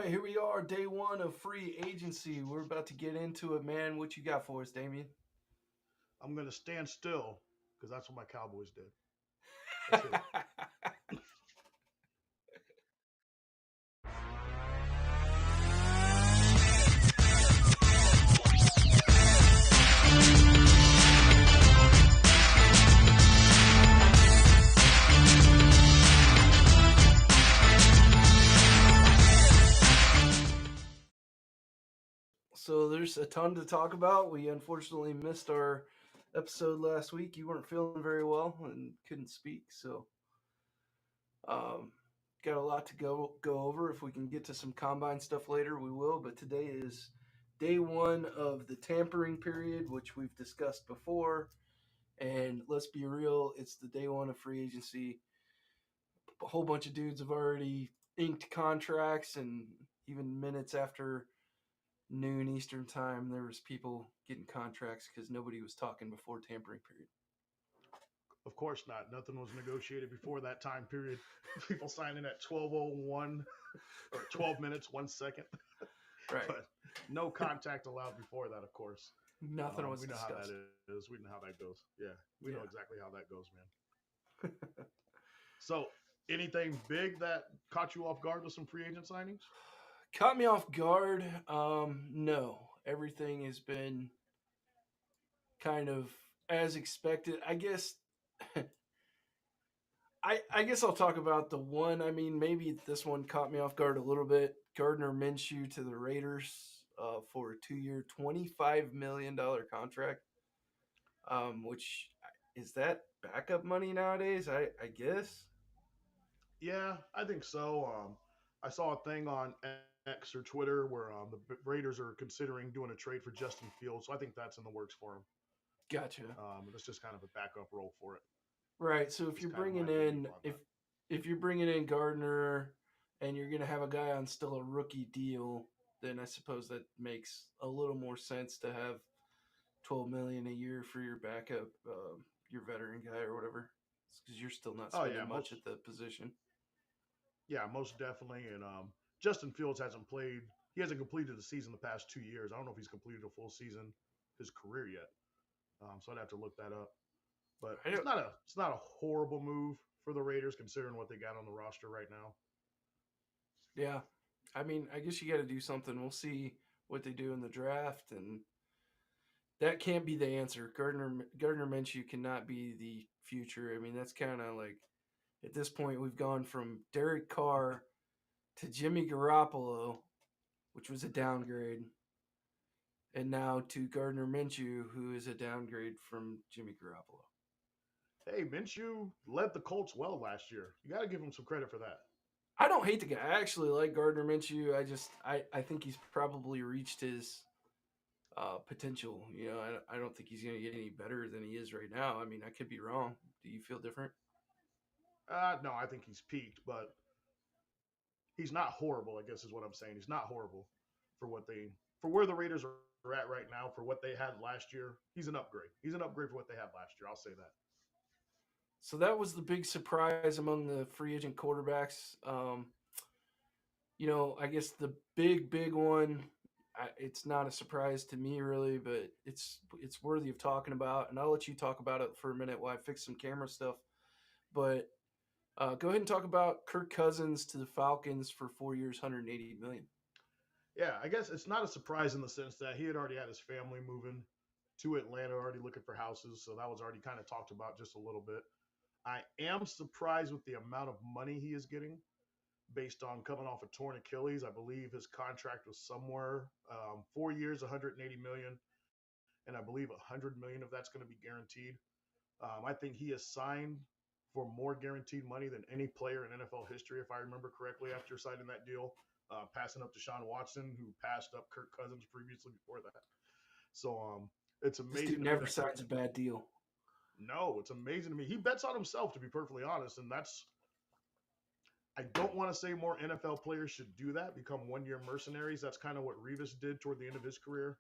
right, here we are, day one of free agency. We're about to get into it, man. What you got for us, Damien? I'm going to stand still because that's what my Cowboys did. Let's hit it. So there's a ton to talk about. We unfortunately missed our episode last week. You weren't feeling very well and couldn't speak, so um, got a lot to go over. If we can get to some combine stuff later, we will. But today is day one of the tampering period, which we've discussed before. And let's be real, it's the day one of free agency. A whole bunch of dudes have already inked contracts, and even minutes after noon Eastern time, there was people getting contracts because nobody was talking before tampering period. Of course not. Nothing was negotiated before that time period. People signing at 12:01 or 12 minutes 1 second, Right. but no contact allowed before that. Of course, Nothing was we know how that discussed. is. We know how that goes. Yeah, we know Yeah. exactly how that goes, man. So, anything big that caught you off guard with some free agent signings? Caught me off guard. No. Everything has been kind of as expected. I guess I'll talk about the one. I mean, maybe this one caught me off guard a little bit. Gardner Minshew to the Raiders for a 2 year, $25 million contract. Which is that backup money nowadays? I guess. Yeah, I think so. I saw a thing on X or Twitter where the Raiders are considering doing a trade for Justin Fields, so I think that's in the works for him. Gotcha. That's just kind of a backup role for it. Right. So if Is you're kind of my bringing belief in on that. if you're bringing in Gardner and you're gonna have a guy on still a rookie deal, then I suppose that makes a little more sense to have 12 million a year for your backup, your veteran guy or whatever, because you're still not Oh yeah, spending much most at the position. yeah, most definitely. And Justin Fields hasn't played. He hasn't completed the season the past 2 years. I don't know if he's completed a full season his career yet. So I'd have to look that up. But I don't. it's not a horrible move for the Raiders considering what they got on the roster right now. Yeah. I mean, I guess you got to do something. We'll see what they do in the draft, and that can't be the answer. Gardner Minshew cannot be the future. I mean, that's kind of like at this point we've gone from Derek Carr to Jimmy Garoppolo, which was a downgrade, and now to Gardner Minshew, who is a downgrade from Jimmy Garoppolo. Hey, Minshew led the Colts well last year. You got to give him some credit for that. I don't hate the guy. I actually like Gardner Minshew. I think he's probably reached his potential. You know, I don't think he's going to get any better than he is right now. I mean, I could be wrong. Do you feel different? No, I think he's peaked, but he's not horrible. I guess is what I'm saying. He's not horrible for what they for where the Raiders are at right now for what they had last year. He's an upgrade. He's an upgrade for what they had last year. I'll say that. So that was the big surprise among the free agent quarterbacks. I guess the big one. It's not a surprise to me really, but it's worthy of talking about. And I'll let you talk about it for a minute while I fix some camera stuff. But go ahead and talk about Kirk Cousins to the Falcons for 4 years, 180 million. Yeah, I guess it's not a surprise in the sense that he had already had his family moving to Atlanta, already looking for houses, so that was already kind of talked about just a little bit. I am surprised with the amount of money he is getting based on coming off a torn Achilles. I believe his contract was somewhere 4 years, 180 million, and I believe 100 million of that's going to be guaranteed. I think he has signed for more guaranteed money than any player in NFL history, if I remember correctly, after signing that deal, passing up to Sean Watson, who passed up Kirk Cousins previously before that. So it's This dude amazing to me never that Kirk. signs a bad deal. No, it's amazing to me. He bets on himself, to be perfectly honest, and that's. I don't want to say more NFL players should do that, become 1 year mercenaries. That's kind of what Revis did toward the end of his career,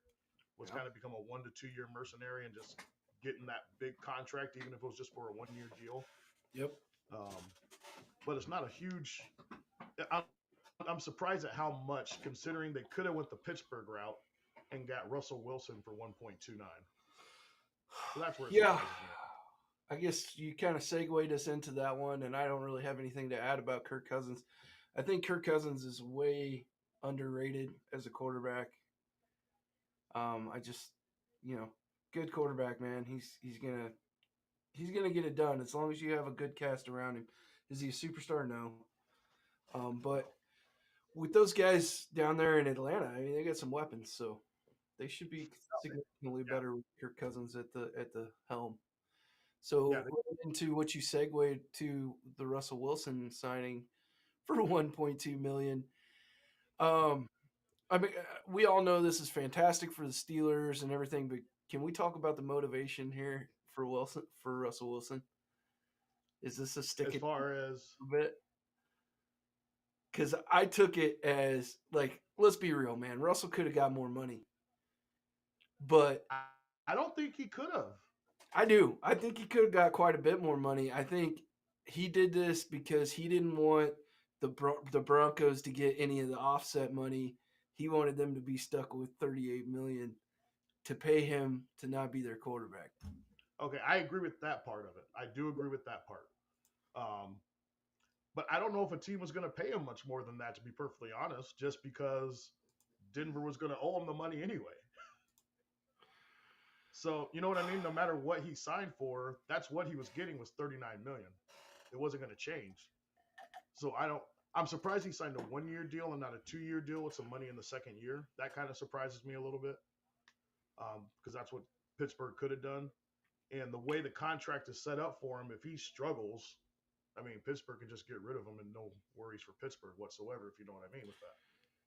was Yeah. kind of become a 1 to 2 year mercenary and just getting that big contract, even if it was just for a 1 year deal. Yep. Um, but it's not a huge. I don't I'm surprised at how much, considering they could have went the Pittsburgh route and got Russell Wilson for 1.29. So that's where it Yeah, surprises me. I guess you kind of segued us into that one, and I don't really have anything to add about Kirk Cousins. I think Kirk Cousins is way underrated as a quarterback. I just, good quarterback, man. He's gonna get it done as long as you have a good cast around him. Is he a superstar? No. But with those guys down there in Atlanta, I mean, they got some weapons, so they should be significantly Yeah, better with Kirk Cousins at the helm. yeah. So going into what you segued to the Russell Wilson signing for 1.2 million. Um, I mean, we all know this is fantastic for the Steelers and everything, but can we talk about the motivation here for Russell Wilson? Is this a stick As it far as bit? Because I took it as like, let's be real, man. Russell could have got more money, but I, I don't think he could have. I do. I think he could have got quite a bit more money. I think he did this because he didn't want the Broncos to get any of the offset money. He wanted them to be stuck with 38 million to pay him to not be their quarterback. Okay, I agree with that part of it. I do agree with that part. Um, but I don't know if a team was going to pay him much more than that, to be perfectly honest, just because Denver was going to owe him the money anyway. So you know what I mean? No matter what he signed for, that's what he was getting was 39 million. It wasn't going to change. So I'm surprised he signed a 1-year deal and not a 2-year deal with some money in the second year. That kind of surprises me a little bit because that's what Pittsburgh could have done. And the way the contract is set up for him, if he struggles, I mean, Pittsburgh can just get rid of him and no worries for Pittsburgh whatsoever, if you know what I mean with that.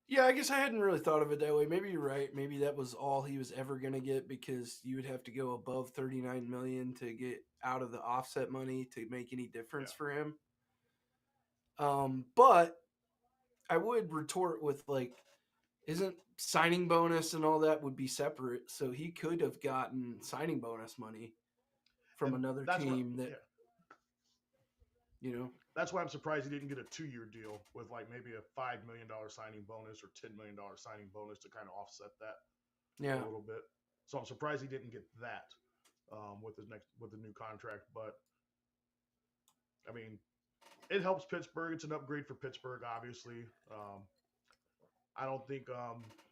Yeah, I guess I hadn't really thought of it that way. Maybe you're right. Maybe that was all he was ever going to get because you would have to go above 39 million to get out of the offset money to make any difference Yeah. for him. But I would retort with like, isn't signing bonus and all that would be separate? So he could have gotten signing bonus money from And another that's what, team that, yeah, you know, that's why I'm surprised he didn't get a 2-year deal with like maybe a $5 million signing bonus or $10 million signing bonus to kind of offset that a yeah, little bit. So I'm surprised he didn't get that with the new contract. But I mean, it helps Pittsburgh. It's an upgrade for Pittsburgh, obviously. I don't think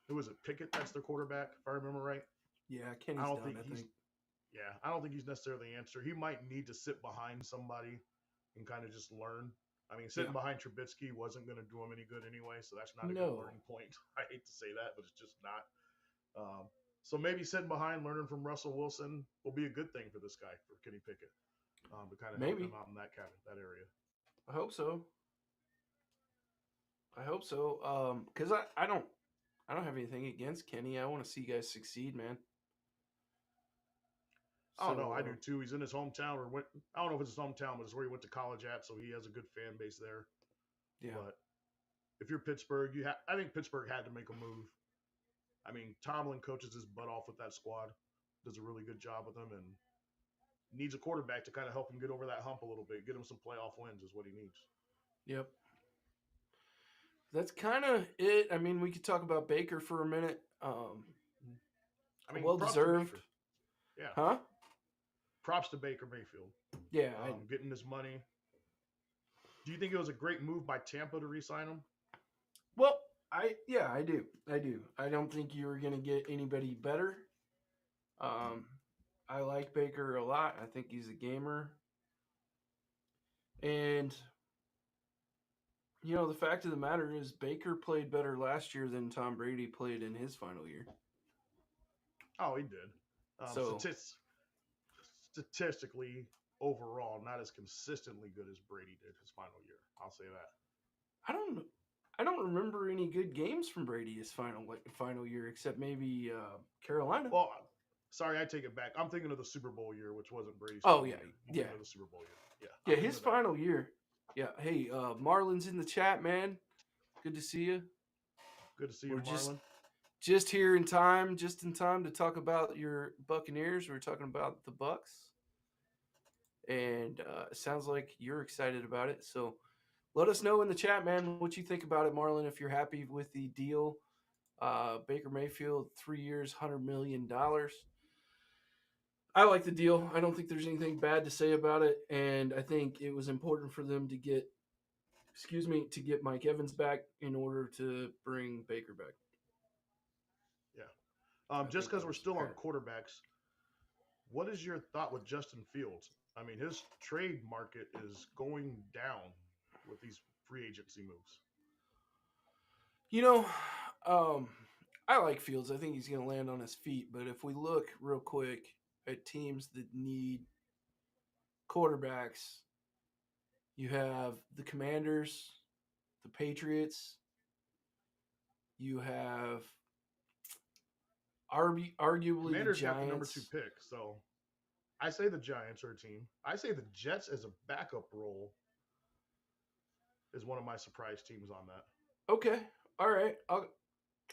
who was it, Pickett? That's their quarterback, if I remember right. yeah, I Kenny's don't done, think I he's think. yeah, I don't think he's necessarily the answer. He might need to sit behind somebody and kind of just learn. I mean, Yeah. sitting behind Trubisky wasn't going to do him any good anyway, so that's not a good No. learning point. I hate to say that, but it's just not. So maybe sitting behind, learning from Russell Wilson will be a good thing for this guy, for Kenny Pickett, to kind of help Maybe. him out in that area. I hope so. I hope so. Because I don't have anything against Kenny. I want to see you guys succeed, man. Oh no, I So do too. He's in his hometown, or went. I don't know if it's his hometown, but it's where he went to college at, so he has a good fan base there. yeah, But if you're Pittsburgh, I think Pittsburgh had to make a move. I mean, Tomlin coaches his butt off with that squad, does a really good job with them, and needs a quarterback to kind of help him get over that hump a little bit, get him some playoff wins is what he needs. yep. That's kind of it. I mean, we could talk about Baker for a minute. I mean, Well props to deserved, Baker. Yeah, huh? props to Baker Mayfield. Yeah, Getting his money. Do you think it was a great move by Tampa to re-sign him? well, I do. I don't think you were gonna get anybody better. Um, I like Baker a lot. I think he's a gamer, and the fact of the matter is Baker played better last year than Tom Brady played in his final year. Oh, he did. So Statistically, overall, not as consistently good as Brady did his final year. I'll say that. I don't I don't remember any good games from Brady his final year except maybe Carolina. Well, sorry, I take it back. I'm thinking of the Super Bowl year, which wasn't Brady's. Oh final yeah, year. I'm yeah, thinking of the Super Bowl year. Yeah, yeah. I'm His thinking of that. final year. Yeah. Hey, Marlon's in the chat, man. Good to see you. Good to see you, We're Marlon. just here in time, just in time to talk about your Buccaneers. We're talking about the Bucks, and it sounds like you're excited about it. So let us know in the chat, man, what you think about it, Marlon. If you're happy with the deal, Baker Mayfield, 3 years, $100 million. I like the deal. I don't think there's anything bad to say about it, and I think it was important for them to get, Mike Evans back in order to bring Baker back. Yeah. Just because we're still on quarterbacks, what is your thought with Justin Fields? I mean, his trade market is going down with these free agency moves. I like Fields. I think he's going to land on his feet. But if we look real quick at teams that need quarterbacks, you have the Commanders, the Patriots. You have arguably Commanders the Giants. got the number 2 pick, so I say the Giants are a team. I say the Jets as a backup role is one of my surprise teams on that. Okay, all right.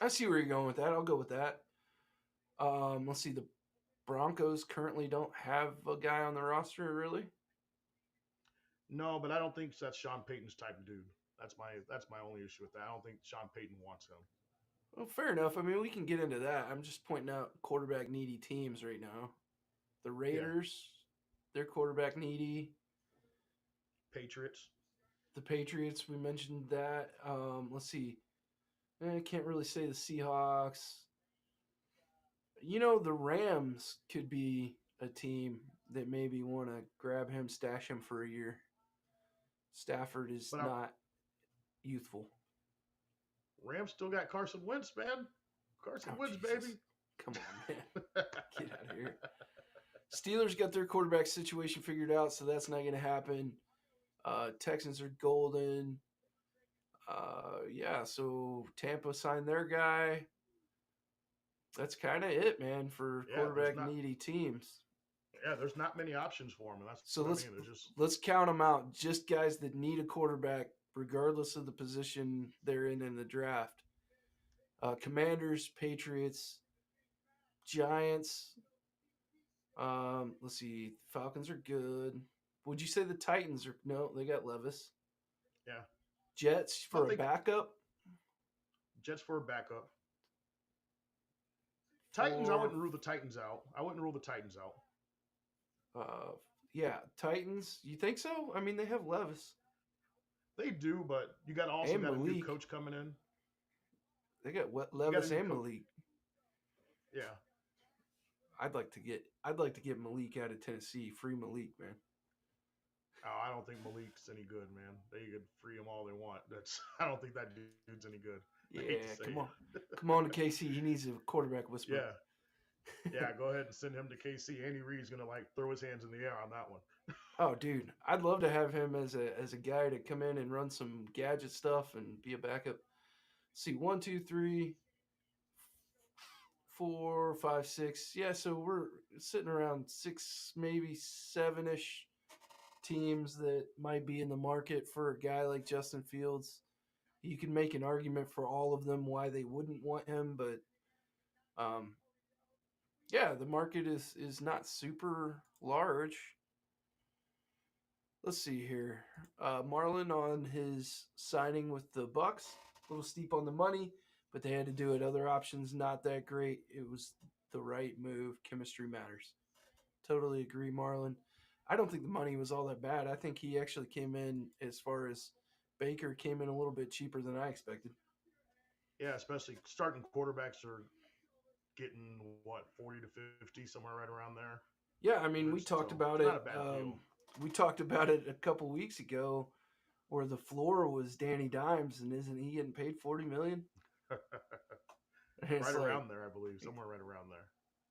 I see where you're going with that. I'll go with that. Let's see. The Broncos currently don't have a guy on the roster, really. No, but I don't think that's Sean Payton's type of dude. That's my only issue with that. I don't think Sean Payton wants him. Well, fair enough. I mean, we can get into that. I'm just pointing out quarterback needy teams right now. The Raiders, they're quarterback needy. Patriots. The Patriots, we mentioned that. Let's see. I can't really say the Seahawks. The Rams could be a team that maybe want to grab him, stash him for a year. Stafford is not youthful. Rams still got Carson Wentz, man. Carson Wentz, Jesus. Baby. Come on, man. Get out of here. Steelers got their quarterback situation figured out, so that's not going to happen. Texans are golden. So Tampa signed their guy. That's kind of it, man, for quarterback needy teams. Yeah, there's not many options for them. And that's so let's count them out. Just guys that need a quarterback, regardless of the position they're in the draft. Commanders, Patriots, Giants. Let's see. Falcons are good. Would you say the Titans are? No, they got Levis. Yeah. Jets for a backup. Jets for a backup. Titans, I wouldn't rule the Titans out. Titans. You think so? I mean, they have Levis. They do, but you got a new coach coming in. They got Levis and Malik. Yeah. I'd like to get Malik out of Tennessee. Free Malik, man. Oh, I don't think Malik's any good, man. They could free him all they want. I don't think that dude's any good. Yeah, come on to KC. He needs a quarterback whisperer. Yeah, go ahead and send him to KC. Andy Reid's gonna throw his hands in the air on that one. Oh, dude, I'd love to have him as a guy to come in and run some gadget stuff and be a backup. See, 1, 2, 3, 4, 5, 6. Yeah, so we're sitting around 6, maybe 7-ish teams that might be in the market for a guy like Justin Fields. You can make an argument for all of them why they wouldn't want him, but the market is not super large. Let's see here. Marlon on his signing with the Bucks, a little steep on the money, but they had to do it. Other options not that great. It was the right move. Chemistry matters. Totally agree, Marlon. I don't think the money was all that bad. I think he actually came in, as far as Baker, came in a little bit cheaper than I expected. Yeah, especially starting quarterbacks are getting, 40 to 50, somewhere right around there. Yeah, I mean, we talked about it. We talked about it a couple weeks ago where the floor was Danny Dimes, and isn't he getting paid $40 million? Right around there, I believe. Somewhere right around there.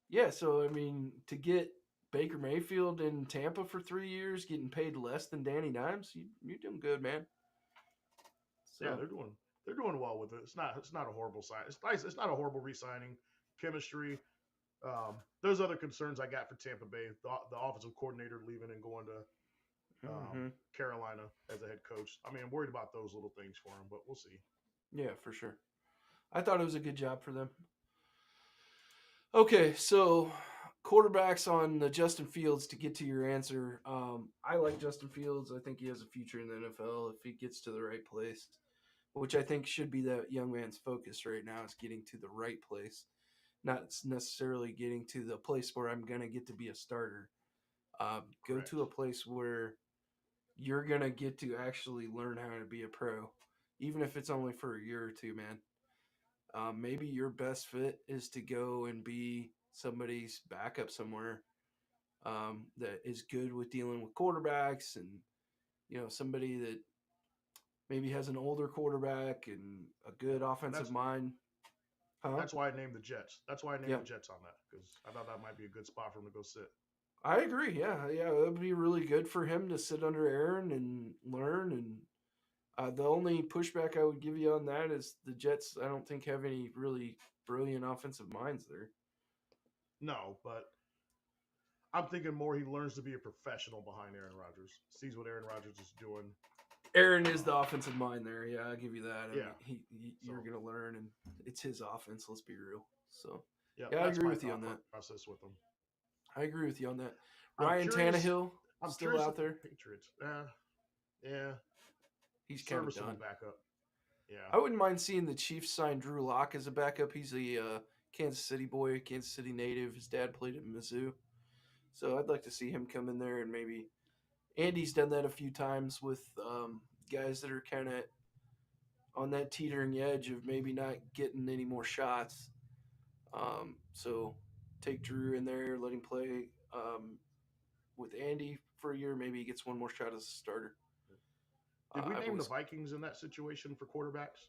Yeah, so, I mean, to get Baker Mayfield in Tampa for 3 years, getting paid less than Danny Dimes, you're doing good, man. So, yeah, they're doing well with it. It's not a horrible sign. It's nice. It's not a horrible re-signing. Chemistry. There's other concerns I got for Tampa Bay. The offensive coordinator leaving and going to Carolina as a head coach. I mean, I'm worried about those little things for him, but we'll see. Yeah, for sure. I thought it was a good job for them. Okay, so quarterbacks on the Justin Fields to get to your answer. I like Justin Fields. I think he has a future in the NFL if he gets to the right place, which I think should be that young man's focus right now is getting to the right place, not necessarily getting to the place where I'm going to get to be a starter. Go Correct. to a place where you're going to get to actually learn how to be a pro, even if it's only for a year or two, man. Maybe your best fit is to go and be somebody's backup somewhere that is good with dealing with quarterbacks and somebody that maybe has an older quarterback and a good offensive That's mind. Huh? that's why I named the Jets. That's why I named Yep. the Jets on that because I thought that might be a good spot for him to go sit. I agree. Yeah, yeah, it would be really good for him to sit under Aaron and learn. And the only pushback I would give you on that is the Jets. I don't think have any really brilliant offensive minds there. No, but I'm thinking more he learns to be a professional behind Aaron Rodgers. Sees what Aaron Rodgers is doing. Aaron is the offensive mind there. Yeah, I'll give you that. I Yeah. mean, you're So- going to learn, and it's his offense. Let's be real. So, Yeah, Yeah, I that's agree my with you on thought that. process with him. I agree with you on that. I'm Ryan curious- Tannehill I'm still curious out if the there. Patriots. Yeah, He's kind of serviceable done. backup. Yeah, I wouldn't mind seeing the Chiefs sign Drew Lock as a backup. He's a Kansas City boy, Kansas City native. His dad played at Mizzou. So I'd like to see him come in there and maybe Andy's done that a few times with guys that are kind of on that teetering edge of maybe not getting any more shots. So take Drew in there, let him play with Andy for a year. Maybe he gets one more shot as a starter. did we I've name always- the Vikings in that situation for quarterbacks?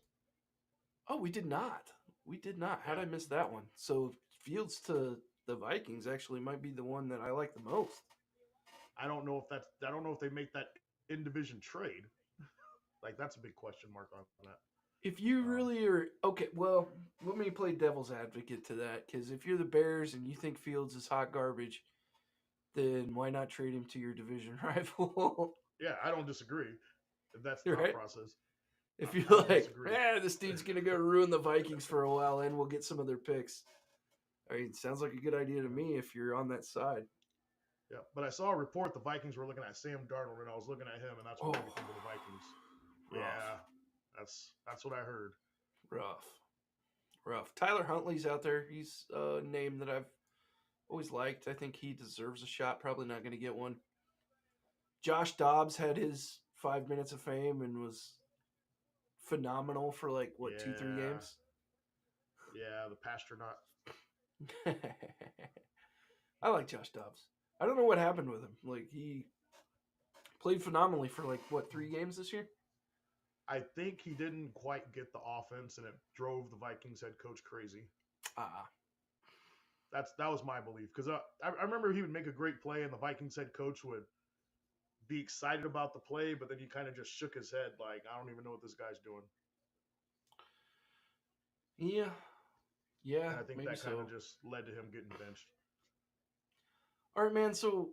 Oh, we did not. We did not. How'd Yeah. I miss that one? So Fields to the Vikings actually might be the one that I like the most. I don't know if they make that in division trade. Like that's a big question mark on that. If you Um, really are okay, well, let me play devil's advocate to that because if you're the Bears and you think Fields is hot garbage, then why not trade him to your division rival? Yeah, I don't disagree. If that's the You're thought right. process. If I you're don't like, disagree. this dude's gonna go ruin the Vikings for a while, and we'll get some of their picks. I mean, sounds like a good idea to me if you're on that side. Yeah, but I saw a report the Vikings were looking at Sam Darnold, and I was looking at him, and that's what made me Oh. think of the Vikings. Rough. Yeah, that's what I heard. Rough. Tyler Huntley's out there. He's a name that I've always liked. I think he deserves a shot. Probably not going to get one. Josh Dobbs had his 5 minutes of fame and was phenomenal for 2-3 Yeah. games. Yeah, the Pastronaut. I like Josh Dobbs. I don't know what happened with him. Like he played phenomenally for 3 games this year. I think he didn't quite get the offense, and it drove the Vikings head coach crazy. That was my belief because I remember he would make a great play, and the Vikings head coach would be excited about the play, but then he kind of just shook his head like, I don't even know what this guy's doing. Yeah. And I think maybe that kind so. of just led to him getting benched. All right, man. So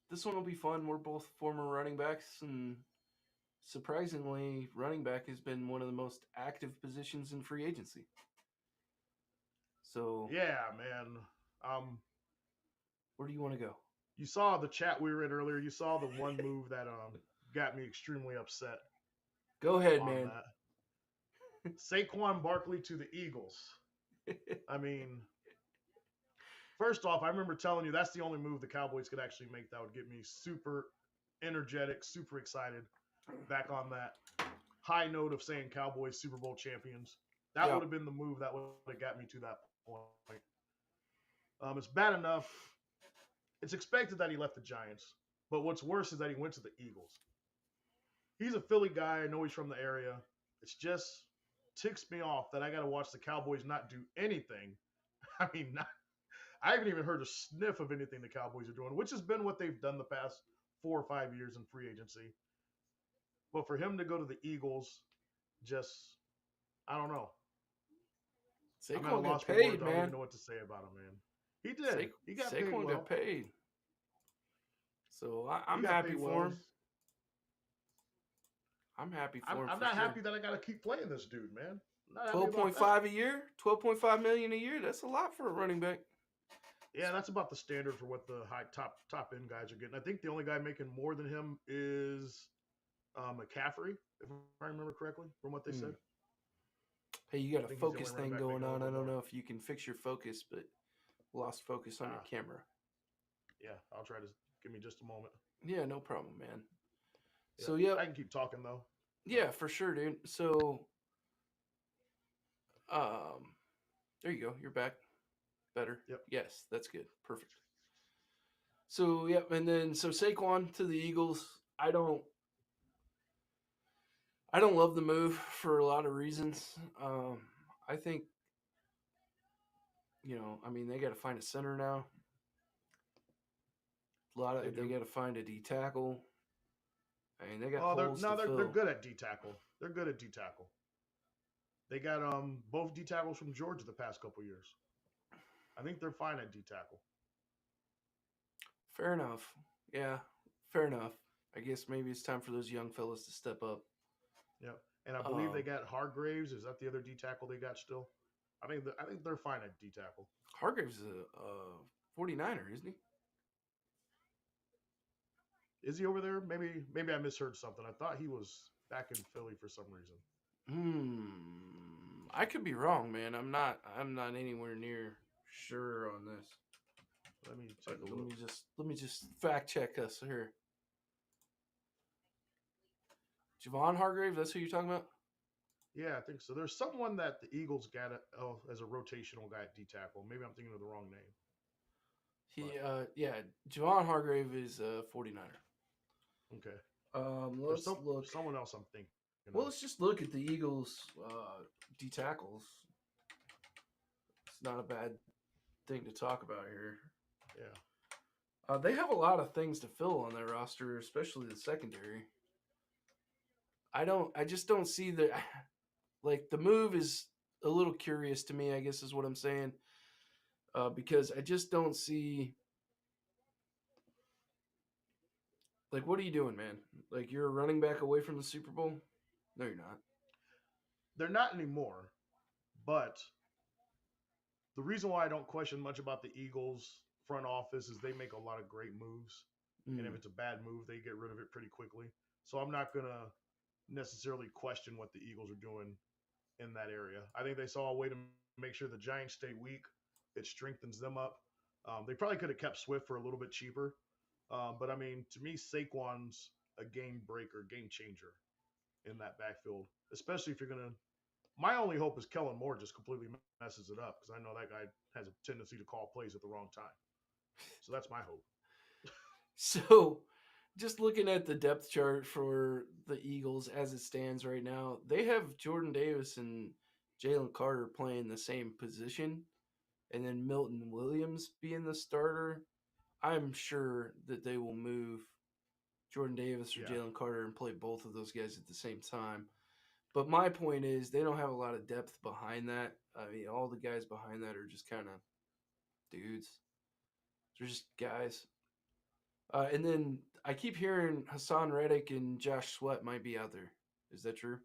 this one will be fun. We're both former running backs, and surprisingly, running back has been one of the most active positions in free agency. So Yeah, man. where do you want to go? You saw the chat we were in earlier. You saw the one move that got me extremely upset. Go ahead, on man. that. Saquon Barkley to the Eagles. I mean, first off, I remember telling you that's the only move the Cowboys could actually make that would get me super energetic, super excited. Back on that high note of saying Cowboys Super Bowl champions. That Yeah. would have been the move that would have got me to that point. It's bad enough. It's expected that he left the Giants, but what's worse is that he went to the Eagles. He's a Philly guy. I know he's from the area. It's just ticks me off that I got to watch the Cowboys not do anything. I mean, I haven't even heard a sniff of anything the Cowboys are doing, which has been what they've done the past 4 or 5 years in free agency. But for him to go to the Eagles, just, I don't know. I'm at a Saquon loss got for paid, words. I don't man. even know what to say about him, man. He did. He got paid Saquon well. got paid. So I'm He got happy paid for well. him. I'm happy for him. I'm for not sure. happy that I got to keep playing this dude, man. Not happy about that. 12.5 a year, 12.5 million a year. That's a lot for a running back. Yeah, that's about the standard for what the high top end guys are getting. I think the only guy making more than him is McCaffrey, if I remember correctly, from what they Hmm. said. Hey, you got I a think he's the only focus running thing back going making a on. little I bit don't more. know if you can fix your focus, but lost focus on your Ah, camera. yeah, I'll try to give me just a moment. Yeah, no problem, man. Yeah, So, yep. I can keep talking though. Yeah, for sure, dude. So, um, there you go. You're back. Better. Yep. Yes, that's good. Perfect. So, yep. And then, so Saquon to the Eagles. I don't love the move for a lot of reasons. I think, I mean, they got to find a center now. They They do. got to find a D tackle. I mean, they got Oh, they're holes to no, they're fill. good at D tackle. They're good at D tackle. They got both D tackles from Georgia the past couple years. I think they're fine at D tackle. Fair enough. Yeah, fair enough. I guess maybe it's time for those young fellas to step up. Yep. And I believe they Um, got Hargraves. Is that the other D tackle they got still? I think they're fine at D tackle. Hargrave's a 49er, isn't he? Is he over there? Maybe I misheard something. I thought he was back in Philly for some reason. I could be wrong, man. I'm not anywhere near sure on this. Let me take a look. Let me just fact check us here. Javon Hargrave, that's who you're talking about? Yeah, I think so. There's someone that the Eagles got as a rotational guy at D tackle. Maybe I'm thinking of the wrong name. Yeah, Javon Hargrave is a 49er. Okay. Let's look. Someone else I'm thinking. Well, let's just look at the Eagles D tackles. It's not a bad thing to talk about here. Yeah. They have a lot of things to fill on their roster, especially the secondary. I just don't see the like the move is a little curious to me, I guess is what I'm saying. Because I just don't see like what are you doing, man? Like you're a running back away from the Super Bowl? No, you're not. They're not anymore, but the reason why I don't question much about the Eagles front office is they make a lot of great moves. And if it's a bad move, they get rid of it pretty quickly. So I'm not going to necessarily question what the Eagles are doing in that area. I think they saw a way to make sure the Giants stay weak. It strengthens them up. They probably could have kept Swift for a little bit cheaper. But I mean, to me, Saquon's a game breaker, game changer in that backfield, especially if you're going to. My only hope is Kellen Moore just completely messes it up because I know that guy has a tendency to call plays at the wrong time. So that's my hope. So, just looking at the depth chart for the Eagles as it stands right now, they have Jordan Davis and Jalen Carter playing the same position, and then Milton Williams being the starter. I'm sure that they will move Jordan Davis or Yeah. Jalen Carter and play both of those guys at the same time. But my point is, they don't have a lot of depth behind that. I mean, all the guys behind that are just kind of dudes. They're just guys. And then I keep hearing Hassan Reddick and Josh Sweat might be out there. Is that true?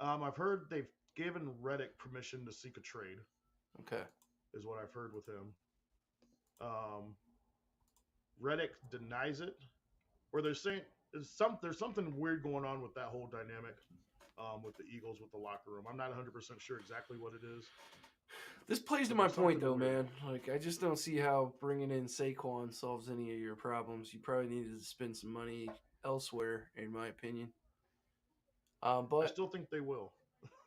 I've heard they've given Reddick permission to seek a trade. Okay. Is what I've heard with him. Reddick denies it, or they're saying there's something weird going on with that whole dynamic with the Eagles with the locker room. I'm not 100% sure exactly what it is. This plays to my point, though, man. Like, I just don't see how bringing in Saquon solves any of your problems. You probably needed to spend some money elsewhere, in my opinion. But I still think they will.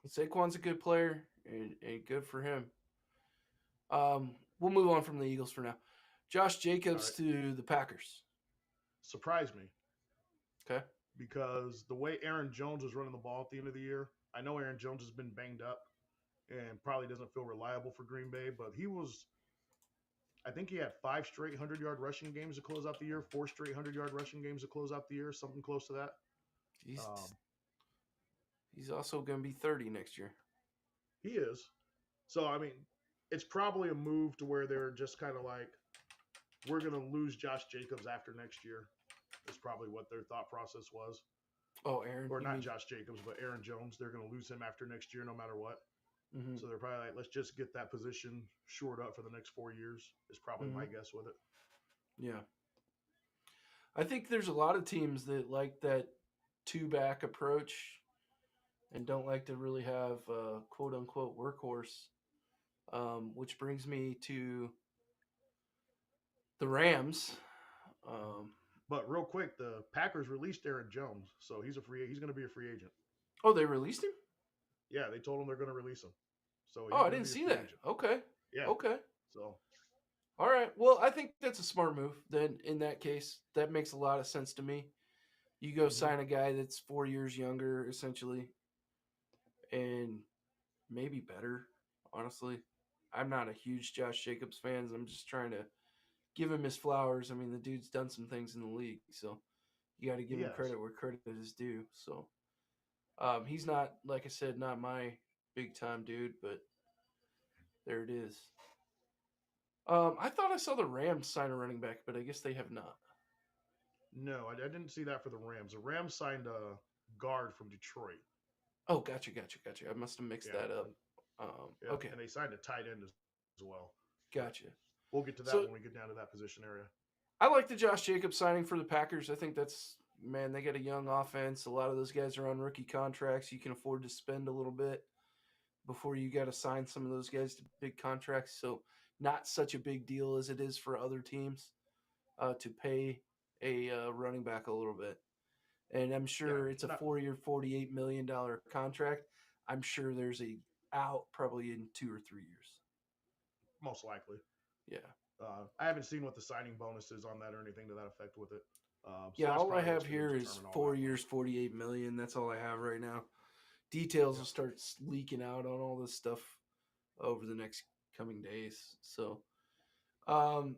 Saquon's a good player, and good for him. We'll move on from the Eagles for now. Josh Jacobs to the Packers. Surprised me. Okay. Because the way Aaron Jones was running the ball at the end of the year, I know Aaron Jones has been banged up and probably doesn't feel reliable for Green Bay, but I think he had 5 straight 100-yard rushing games to close out the year, 4 straight 100-yard rushing games to close out the year, something close to that. He's also going to be 30 next year. He is. So, I mean, it's probably a move to where they're just kind of like, we're going to lose Josh Jacobs after next year. Is probably what their thought process was. Oh, Aaron, or you not mean? Josh Jacobs, but Aaron Jones. They're going to lose him after next year, no matter what. Mm-hmm. So they're probably like, let's just get that position shored up for the next 4 years. Is probably Mm-hmm. my guess with it. Yeah, I think there's a lot of teams that like that two back approach and don't like to really have a quote unquote workhorse. Which brings me to the Rams. Um, But real quick, the Packers released Aaron Jones, so he's a free. He's going to be a free agent. oh, they released him? Yeah, they told him they're going to release him, so Oh, he's I going to didn't be a see free that. agent. Okay. Yeah. Okay. So All right. Well, I think that's a smart move. Then in that case, that makes a lot of sense to me. You go mhm. sign a guy that's 4 years younger, essentially, and maybe better. Honestly, I'm not a huge Josh Jacobs fan. I'm just trying to give him his flowers. I mean, the dude's done some things in the league, so you got to give He him has. credit where credit is due. So he's not, like I said, not my big time dude, but there it is. I thought I saw the Rams sign a running back, but I guess they have not. No, I didn't see that for the Rams. The Rams signed a guard from Detroit. Oh, gotcha. I must have mixed Yeah, that up. and, yeah, Okay, and they signed a tight end as well. But gotcha. we'll get to that So when we get down to that position area. I like the Josh Jacobs signing for the Packers. I think that's, man, they got a young offense. A lot of those guys are on rookie contracts. You can afford to spend a little bit before you got to sign some of those guys to big contracts. So not such a big deal as it is for other teams to pay a running back a little bit. And I'm Yeah, sure it's a not 4 year, $48 million contract. I'm sure there's a out probably in 2 or 3 years. most likely. Yeah. I haven't seen what the signing bonus is on that or anything to that effect with it. So Yeah, that's all I probably have what's going to here is determine all 4 years, 48 million. That's all I have right now. Details that. will start leaking out on all this stuff over the next coming days. So, um,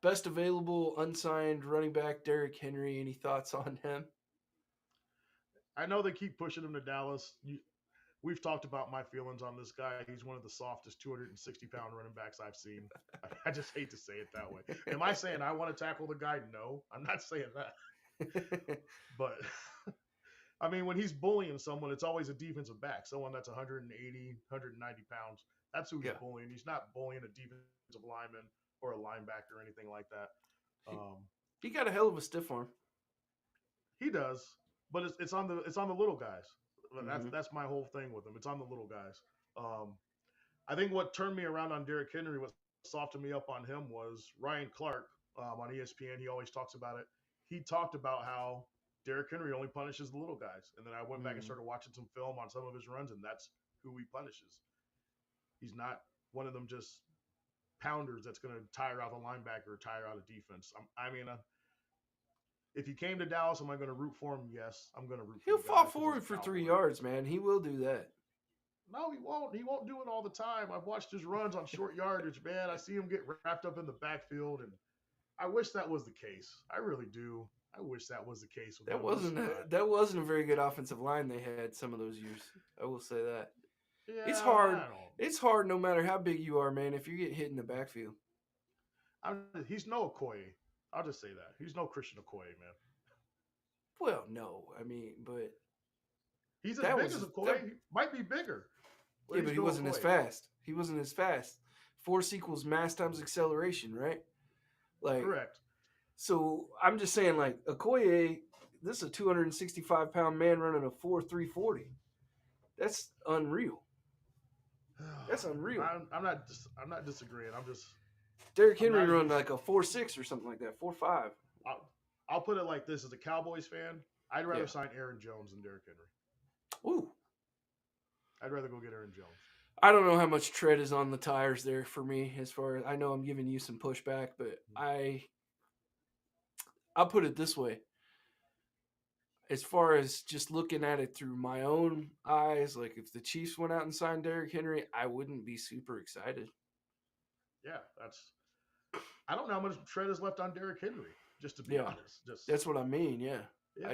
best available unsigned running back Derrick Henry. Any thoughts on him? I know they keep pushing him to Dallas. We've talked about my feelings on this guy. He's one of the softest 260-pound running backs I've seen. I just hate to say it that way. Am I saying I want to tackle the guy? No, I'm not saying that. But I mean, when he's bullying someone, it's always a defensive back, someone that's 180, 190 pounds. That's who he's Yeah, bullying. He's not bullying a defensive lineman or a linebacker or anything like that. he, Um, he got a hell of a stiff arm. he does, but it's on the little guys. Mm-hmm. That's my whole thing with him. It's on the little guys. I think what turned me around on Derrick Henry, what softened me up on him was Ryan Clark on ESPN. He always talks about it. He talked about how Derrick Henry only punishes the little guys. And then I went back and Mm-hmm. started watching some film on some of his runs, and that's who he punishes. He's not one of them just pounders that's going to tire out the linebacker or tire out a defense. If he came to Dallas, am I going to root for him? Yes, I'm going to root for He'll the fall guy because he's forward a for Cowboy. 3 yards, man. He will do that. No, he won't. He won't do it all the time. I've watched his runs on short yardage, man. I see him get wrapped up in the backfield, and I wish that was the case. I really do. I wish that was the case with That him. wasn't that wasn't a very good offensive line they had some of those years. I will say that. Yeah, It's hard. I don't. It's hard no matter how big you are, man, if you get hit in the backfield. He's no Okoye. I'll just say that. He's no Christian Okoye, man. Well, no. I mean, but He's as that big was as that, Okoye. He might be bigger. yeah, but He's he no wasn't as Okoye. fast. He wasn't as fast. Force equals mass times acceleration, right? Like, Correct. so I'm just saying, like, Okoye, this is a 265-pound man running a 4.340. That's unreal. That's unreal. I'm not disagreeing. I'm just. Derrick I'm Henry not run even. like a 4.6 or something like that, 4.5. I'll put it like this: as a Cowboys fan, I'd rather Yeah. sign Aaron Jones than Derrick Henry. Ooh. I'd rather go get Aaron Jones. I don't know how much tread is on the tires there for me. As far as I know, I'm giving you some pushback, but I'll put it this way: as far as just looking at it through my own eyes, like if the Chiefs went out and signed Derrick Henry, I wouldn't be super excited. Yeah, that's. I don't know how much tread is left on Derrick Henry. Just to be Yeah, honest, that's what I mean. Yeah, yeah.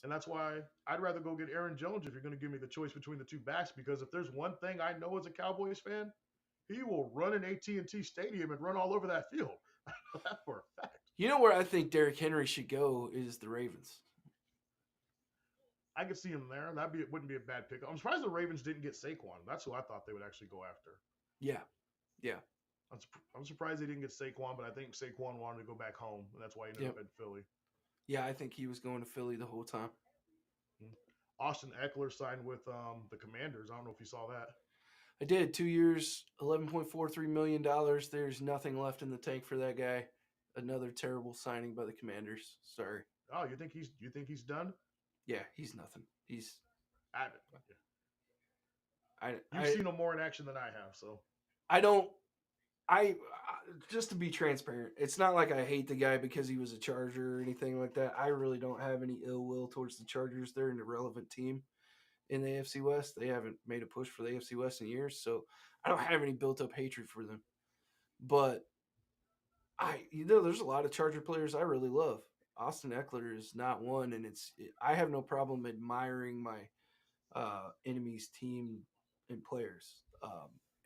And that's why I'd rather go get Aaron Jones if you're going to give me the choice between the two backs. Because if there's one thing I know as a Cowboys fan, he will run in AT&T Stadium and run all over that field. I know that for a fact. You know where I think Derrick Henry should go is the Ravens. I could see him there. Wouldn't be a bad pick. I'm surprised the Ravens didn't get Saquon. That's who I thought they would actually go after. Yeah. Yeah. I'm surprised they didn't get Saquon, but I think Saquon wanted to go back home, and that's why he ended up in Philly. Yeah, I think he was going to Philly the whole time. Austin Eckler signed with the Commanders. I don't know if you saw that. I did. 2 years, $11.43 million. There's nothing left in the tank for that guy. Another terrible signing by the Commanders. Sorry. Oh, you think he's done? Yeah, he's nothing. You've seen him more in action than I have, so I just to be transparent, it's not like I hate the guy because he was a Charger or anything like that. I really don't have any ill will towards the Chargers. They're an irrelevant team in the AFC West. They haven't made a push for the AFC West in years, so I don't have any built-up hatred for them. But there's a lot of Charger players I really love. Austin Eckler is not one, and I have no problem admiring my enemy's team and players.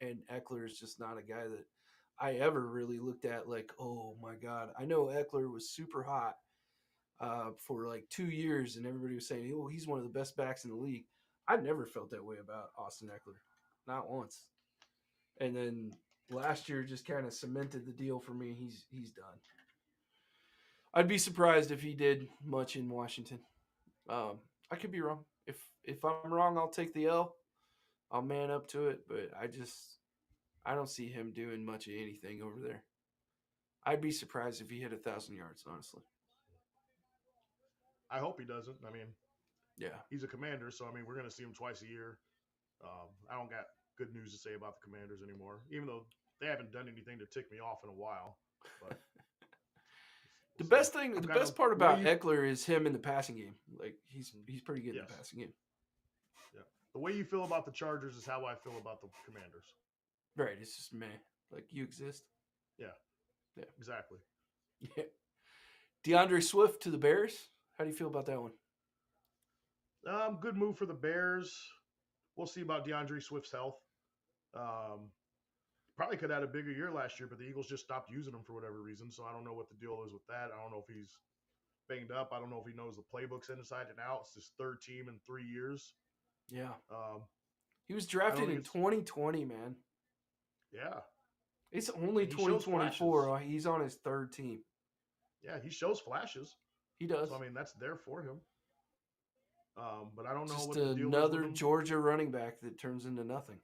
And Eckler is just not a guy that I ever really looked at like, oh my God. I know Eckler was super hot for like 2 years, and everybody was saying, oh, he's one of the best backs in the league. I never felt that way about Austin Eckler, not once. And then last year just kind of cemented the deal for me. He's done. I'd be surprised if he did much in Washington. I could be wrong. If I'm wrong, I'll take the L. I'll man up to it, but I don't see him doing much of anything over there. I'd be surprised if he hit 1,000 yards, honestly. I hope he doesn't. I mean, yeah, he's a Commander, so I mean, we're going to see him twice a year. I don't got good news to say about the Commanders anymore, even though they haven't done anything to tick me off in a while. But the best part about Eckler is him in the passing game. Like he's pretty good in the passing game. Yeah, the way you feel about the Chargers is how I feel about the Commanders. Right, it's just meh. Like you exist. Yeah, exactly. Yeah. DeAndre Swift to the Bears. How do you feel about that one? Good move for the Bears. We'll see about DeAndre Swift's health. Probably could have had a bigger year last year, but the Eagles just stopped using him for whatever reason. So I don't know what the deal is with that. I don't know if he's banged up. I don't know if he knows the playbooks inside and out. It's his third team in 3 years. Yeah. He was drafted in 2020, man. Yeah. It's only 2024. He's on his third team. Yeah, he shows flashes. He does. So, I mean, that's there for him. But I don't know what the deal is. Just another Georgia running back that turns into nothing.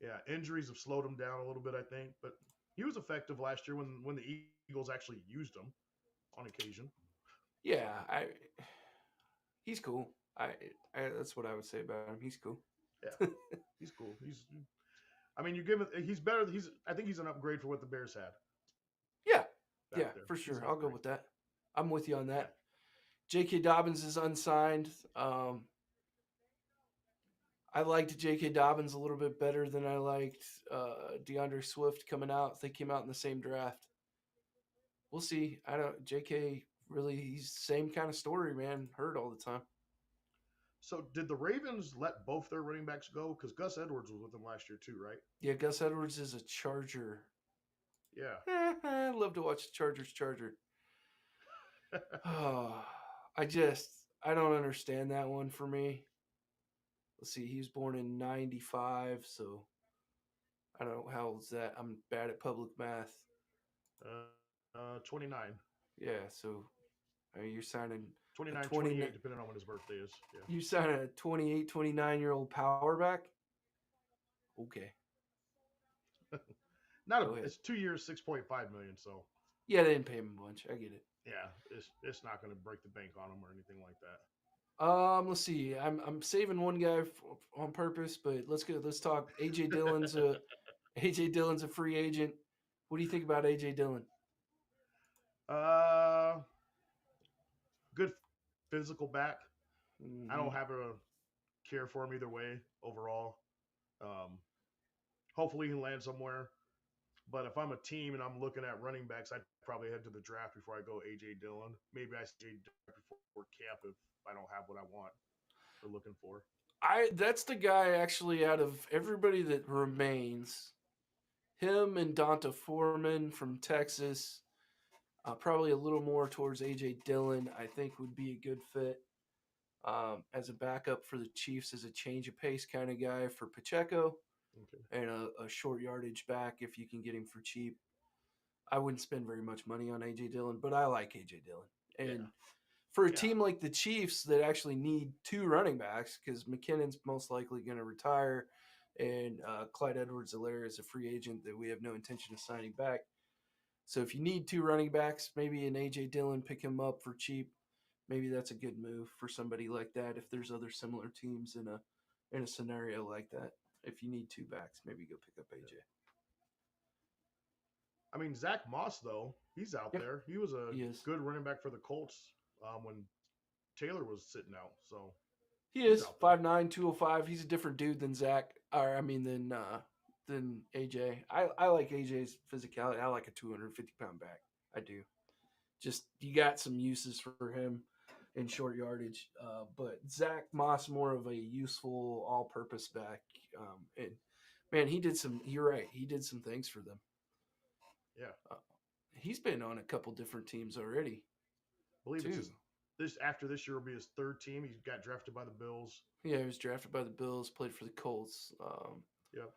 Yeah, injuries have slowed him down a little bit, I think. But he was effective last year when the Eagles actually used him on occasion. Yeah, he's cool. That's what I would say about him. He's cool. Yeah, he's cool. He's better. I think he's an upgrade for what the Bears had. Yeah, for sure. I'll go with that. I'm with you on that. Yeah. J.K. Dobbins is unsigned. I liked J.K. Dobbins a little bit better than I liked DeAndre Swift coming out. They came out in the same draft. We'll see. J.K. really, he's the same kind of story, man. Hurt all the time. So did the Ravens let both their running backs go? Because Gus Edwards was with them last year too, right? Yeah, Gus Edwards is a Charger. Yeah. I love to watch the Charger. I don't understand that one for me. Let's see, he was born in 95, so I don't know how old is that. I'm bad at public math. 29. Yeah, so you're signing 29, 28, depending on when his birthday is. Yeah. You signing a 28, 29-year-old power back? Okay. It's 2 years, $6.5 million. So yeah, they didn't pay him a bunch. I get it. Yeah, it's not going to break the bank on him or anything like that. Let's see. I'm saving one guy on purpose, but let's talk. AJ Dillon's a free agent. What do you think about AJ Dillon? Good physical back. Mm-hmm. I don't have a care for him either way overall. Hopefully he can land somewhere. But if I'm a team and I'm looking at running backs, I'd probably head to the draft before I go AJ Dillon. Maybe I say before camp if I don't have what I want or looking for. That's the guy actually out of everybody that remains. Him and Donta Foreman from Texas, probably a little more towards AJ Dillon, I think would be a good fit. as a backup for the Chiefs as a change of pace kind of guy for Pacheco Okay. and a short yardage back if you can get him for cheap. I wouldn't spend very much money on AJ Dillon, but I like AJ Dillon. Yeah. And for a Yeah. team like the Chiefs that actually need two running backs, because McKinnon's most likely going to retire, and Clyde Edwards-Helaire is a free agent that we have no intention of signing back. So if you need two running backs, maybe an AJ Dillon, pick him up for cheap. Maybe that's a good move for somebody like that. If there's other similar teams in a scenario like that, if you need two backs, maybe go pick up AJ. I mean, Zach Moss, though, he's out Yep, there. He was a he is. good running back for the Colts when Taylor was sitting out. So He he's is out there. 5'9", 205. He's a different dude than Zach. Or I mean, than AJ. I like AJ's physicality. I like a 250-pound back. I do. Just you got some uses for him in short yardage, but Zach Moss more of a useful all-purpose back. And man, he did some. You're right. He did some things for them. Yeah. He's been on a couple different teams already. I believe too. it's this after this year will be his third team. He got drafted by the Bills. Yeah, he was drafted by the Bills, played for the Colts. Yep.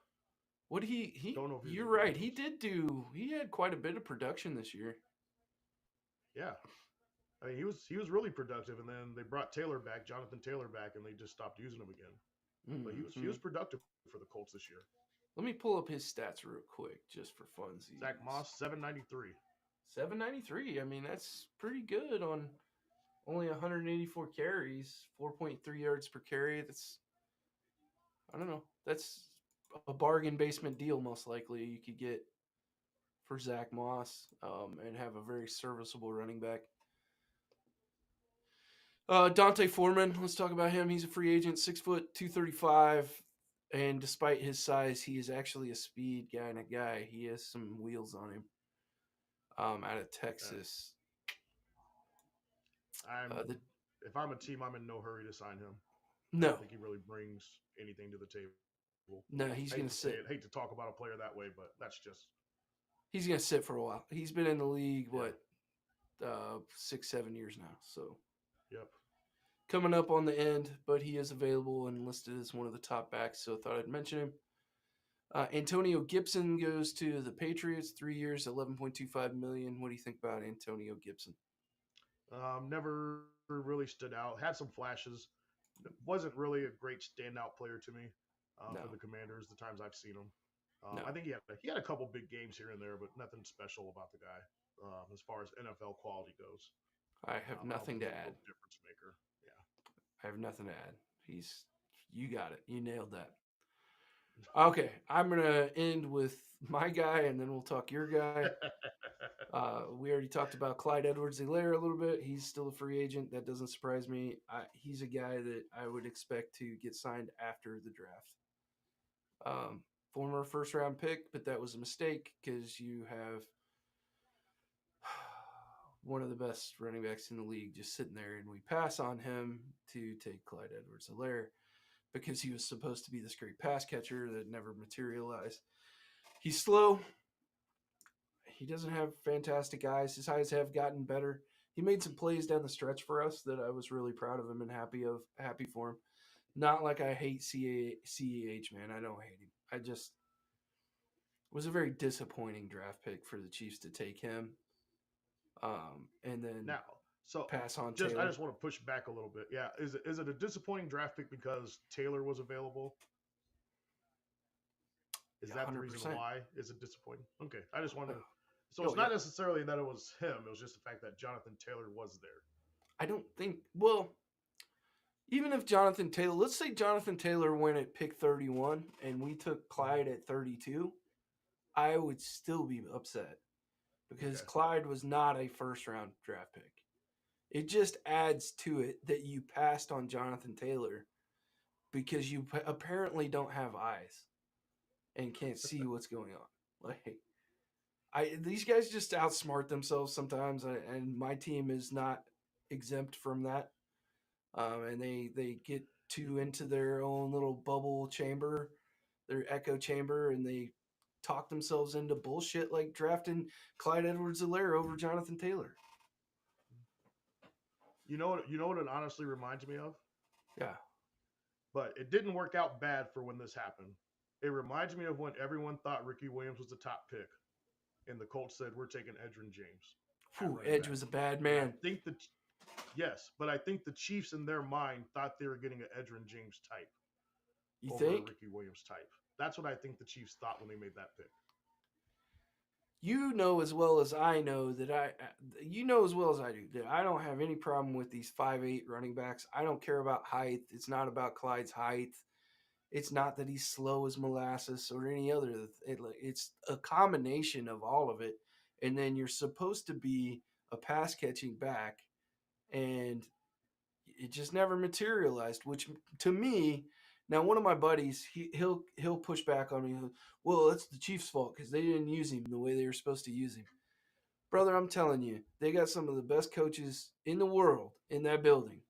What he Don't know if you're right. He had quite a bit of production this year. Yeah. I mean, he was really productive, and then they brought Taylor back, Jonathan Taylor back, and they just stopped using him again. But he was productive for the Colts this year. Let me pull up his stats real quick, just for funsies. Zach Moss, 793. 793. I mean, that's pretty good on only 184 carries, 4.3 yards per carry. I don't know. That's a bargain basement deal, most likely you could get for Zach Moss, and have a very serviceable running back. Dante Foreman, let's talk about him. He's a free agent, 6 foot, 235. And despite his size, he is actually a speed kind of guy. He has some wheels on him. Out of Texas. If I'm a team, I'm in no hurry to sign him. No. I don't think he really brings anything to the table. No, he's going to sit. I hate to talk about a player that way, but that's just. He's going to sit for a while. He's been in the league, 6-7 years now. So. Yep. Coming up on the end, but he is available and listed as one of the top backs, so I thought I'd mention him. Antonio Gibson goes to the Patriots, 3 years, $11.25 million. What do you think about Antonio Gibson? Never really stood out. Had some flashes. Wasn't really a great standout player to me for the Commanders. The times I've seen him, I think he had a couple big games here and there, but nothing special about the guy as far as NFL quality goes. I have nothing to add. Difference maker. Yeah. I have nothing to add. You got it. You nailed that. Okay, I'm gonna end with my guy, and then we'll talk your guy. We already talked about Clyde Edwards-Helaire a little bit. He's still a free agent. That doesn't surprise me. He's a guy that I would expect to get signed after the draft. Former first-round pick, but that was a mistake because you have one of the best running backs in the league just sitting there, and we pass on him to take Clyde Edwards-Helaire because he was supposed to be this great pass catcher that never materialized. He's slow. He doesn't have fantastic eyes. His eyes have gotten better. He made some plays down the stretch for us that I was really proud of him and happy for him. Not like I hate CEH, man. I don't hate him. I just was a very disappointing draft pick for the Chiefs to take him. And then pass on Taylor. I just want to push back a little bit. Yeah, is it a disappointing draft pick because Taylor was available? Is that 100%. The reason why? Is it disappointing? Okay, I just wanted to. So it's not necessarily that it was him. It was just the fact that Jonathan Taylor was there. I don't think. Well, even if Jonathan Taylor, let's say Jonathan Taylor went at pick 31 and we took Clyde at 32, I would still be upset because Clyde was not a first-round draft pick. It just adds to it that you passed on Jonathan Taylor because you apparently don't have eyes and can't see what's going on. These guys just outsmart themselves sometimes, and my team is not exempt from that. And they get too into their own little bubble chamber, their echo chamber, and they talk themselves into bullshit like drafting Clyde Edwards-Helaire over Jonathan Taylor. You know what it honestly reminds me of? Yeah. But it didn't work out bad for when this happened. It reminds me of when everyone thought Ricky Williams was the top pick, and the Colts said we're taking Edgerrin James at Whew, running Edge back. was a bad And I man. think that yes, but I think the Chiefs in their mind thought they were getting an Edgerrin James type You over a think? Ricky Williams type. That's what I think the Chiefs thought when they made that pick. You know as well as I know that you know as well as I do that I don't have any problem with these 5'8" running backs. I don't care about height. It's not about Clyde's height. It's not that he's slow as molasses or any other. It's a combination of all of it. And then you're supposed to be a pass catching back, and it just never materialized. Which to me, now one of my buddies, he'll push back on me. Well, it's the Chiefs' fault because they didn't use him the way they were supposed to use him. Brother, I'm telling you, they got some of the best coaches in the world in that building.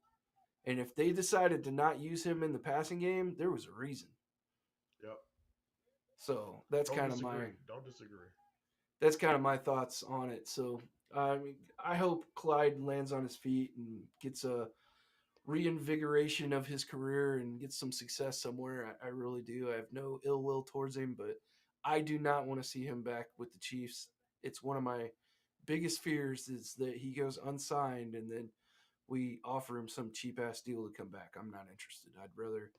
And if they decided to not use him in the passing game, there was a reason. Yep. So that's Don't kind of my disagree. Don't disagree. thoughts on it. So I hope Clyde lands on his feet and gets a reinvigoration of his career and gets some success somewhere. I really do. I have no ill will towards him, but I do not want to see him back with the Chiefs. It's one of my biggest fears is that he goes unsigned and then we offer him some cheap ass deal to come back. I'm not interested. I'd rather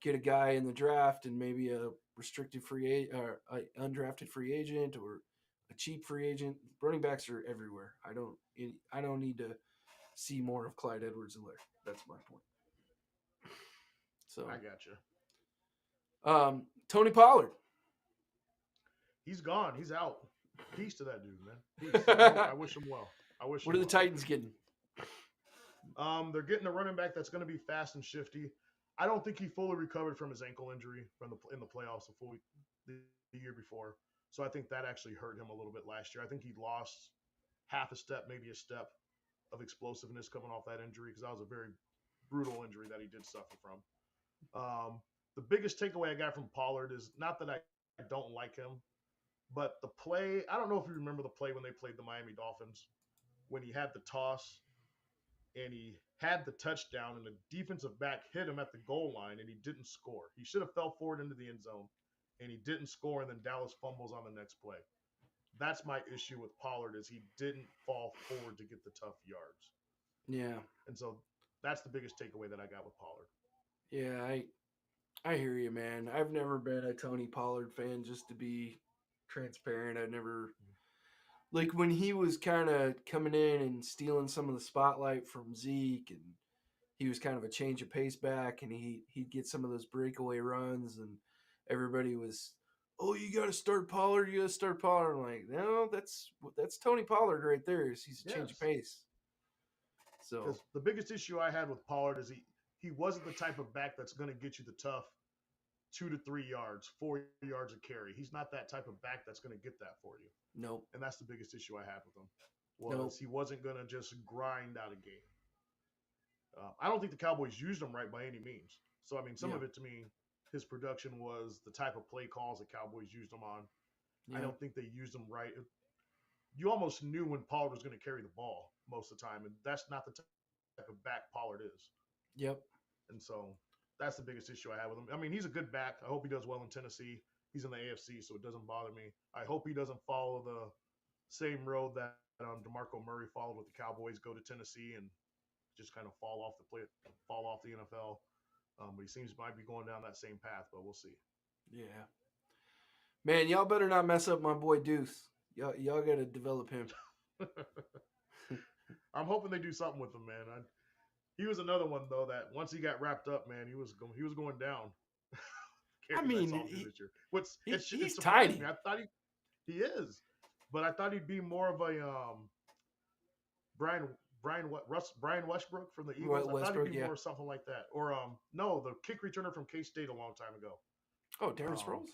get a guy in the draft and maybe a restricted free agent or undrafted free agent or a cheap free agent. Running backs are everywhere. I don't need to see more of Clyde Edwards-Helaire. That's my point. So, I got you. Tony Pollard. He's gone. He's out. Peace to that dude, man. Peace. I wish him well. I wish. What are the Titans getting? They're getting a running back that's going to be fast and shifty. I don't think he fully recovered from his ankle injury in the playoffs the year before. So I think that actually hurt him a little bit last year. I think he lost half a step, maybe a step of explosiveness coming off that injury because that was a very brutal injury that he did suffer from. The biggest takeaway I got from Pollard is not that I don't like him, but the play. I don't know if you remember the play when they played the Miami Dolphins when he had the toss and he had the touchdown and the defensive back hit him at the goal line and he didn't score. He should have fell forward into the end zone and he didn't score and then Dallas fumbles on the next play. That's my issue with Pollard is he didn't fall forward to get the tough yards. Yeah. And so that's the biggest takeaway that I got with Pollard. Yeah, I hear you, man. I've never been a Tony Pollard fan, just to be transparent. I never like when he was kind of coming in and stealing some of the spotlight from Zeke, and he was kind of a change of pace back, and he'd get some of those breakaway runs, and everybody was, oh, you got to start Pollard, you got to start Pollard. I'm like, no, that's Tony Pollard right there. He's a change of Yes. pace. So Because the biggest issue I had with Pollard is he wasn't the type of back that's going to get you the tough 2 to 3 yards, 4 yards of carry. He's not that type of back that's going to get that for you. nope. And that's the biggest issue I had with him was he wasn't going to just grind out a game. I don't think the Cowboys used him right by any means. So, I mean, some of it to me, his production was the type of play calls the Cowboys used him on. Yeah. I don't think they used him right. You almost knew when Pollard was going to carry the ball most of the time, and that's not the type of back Pollard is. Yep. And so that's the biggest issue I have with him. I mean, he's a good back. I hope he does well in Tennessee. He's in the AFC, so it doesn't bother me. I hope he doesn't follow the same road that DeMarco Murray followed with the Cowboys, go to Tennessee and just kind of fall off the NFL. But he seems might be going down that same path, but we'll see. Yeah. Man, y'all better not mess up my boy Deuce. Y'all got to develop him. I'm hoping they do something with him, man. He was another one though that once he got wrapped up, man, he was going down. I mean, he's tiny. Me. I thought he is, but I thought he'd be more of a Brian Westbrook from the Eagles. I thought he'd be more something like that, or no, the kick returner from K-State a long time ago. Oh, Darren Sproles.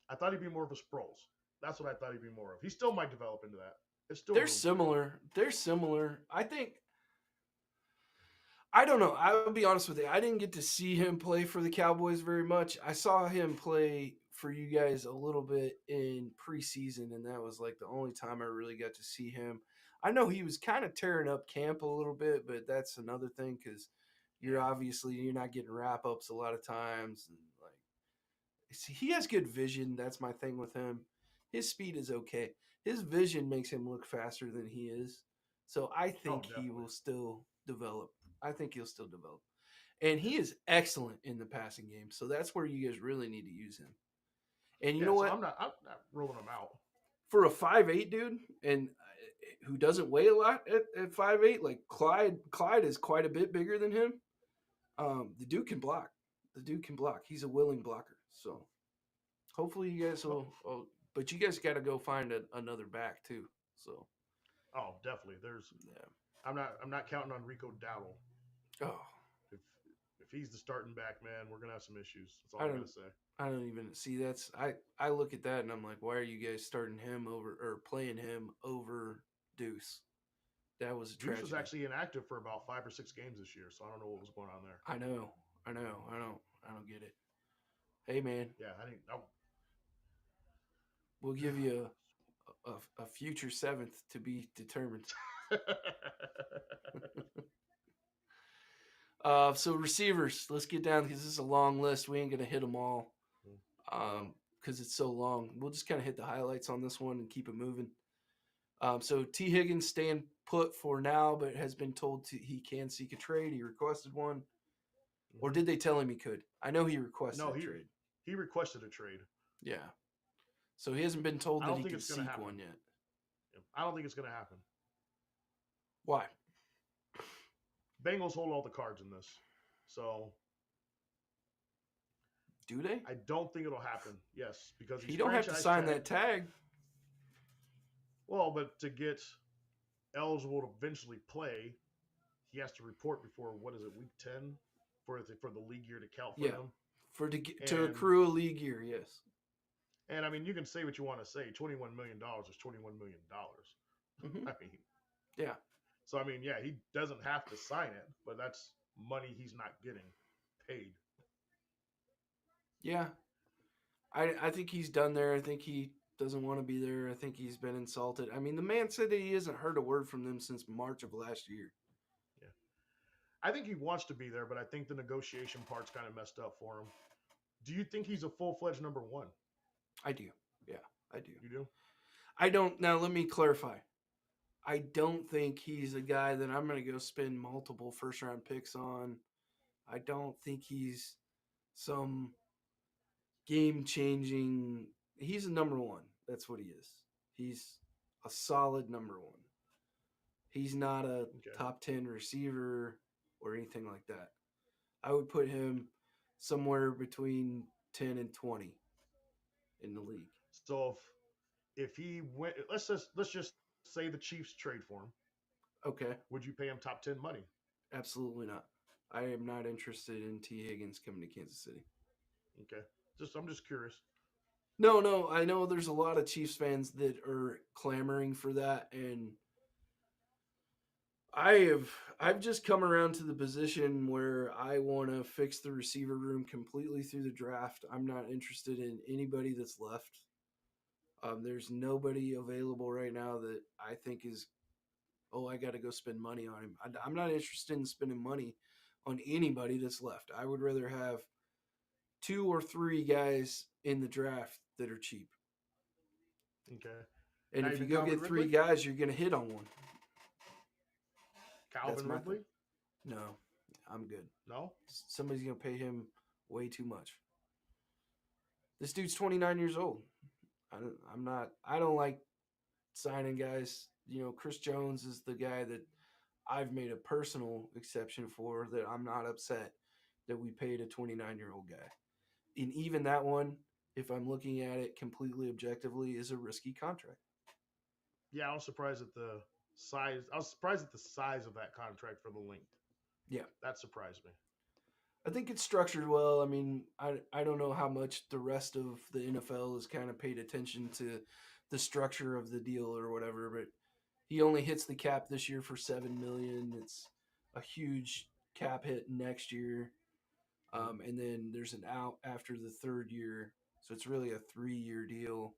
I thought he'd be more of a Sproles. That's what I thought he'd be more of. He still might develop into that. It's still they're similar. They're similar. I don't know. I'll be honest with you. I didn't get to see him play for the Cowboys very much. I saw him play for you guys a little bit in preseason, and that was like the only time I really got to see him. I know he was kind of tearing up camp a little bit, but that's another thing because You're obviously you're not getting wrap ups a lot of times, and like he has good vision. That's my thing with him. His speed is okay. His vision makes him look faster than he is. So I Oh, think he definitely. will still develop. I think he'll still develop. And he is excellent in the passing game. So that's where you guys really need to use him. And you know Yeah, so what? I'm not ruling him out. For a 5'8" dude and who doesn't weigh a lot at 5'8", like Clyde is quite a bit bigger than him. The dude can block. The dude can block. He's a willing blocker. So hopefully you guys Oh, will. But you guys got to go find another back too. So oh, definitely. There's yeah. I'm not counting on Rico Dowdle. Oh, If if he's the starting back, man, we're gonna have some issues. That's all I I don't. gotta say. I don't even see that's. I look at that and I'm like, why are you guys starting him over or playing him over Deuce? That was a Deuce was tragedy. actually inactive for about 5 or 6 games this year, so I don't know what was going on there. I know. I know. I don't. I don't get it. Hey man, Yeah, I think we'll give you a future seventh to be determined. So receivers, let's get down because this is a long list. We ain't gonna hit them all no. because it's so long. We'll just kind of hit the highlights on this one and keep it moving. So T Higgins staying put for now, but has been told he can seek a trade. He requested one, or Hmm. did they tell him he could? I know he requested No, a he trade. he requested a trade. Yeah. So he hasn't been told I that don't he think can it's gonna seek happen. one yet. I don't think it's gonna happen. Why? Bengals hold all the cards in this, so Do they? I don't think it'll happen. Yes, because he's He don't have to franchise sign tag. that tag. Well, but to get eligible to eventually play, he has to report before what is it, week 10, for the league year to count for Yeah, him. to And accrue a league year. Yes. I mean, you can say what you want to say. $21 million is $21 million. Hmm. I mean, Yeah. so I mean, yeah, he doesn't have to sign it, but that's money he's not getting paid. Yeah. I think he's done there. I think he doesn't want to be there. I think he's been insulted. I mean, the man said that he hasn't heard a word from them since March of last year. Yeah, I think he wants to be there, but I think the negotiation part's kind of messed up for him. Do you think he's a full-fledged number one? I do. Yeah, I do. You do? I don't. Now, let me clarify. I don't think he's a guy that I'm going to go spend multiple first round picks on. I don't think he's some game changing. He's a number one. That's what he is. He's a solid number one. He's not a Okay. top 10 receiver or anything like that. I would put him somewhere between 10 and 20 in the league. So if he went, let's just say the Chiefs trade for him. Okay, Would you pay him top 10 money? absolutely not. I am not interested in T. Higgins coming to Kansas City. Okay. I'm just curious. No, no, I know there's a lot of Chiefs fans that are clamoring for that, and I have I've just come around to the position where I want to fix the receiver room completely through the draft. I'm not interested in anybody that's left. There's nobody available right now that I think is, oh, I got to go spend money on him. I'm not interested in spending money on anybody that's left. I would rather have two or three guys in the draft that are cheap. Okay. And Not if you even go Calvin get three Ridley? guys, you're going to hit on one. That's Calvin my thing. Ridley? No, I'm good. No? Somebody's going to pay him way too much. This dude's 29 years old. I'm not. I don't like signing guys. You know, Chris Jones is the guy that I've made a personal exception for. That I'm not upset that we paid a 29-year-old guy. And even that one, if I'm looking at it completely objectively, is a risky contract. Yeah, I was surprised at the size. I was surprised at the size of that contract for the length. Yeah, That surprised me. I think it's structured well. I mean, I don't know how much the rest of the NFL has kind of paid attention to the structure of the deal or whatever, but he only hits the cap this year for 7 million. It's a huge cap hit next year, Mhm. and then there's an out after the third year, so it's really a 3 year deal.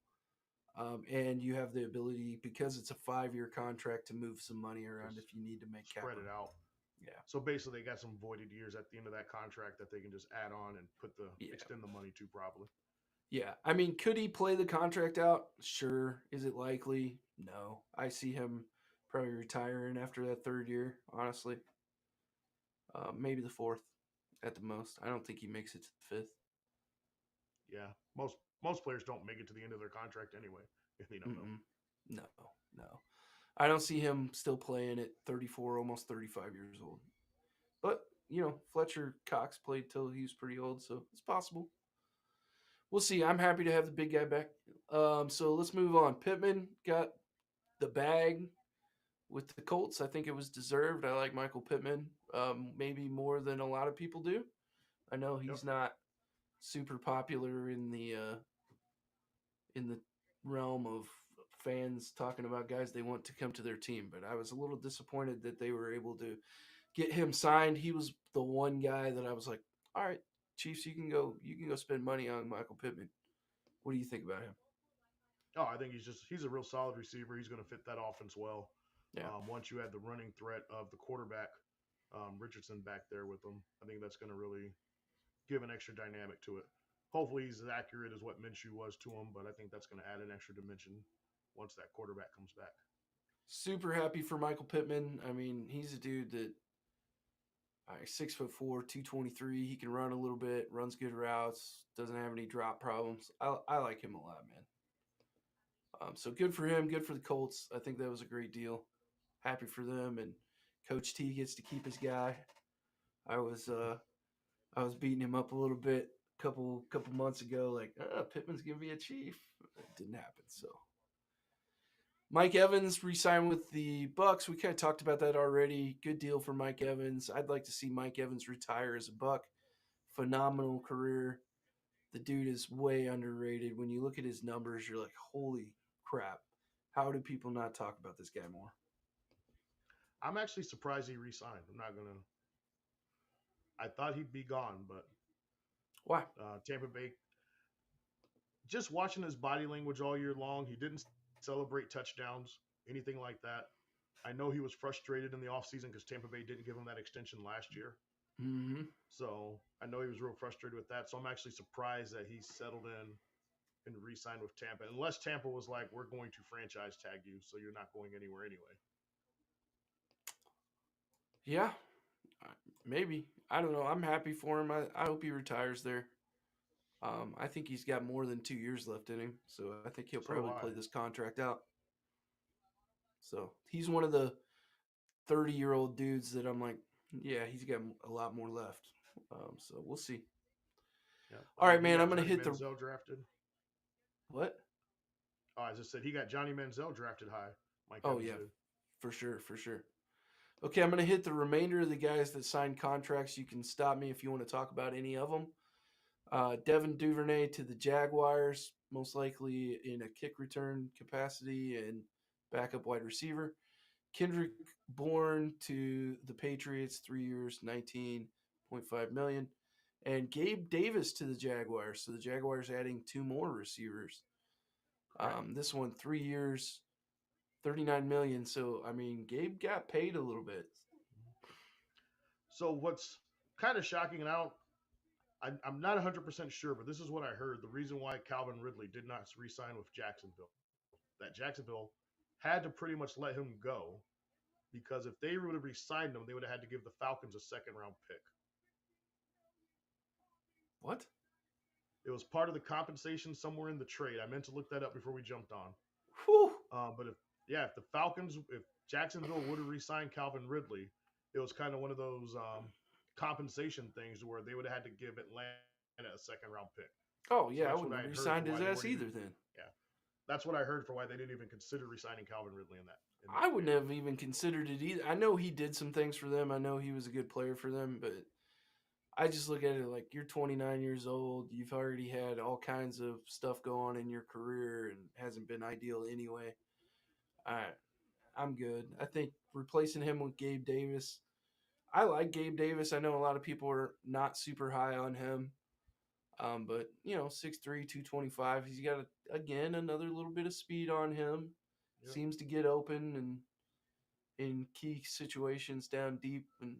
And you have the ability because it's a 5 year contract to move some money around Just if you need to make cap spread room. it out. Yeah. So basically, they got some voided years at the end of that contract that they can just add on and Yeah. extend the money to probably. Yeah. I mean, could he play the contract out? Sure. Is it likely? No. I see him probably retiring after that third year, honestly. Maybe the fourth at the most. I don't think he makes it to the fifth. Yeah, most players don't make it to the end of their contract anyway in the NFL. Mm-mm. No, no. I don't see him still playing at 34, almost 35 years old. But, Fletcher Cox played till he was pretty old, so it's possible. We'll see. I'm happy to have the big guy back. So let's move on. Pittman got the bag with the Colts. I think it was deserved. I like Michael Pittman, maybe more than a lot of people do. I know Yep. he's not super popular in the realm of fans talking about guys they want to come to their team, but I was a little disappointed that they were able to get him signed. He was the one guy that I was like, all right, Chiefs, you can go spend money on Michael Pittman. What do you think about him? Oh, I think he's a real solid receiver. He's going to fit that offense well. Yeah. Once you add the running threat of the quarterback, Richardson back there with him, I think that's going to really give an extra dynamic to it. Hopefully, he's as accurate as what Minshew was to him, but I think that's going to add an extra dimension once that quarterback comes back. Super happy for Michael Pittman. I mean, he's a dude that 6'4", 223. He can run a little bit, runs good routes, doesn't have any drop problems. I like him a lot, man. So good for him, good for the Colts. I think that was a great deal. Happy for them, and Coach T gets to keep his guy. I was beating him up a little bit couple months ago, like Pittman's gonna be a Chief. It didn't happen. So Mike Evans re-signed with the Bucks. We kind of talked about that already. Good deal for Mike Evans. I'd like to see Mike Evans retire as a Buck. Phenomenal career. The dude is way underrated. When you look at his numbers, you're like, holy crap. How do people not talk about this guy more? I'm actually surprised he re-signed. I'm not gonna. I thought he'd be gone, but Why? Tampa Bay. Just watching his body language all year long, he didn't celebrate touchdowns, anything like that. I know he was frustrated in the offseason because Tampa Bay didn't give him that extension last year. Mm-hmm. So I know he was real frustrated with that. So I'm actually surprised that he settled in and re-signed with Tampa. Unless Tampa was like, we're going to franchise tag you, so you're not going anywhere anyway. Yeah, maybe. I don't know. I'm happy for him. I hope he retires there. I think he's got more than 2 years left in him, so I think he'll So do probably I. play this contract out. So he's one of the 30-year-old dudes that I'm like, yeah, he's got a lot more left. So we'll see. Yeah. All right, He man. I'm got gonna Johnny hit the Manziel drafted. what? Oh, I just said he got Johnny Manziel drafted high. Mike Oh Evans yeah, did. for sure, for sure. Okay, I'm gonna hit the remainder of the guys that signed contracts. You can stop me if you want to talk about any of them. Devin Duvernay to the Jaguars, most likely in a kick return capacity and backup wide receiver. Kendrick Bourne to the Patriots, 3 years, $19.5 million. And Gabe Davis to the Jaguars. So the Jaguars adding 2 more receivers. This one, 3 years, $39 million. So I mean, Gabe got paid a little bit. So what's kind of shocking, and I'm not 100% sure, but this is what I heard. The reason why Calvin Ridley did not re-sign with Jacksonville, that Jacksonville had to pretty much let him go because if they would have re-signed him, they would have had to give the Falcons a second-round pick. What? It was part of the compensation somewhere in the trade. I meant to look that up before we jumped on. Whew. But if Jacksonville would have re-signed Calvin Ridley, it was kind of one of those compensation things where they would have had to give Atlanta a second-round pick. Oh, So yeah, I that's wouldn't what I have had heard re-signed for his why they ass weren't either even. then. Yeah, that's what I heard for why they didn't even consider re-signing Calvin Ridley in that. I wouldn't have even considered it either. I know he did some things for them. I know he was a good player for them, but I just look at it like you're 29 years old. You've already had all kinds of stuff go on in your career and hasn't been ideal anyway. I'm good. I think replacing him with Gabe Davis. I like Gabe Davis. I know a lot of people are not super high on him. But 6'3", 225. He's got again another little bit of speed on him. Yep. Seems to get open, and in key situations down deep, and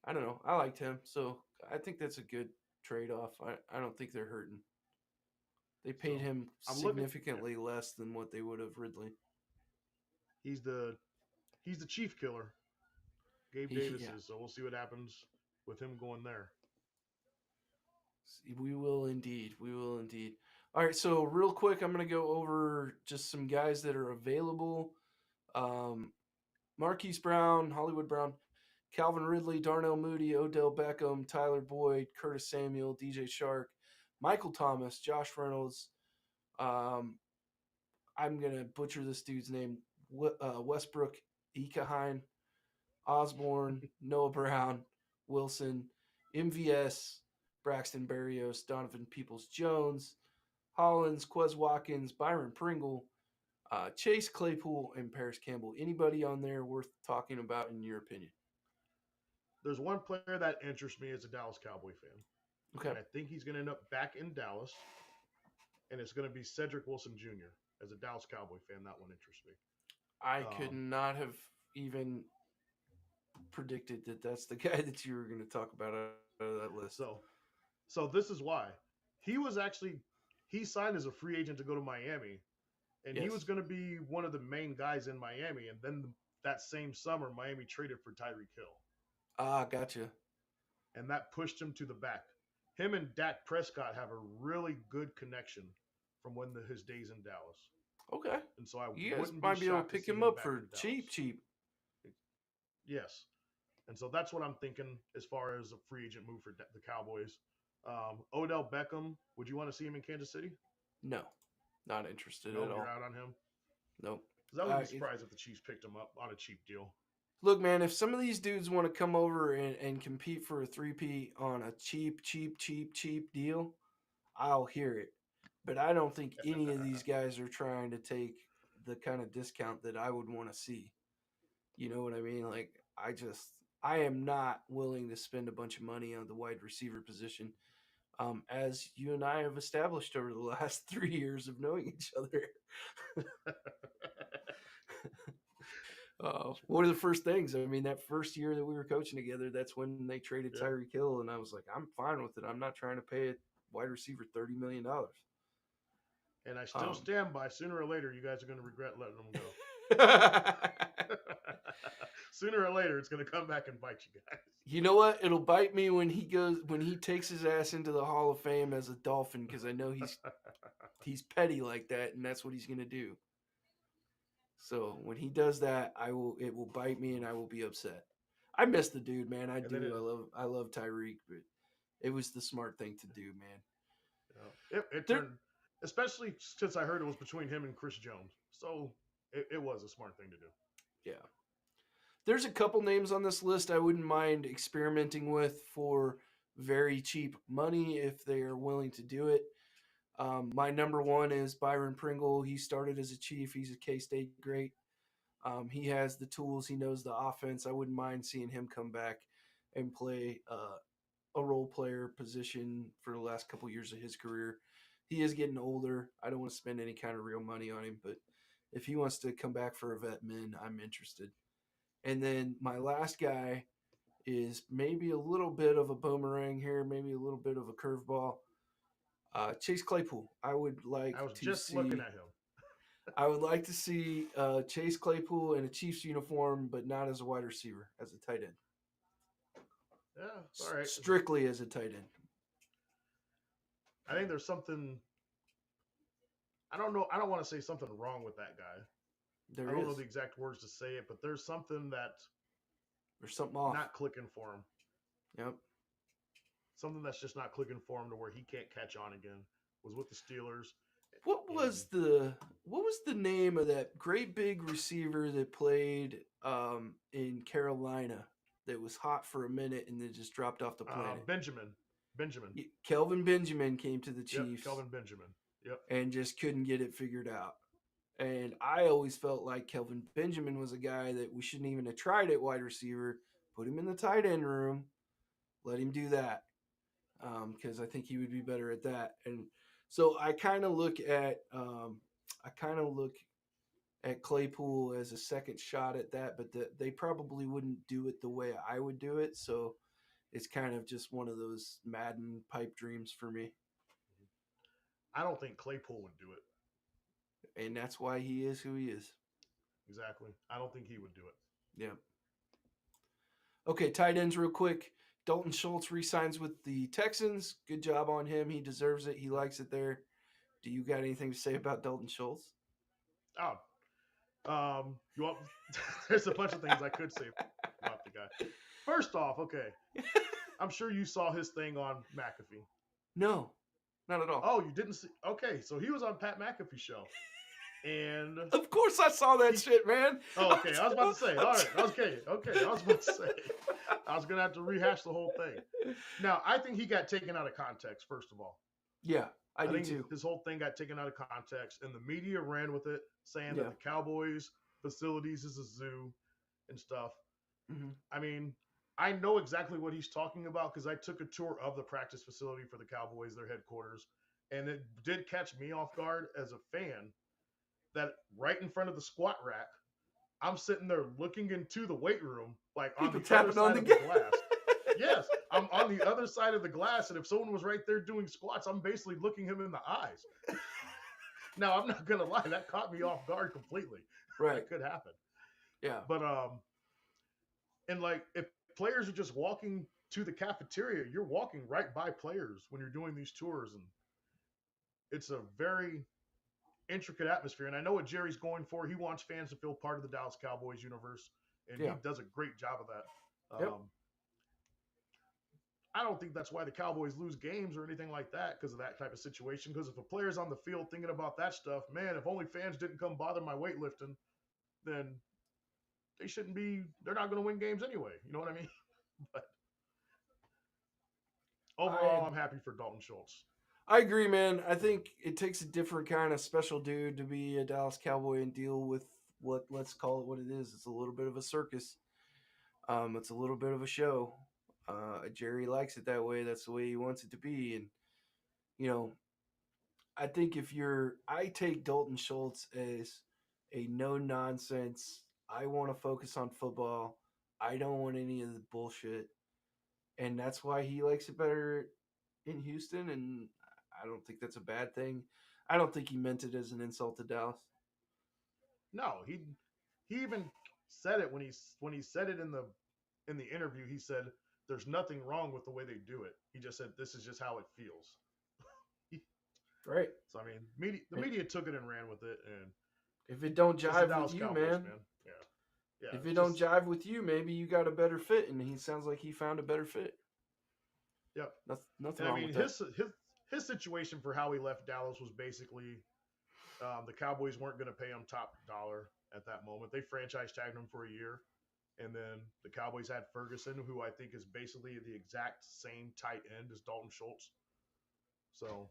I don't know. I liked him, so I think that's a good trade off. I don't think they're hurting. They paid So him I'm looking. Yeah, significantly less than what they would have Ridley. he's the he's the chief killer. Gabe Davis Yeah, is. So we'll see what happens with him going there. we will indeed. We will indeed. All right, so real quick, I'm going to go over just some guys that are available. Um, Marquise Brown, Hollywood Brown, Calvin Ridley, Darnell Mooney, Odell Beckham, Tyler Boyd, Curtis Samuel, DJ Shark, Michael Thomas, Josh Reynolds. Um, I'm going to butcher this dude's name. Westbrook Ekahine, Osborne, Noah Brown, Wilson, MVS, Braxton Berrios, Donovan Peoples Jones, Hollins, Quez Watkins, Byron Pringle, Chase Claypool, and Paris Campbell. Anybody on there worth talking about in your opinion? There's one player that interests me as a Dallas Cowboy fan, Okay. and I think he's going to end up back in Dallas, and it's going to be Cedric Wilson Jr. As a Dallas Cowboy fan, that one interests me. I could not have even predicted that that's the guy that you were going to talk about out of that list. So this is why he signed as a free agent to go to Miami, and he was going to be one of the main guys in Miami. And then that same summer, Miami traded for Tyreek Hill. Ah, gotcha. And that pushed him to the back. Him and Dak Prescott have a really good connection from his days in Dallas. Okay. And so you guys might be able to pick him up for cheap. Yes. And so that's what I'm thinking as far as a free agent move for the Cowboys. Odell Beckham, would you want to see him in Kansas City? No, not interested no, at all. You're out on him? Nope. Because I wouldn't be surprised if the Chiefs picked him up on a cheap deal. Look, man, if some of these dudes want to come over and compete for a 3P on a cheap deal, I'll hear it. But I don't think any of these guys are trying to take the kind of discount that I would want to see. You know what I mean? Like, I am not willing to spend a bunch of money on the wide receiver position. As you and I have established over the last 3 years of knowing each other. One of the first things, I mean, that first year that we were coaching together, that's when they traded Tyreek Hill, and I was like, I'm fine with it. I'm not trying to pay a wide receiver $30 million. And I still stand by, sooner or later, you guys are going to regret letting them go. Sooner or later, it's going to come back and bite you guys. You know what? It'll bite me when he takes his ass into the Hall of Fame as a Dolphin, because I know he's petty like that, and that's what he's going to do. So when he does that, it will bite me and I will be upset. I miss the dude, man. I love Tyreek, but it was the smart thing to do, man. It turned, especially since I heard it was between him and Chris Jones. So it was a smart thing to do. Yeah. There's a couple names on this list I wouldn't mind experimenting with for very cheap money if they are willing to do it. My number one is Byron Pringle. He started as a Chief. He's a K-State great. He has the tools. He knows the offense. I wouldn't mind seeing him come back and play a role player position for the last couple years of his career. He is getting older. I don't want to spend any kind of real money on him, but if he wants to come back for a vet min, I'm interested. And then my last guy is maybe a little bit of a boomerang here, maybe a little bit of a curveball. Chase Claypool. I was just looking at him. I would like to see Chase Claypool in a Chiefs uniform, but not as a wide receiver, as a tight end. Yeah, all right. Strictly as a tight end. I think there's something. I don't know. I don't want to say something wrong with that guy. I don't know the exact words to say it, but there's something off. Not clicking for him. Yep. Something that's just not clicking for him to where he can't catch on again. Was with the Steelers. What was the name of that great big receiver that played in Carolina that was hot for a minute and then just dropped off the planet? Benjamin. Kelvin Benjamin came to the Chiefs. Yep, Kelvin Benjamin. Yep. And just couldn't get it figured out. And I always felt like Kelvin Benjamin was a guy that we shouldn't even have tried at wide receiver. Put him in the tight end room. Let him do that. Because I think he would be better at that. And so I kind of look at Claypool as a second shot at that, but they probably wouldn't do it the way I would do it. So it's kind of just one of those Madden pipe dreams for me. I don't think Claypool would do it. And that's why he is who he is. Exactly. I don't think he would do it. Yeah. Okay, tight ends real quick. Dalton Schultz re-signs with the Texans. Good job on him. He deserves it. He likes it there. Do you got anything to say about Dalton Schultz? Oh, you want? There's a bunch of things I could say about the guy. First off, okay, I'm sure you saw his thing on McAfee. No, not at all. Oh, you didn't see? Okay, so he was on Pat McAfee's show, and Of course I saw that shit, man. oh, okay, I was about to say. All right, okay. I was about to say. I was gonna have to rehash the whole thing. Now, I think he got taken out of context. First of all, Yeah, I do think too. his whole thing got taken out of context, and the media ran with it, saying Yeah. that the Cowboys facilities is a zoo and stuff. Mhm. I mean, I know exactly what he's talking about because I took a tour of the practice facility for the Cowboys, their headquarters, and it did catch me off guard as a fan that right in front of the squat rack, I'm sitting there looking into the weight room, like on People the other tapping on side the of the glass. Yes, I'm on the other side of the glass, and if someone was right there doing squats, I'm basically looking him in the eyes. Now, I'm not gonna lie, that caught me off guard completely. Right. That could happen. Yeah. But and like if players are just walking to the cafeteria, you're walking right by players when you're doing these tours, and it's a very intricate atmosphere. And I know what Jerry's going for. He wants fans to feel part of the Dallas Cowboys universe, and Yeah. he does a great job of that. Yep. I don't think that's why the Cowboys lose games or anything like that because of that type of situation. Because if a player's on the field thinking about that stuff, man, if only fans didn't come bother my weightlifting, then they shouldn't be. They're not going to win games anyway. You know what I mean? But overall, I'm happy for Dalton Schultz. I agree, man. I think it takes a different kind of special dude to be a Dallas Cowboy and deal with what, let's call it what it is. It's a little bit of a circus. It's a little bit of a show. Jerry likes it that way. That's the way he wants it to be. And, you know, I think I take Dalton Schultz as a no nonsense. I want to focus on football. I don't want any of the bullshit. And that's why he likes it better in Houston. And I don't think that's a bad thing. I don't think he meant it as an insult to Dallas. No, he even said it when he said it in the interview. He said there's nothing wrong with the way they do it. He just said this is just how it feels. Right. So I mean, the media took it and ran with it, and if it don't it's the jive Dallas with you, Cowboys, man. Yeah. If it don't jive with you, maybe you got a better fit, and he sounds like he found a better fit. Yep. Nothing And wrong I mean, with that. his situation for how he left Dallas was basically the Cowboys weren't going to pay him top dollar at that moment. They franchise tagged him for a year, and then the Cowboys had Ferguson, who I think is basically the exact same tight end as Dalton Schultz. So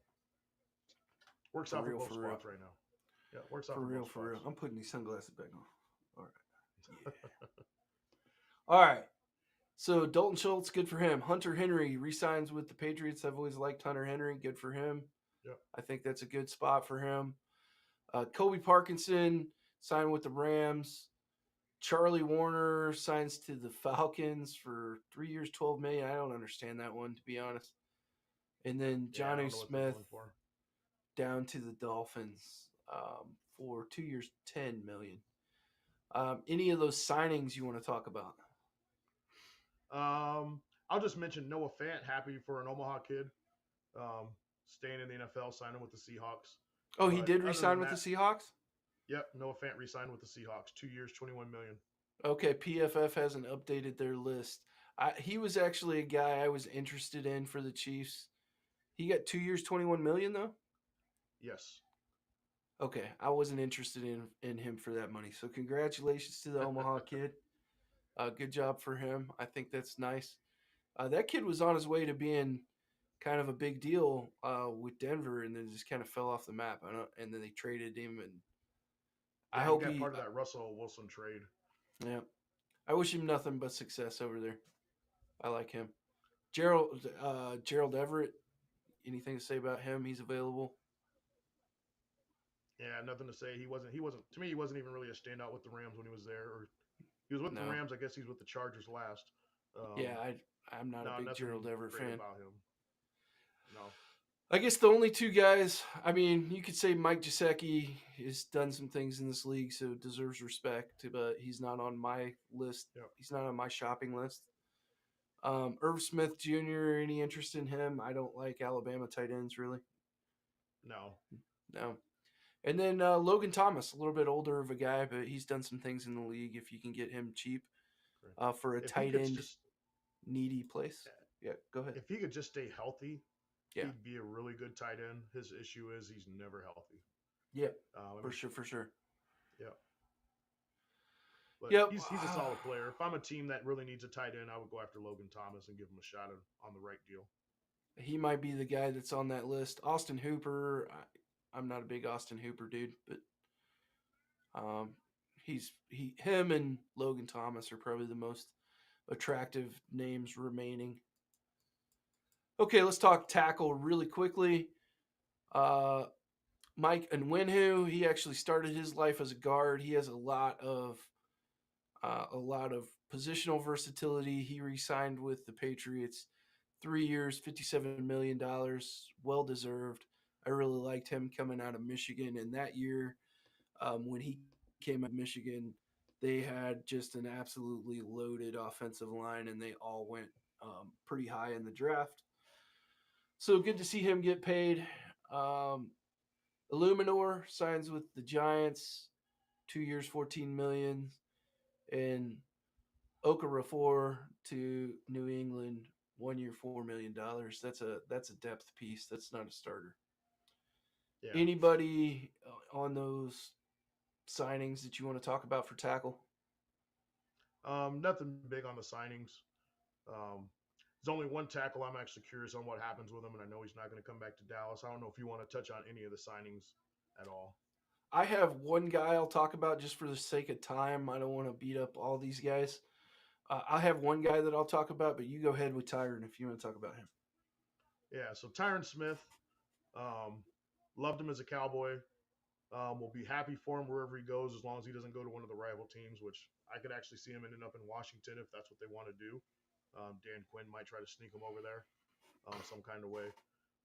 works out for both spots right now. Yeah, works out for real. both For real. spots. I'm putting these sunglasses back on. All right. Yeah. All right. So Dalton Schultz, good for him. Hunter Henry re-signs with the Patriots. I've always liked Hunter Henry. Good for him. Yep. I think that's a good spot for him. Kobe Parkinson signed with the Rams. Charlie Warner signs to the Falcons for 3 years, $12 million. I don't understand that one, to be honest. And then Jonnu Smith down to the Dolphins for 2 years, $10 million. Any of those signings you want to talk about? I'll just mention Noah Fant, happy for an Omaha kid, staying in the NFL, signing with the Seahawks. Oh, he did re-sign with the Seahawks? Yep, Noah Fant re-signed with the Seahawks, 2 years, $21 million. Okay, PFF hasn't updated their list. He was actually a guy I was interested in for the Chiefs. He got 2 years, $21 million though? Yes. Okay, I wasn't interested in him for that money. So congratulations to the Omaha kid. Good job for him. I think that's nice. That kid was on his way to being kind of a big deal with Denver, and then just kind of fell off the map. And then they traded him, and I hope he got part of that Russell Wilson trade. Yeah, I wish him nothing but success over there. I like him. Gerald Everett. Anything to say about him? He's available. Yeah, nothing to say. He wasn't. He wasn't. To me, he wasn't even really a standout with the Rams when he was there. Or he was with the No. Rams. I guess he's with the Chargers last. Yeah, Um, I'm not a no, big Gerald nothing Everett great fan. about him. No. I guess the only two guys, I mean, you could say Mike Gesicki has done some things in this league, so deserves respect, but he's not on my list. Yep. He's not on my shopping list. Irv Smith Jr., any interest in him? I don't like Alabama tight ends, really. No. No. And then Logan Thomas, a little bit older of a guy, but he's done some things in the league if you can get him cheap for a If he tight could end just, needy place. Yeah, go ahead. if he could just stay healthy, Yeah, he'd be a really good tight end. His issue is he's never healthy. yeah, I for mean, sure, for sure. yeah. But Yep. he's a solid player. If I'm a team that really needs a tight end, I would go after Logan Thomas and give him a shot on the right deal. He might be the guy that's on that list. Austin Hooper. I'm not a big Austin Hooper dude, but him and Logan Thomas are probably the most attractive names remaining. Okay, let's talk tackle really quickly. Mike Onwenu, he actually started his life as a guard. He has a lot of positional versatility. He re-signed with the Patriots, 3 years, $57 million, well deserved. I really liked him coming out of Michigan, and that year, when he came out of Michigan, they had just an absolutely loaded offensive line, and they all went pretty high in the draft. So good to see him get paid. Illuminor signs with the Giants, 2 years, $14 million, and Okafor to New England, 1 year, $4 million. That's a depth piece. That's not a starter. Yeah. Anybody on those signings that you want to talk about for tackle? Nothing big on the signings. There's only one tackle I'm actually curious on what happens with him, and I know he's not going to come back to Dallas. I don't know if you want to touch on any of the signings at all. I have one guy I'll talk about just for the sake of time. I don't want to beat up all these guys. I have one guy that I'll talk about, but you go ahead with Tyron if you want to talk about him. Yeah, so Tyron Smith, loved him as a Cowboy. Will be happy for him wherever he goes as long as he doesn't go to one of the rival teams, which I could actually see him ending up in Washington if that's what they want to do. Dan Quinn might try to sneak him over there some kind of way.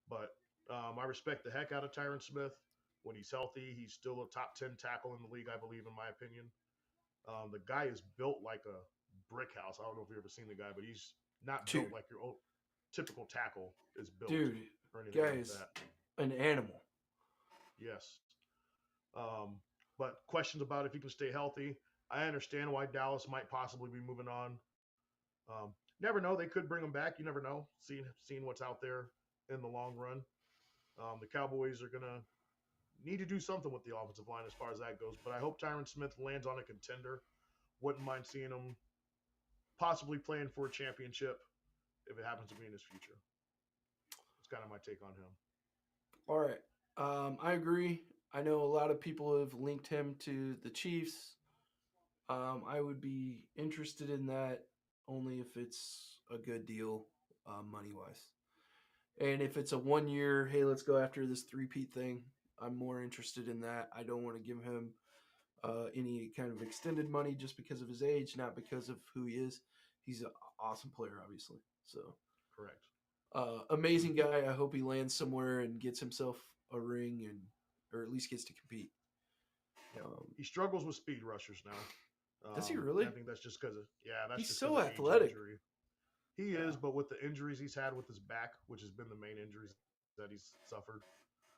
But I respect the heck out of Tyron Smith. When he's healthy, he's still a top 10 tackle in the league, I believe, in my opinion. The guy is built like a brick house. I don't know if you've ever seen the guy, but he's not built like your old, typical tackle is built. Dude, or anything guy like is that. an animal. Yes. But questions about if he can stay healthy. I understand why Dallas might possibly be moving on. Never know. They could bring him back. You never know. Seeing what's out there in the long run. The Cowboys are going to need to do something with the offensive line as far as that goes. But I hope Tyron Smith lands on a contender. Wouldn't mind seeing him possibly playing for a championship if it happens to be in his future. That's kind of my take on him. All right. I agree. I know a lot of people have linked him to the Chiefs. I would be interested in that only if it's a good deal money-wise. And if it's a 1 year, hey, let's go after this three-peat thing, I'm more interested in that. I don't want to give him any kind of extended money just because of his age, not because of who he is. He's an awesome player, obviously. So correct. Amazing guy. I hope he lands somewhere and gets himself a ring or at least gets to compete. He struggles with speed rushers now. Does he really? I think that's just because he's just so athletic. He is, but with the injuries he's had with his back, which has been the main injuries that he's suffered,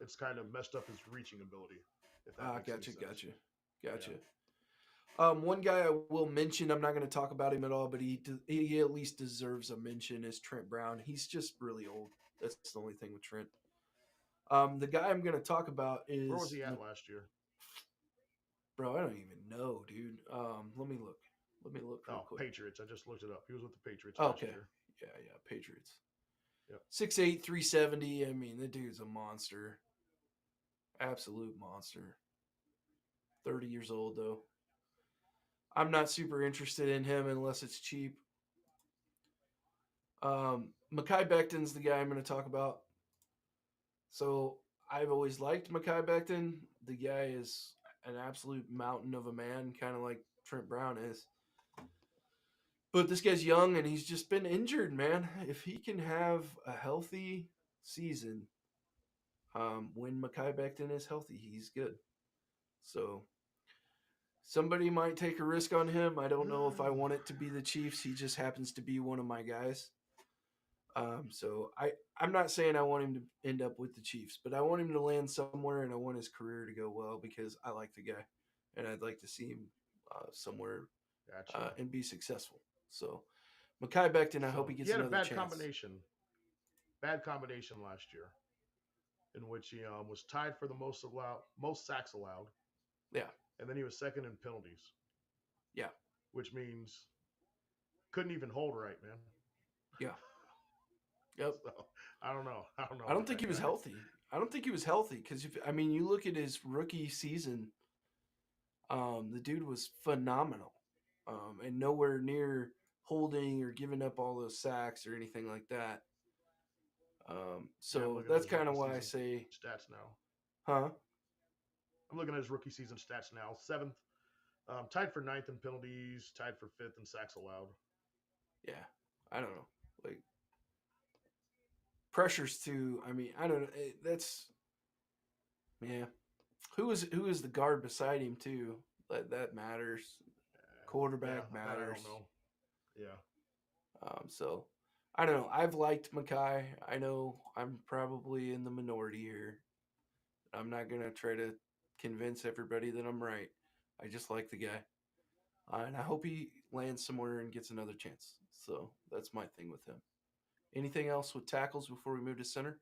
it's kind of messed up his reaching ability. If that makes Gotcha. Yeah. One guy I will mention, I'm not going to talk about him at all, but he at least deserves a mention, is Trent Brown. He's just really old. That's the only thing with Trent. The guy I'm going to talk about is... Where was he at last year? Bro, I don't even know, dude. Let me look. Real quick. Patriots. I just looked it up. He was with the Patriots last year. Yeah, Patriots. Yep. 6'8", 370. I mean, the dude's a monster. Absolute monster. 30 years old, though. I'm not super interested in him unless it's cheap. Mekhi Becton's the guy I'm going to talk about. So I've always liked Mekhi Becton. The guy is an absolute mountain of a man, kind of like Trent Brown is. But this guy's young and he's just been injured, man. If he can have a healthy season, when Mekhi Becton is healthy, he's good. So somebody might take a risk on him. I don't know if I want it to be the Chiefs. He just happens to be one of my guys. I'm not saying I want him to end up with the Chiefs, but I want him to land somewhere, and I want his career to go well because I like the guy, and I'd like to see him somewhere Gotcha. and be successful. So, Mekhi Becton, I hope So he he gets had a another chance. bad combination last year, in which he was tied for the most sacks allowed, Yeah, and then he was second in penalties, yeah, which means couldn't even hold right, man. yeah, yep. So I don't know. I don't know I don't about think he that was guy. healthy. I don't think he was healthy because I mean, you look at his rookie season. The dude was phenomenal, and nowhere near holding or giving up all those sacks or anything like that. Yeah, I'm So looking at that's his kind rookie of why I season say, stats now. huh? I'm looking at his rookie season stats now. Seventh, tied for ninth in penalties, tied for fifth in sacks allowed. Yeah, I don't know. Like pressures too. I mean, I don't know. That's yeah. Who is the guard beside him too? That matters. Yeah, Quarterback that I matters. don't know. Yeah. So I don't know. I've liked Mackay. I know I'm probably in the minority here. I'm not gonna try to convince everybody that I'm right. I just like the guy, and I hope he lands somewhere and gets another chance. So that's my thing with him. Anything else with tackles before we move to center?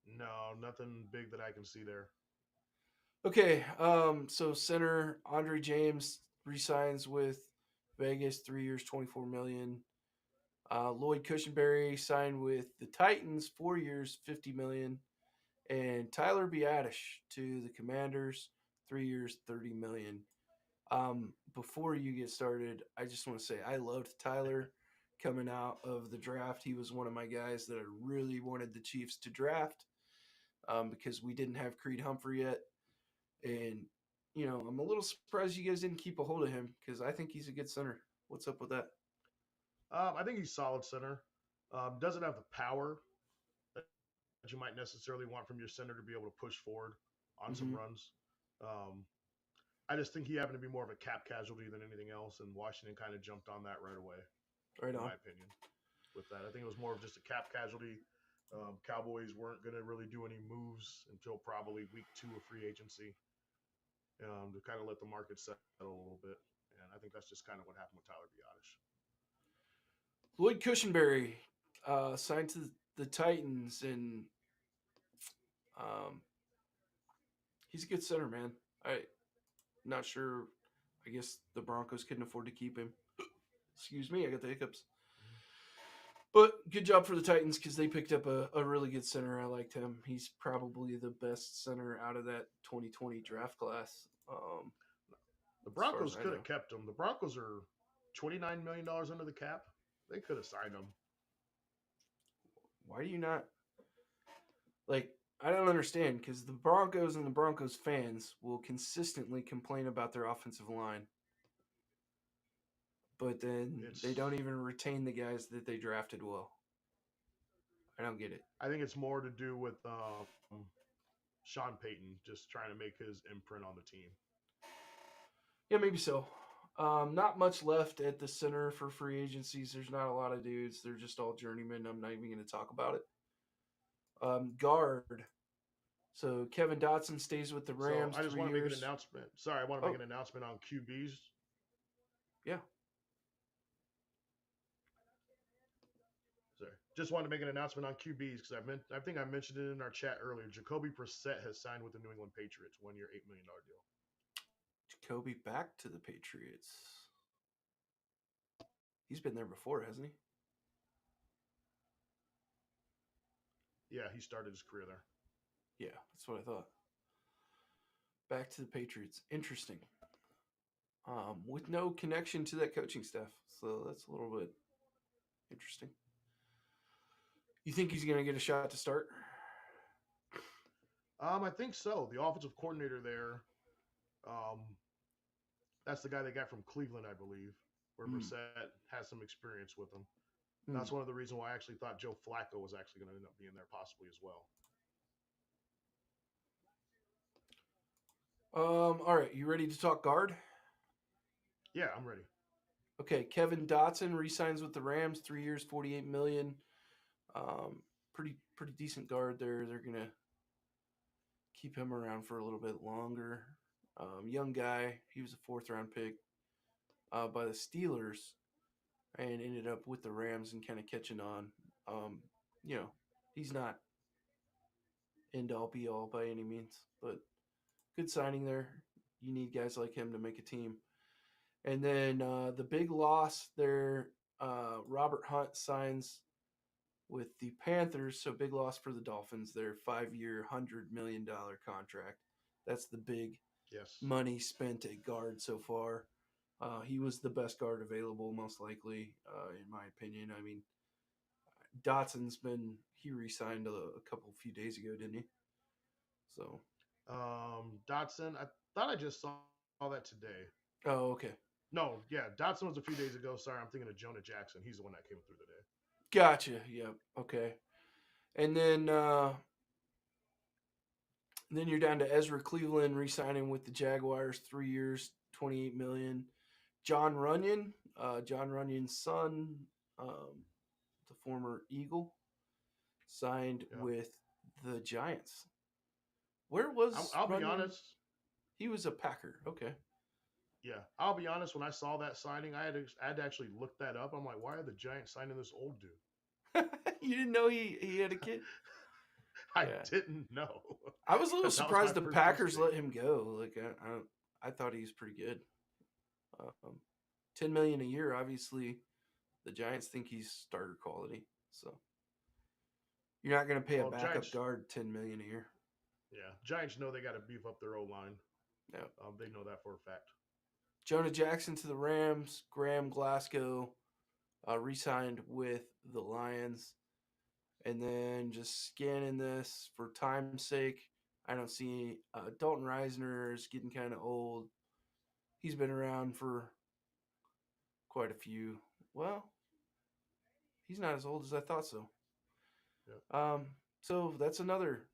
No, nothing big that I can see there. Okay, so center Andre James resigns with Vegas, 3 years, 24 million. Lloyd Cushenberry signed with the Titans, 4 years, 50 million, and Tyler Biadasz to the Commanders, 3 years, 30 million. Before you get started, I just want to say I loved Tyler coming out of the draft. He was one of my guys that I really wanted the Chiefs to draft, because we didn't have Creed Humphrey yet. And, I'm a little surprised you guys didn't keep a hold of him because I think he's a good center. What's up with that? I think he's solid center. Doesn't have the power that you might necessarily want from your center to be able to push forward on some Mm-hmm. runs. Um, I just think he happened to be more of a cap casualty than anything else, and Washington kind of jumped on that right away, Right in on. my opinion. With that, I think it was more of just a cap casualty. Cowboys weren't going to really do any moves until probably week two of free agency, to kind of let the market settle a little bit. And I think that's just kind of what happened with Tyler Biadasz. Lloyd Cushenberry signed to the Titans, and um, he's a good center, man. I not sure. I guess the Broncos couldn't afford to keep him. Excuse me, I got the hiccups. But good job for the Titans because they picked up a really good center. I liked him. He's probably the best center out of that 2020 draft class, The as far as Broncos I could know. have kept him. The Broncos are $29 million under the cap. They could have signed him. Why do you not like? I don't understand because the Broncos and the Broncos fans will consistently complain about their offensive line, but then they It's don't even retain the guys that they drafted well. I don't get it. I think it's more to do with Sean Payton just trying to make his imprint on the team. Yeah, maybe so. Not much left at the center for free agencies. There's not a lot of dudes. They're just all journeymen. I'm not even going to talk about it. Guard. So Kevin Dotson stays with the So Rams I just three want to make an years. announcement. Sorry, I want to make Oh, an announcement on QBs. yeah. Sorry, just want to make an announcement on QBs because I think I mentioned it in our chat earlier. Jacoby Brissett has signed with the New England Patriots, 1 year, $8 million deal. Jacoby back to the Patriots. He's been there before, hasn't he? Yeah, he started his career there. Yeah, that's what I thought. Back to the Patriots. Interesting. With no connection to that coaching staff. So that's a little bit interesting. You think he's going to get a shot to start? I think so. The offensive coordinator there, um, that's the guy they got from Cleveland, I believe, where Mm, Brissett has some experience with him. mm. That's one of the reasons why I actually thought Joe Flacco was actually going to end up being there possibly as well. All right, you ready to talk guard? Yeah, I'm ready. Okay, Kevin Dotson re-signs with the Rams, 3 years, 48 million. Pretty decent guard there. They're gonna keep him around for a little bit longer. Young guy. He was a fourth round pick by the Steelers and ended up with the Rams and kind of catching on. Um, you know, he's not end all be all by any means, but good signing there. You need guys like him to make a team. And then the big loss there, Robert Hunt signs with the Panthers. So big loss for the Dolphins. Their 5 year, $100 million contract. That's the big Yes. money spent at guard so far. He was the best guard available, most likely, in my opinion. I mean, he re-signed a couple few days ago, didn't he? So, Dotson, I thought I just saw that today. oh, okay. No, yeah, Dotson was a few days ago. Sorry, I'm thinking of Jonah Jackson. He's the one that came through today. Gotcha. Yep. Okay. And then you're down to Ezra Cleveland re-signing with the Jaguars, 3 years, 28 million. John John Runyon's son, the former Eagle, signed Yeah. with the Giants. Where was I'll be Runyon? honest. He was a Packer. Okay. Yeah, I'll be honest. When I saw that signing, I had to actually look that up. I'm like, why are the Giants signing this old dude? You didn't know he had a kid? I Yeah. didn't know. I was a little That was my surprised the first Packers instinct. let him go. Like I thought he was pretty good. Um, 10 million a year. Obviously, the Giants think he's starter quality. So you're not going to pay a Well, backup Giants, guard 10 million a year. yeah, Giants know they got to beef up their O line. No. They know that for a fact. Jonah Jackson to the Rams. Graham Glasgow re-signed with the Lions. And then just scanning this for time's sake, I don't see Dalton Reisner is getting kind of old. He's been around for quite a few. Well, he's not as old as I thought so. Yep. So that's another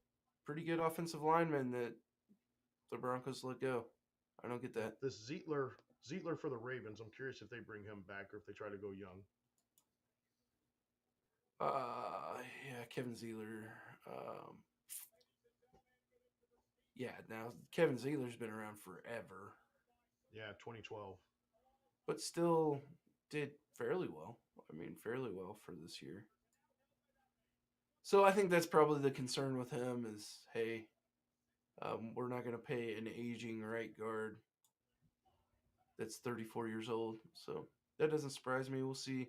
pretty good offensive lineman that the Broncos let go. I don't get that. This Zietler for the Ravens. I'm curious if they bring him back or if they try to go young. Yeah, Kevin Zeeler. Yeah, now Kevin Zeeler's been around forever, Yeah, 2012. but still did fairly well. I mean, fairly well for this year. So I think that's probably the concern with him is, hey, we're not going to pay an aging right guard that's 34 years old. So that doesn't surprise me. We'll see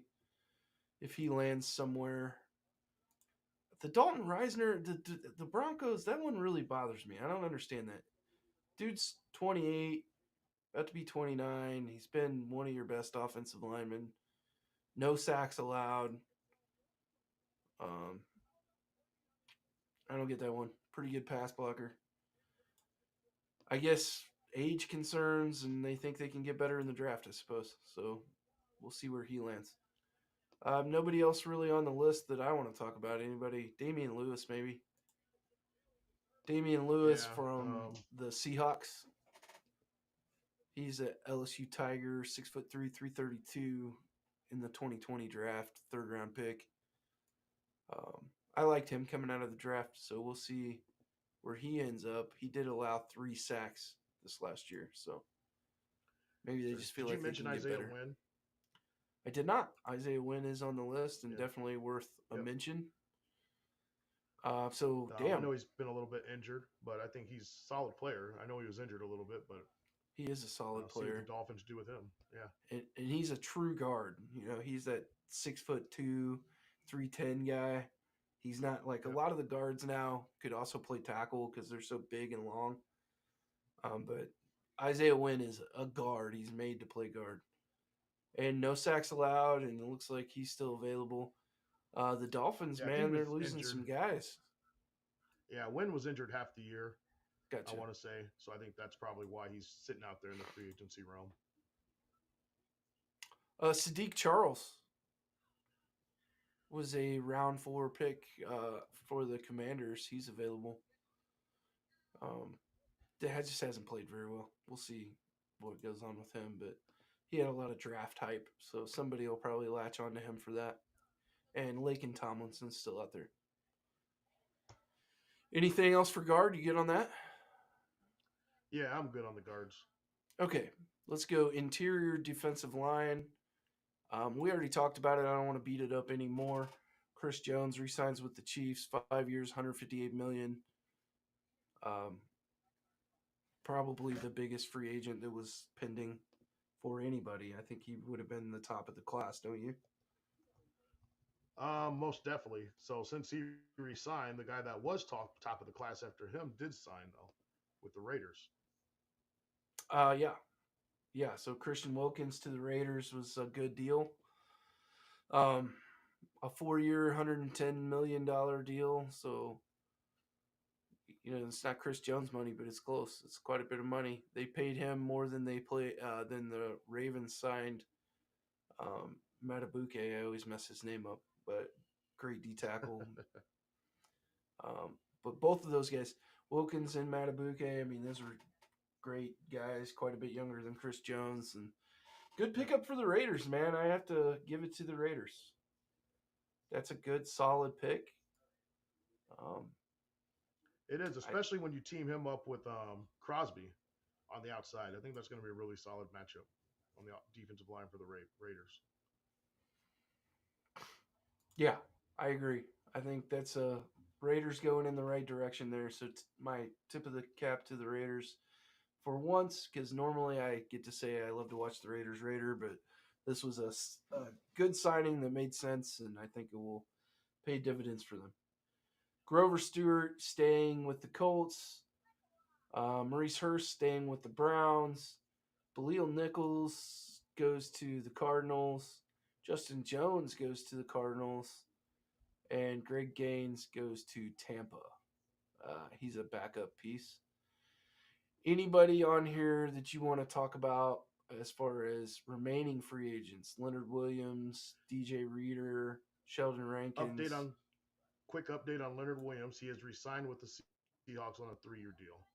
if he lands somewhere. The Dalton Reisner, the Broncos, that one really bothers me. I don't understand that. Dude's 28, about to be 29. He's been one of your best offensive linemen. No sacks allowed. Um, I don't get that one. Pretty good pass blocker. I guess age concerns, and they think they can get better in the draft, I suppose. So we'll see where he lands. Nobody else really on the list that I want to talk about. Anybody? Damian Lewis, maybe. Damian Lewis Yeah. from the Seahawks. He's a LSU Tiger, 6'3", 332 in the 2020 draft, third round pick. I liked him coming out of the draft, so we'll see where he ends up. He did allow 3 sacks this last year, so maybe they just feel like they can get Isaiah better. Wynn? I did not. Isaiah Wynn is on the list and definitely worth a mention. I know he's been a little bit injured, but I think he's a solid player. I know he was injured a little bit, but he is a solid player. See what the Dolphins do with him. Yeah, and he's a true guard. You know, he's that 6'2", 310 guy. He's not like a lot of the guards now could also play tackle because they're so big and long. But Isaiah Wynn is a guard. He's made to play guard. And no sacks allowed, and it looks like he's still available. The Dolphins, man, they're losing some guys. Yeah, Wynn was injured half the year, I Gotcha. want to say. So I think that's probably why he's sitting out there in the free agency realm. Sadiq Charles was a round 4 pick for the Commanders. He's available. Um, that just hasn't played very well. We'll see what goes on with him, but he had a lot of draft hype, so somebody will probably latch on to him for that. And Lakin Tomlinson's still out there. Anything else for guard? You get on that? Yeah, I'm good on the guards. Okay, let's go interior defensive line. We already talked about it. I don't want to beat it up anymore. Chris Jones resigns with the Chiefs, 5 years, 158 million. Um, Probably the biggest free agent that was pending for anybody. I think he would have been the top of the class, don't you? Most definitely. So since he resigned, the guy that was top of the class after him did sign though with the Raiders. Yeah, yeah. So Christian Wilkins to the Raiders was a good deal. Um, a 4 year, $110 million deal. So it's not Chris Jones money, but it's close. It's quite a bit of money. They paid him more than than the Ravens signed Matabuke. I always mess his name up, but great D tackle. But both of those guys, Wilkins and Matabuke, I mean, those are great guys, quite a bit younger than Chris Jones, and good Yeah, pickup for the Raiders, man. I have to give it to the Raiders. That's a good, solid pick. Um, it is, I especially when you team him up with Crosby on the outside. I think that's going to be a really solid matchup on the defensive line for the Raiders. Yeah, I agree. I think that's Raiders going in the right direction there. So my tip of the cap to the Raiders for once, because normally I get to say I love to watch the Raiders Raider, but this was a good signing that made sense, and I think it will pay dividends for them. Grover Stewart staying with the Colts. Maurice Hurst staying with the Browns. Belial Nichols goes to the Cardinals. Justin Jones goes to the Cardinals. And Greg Gaines goes to Tampa. He's a backup piece. Anybody on here that you want to talk about as far as remaining free agents? Leonard Williams, DJ Reader, Sheldon Update Rankins. on Quick update on Leonard Williams. He has resigned with the Seahawks on a 3-year deal.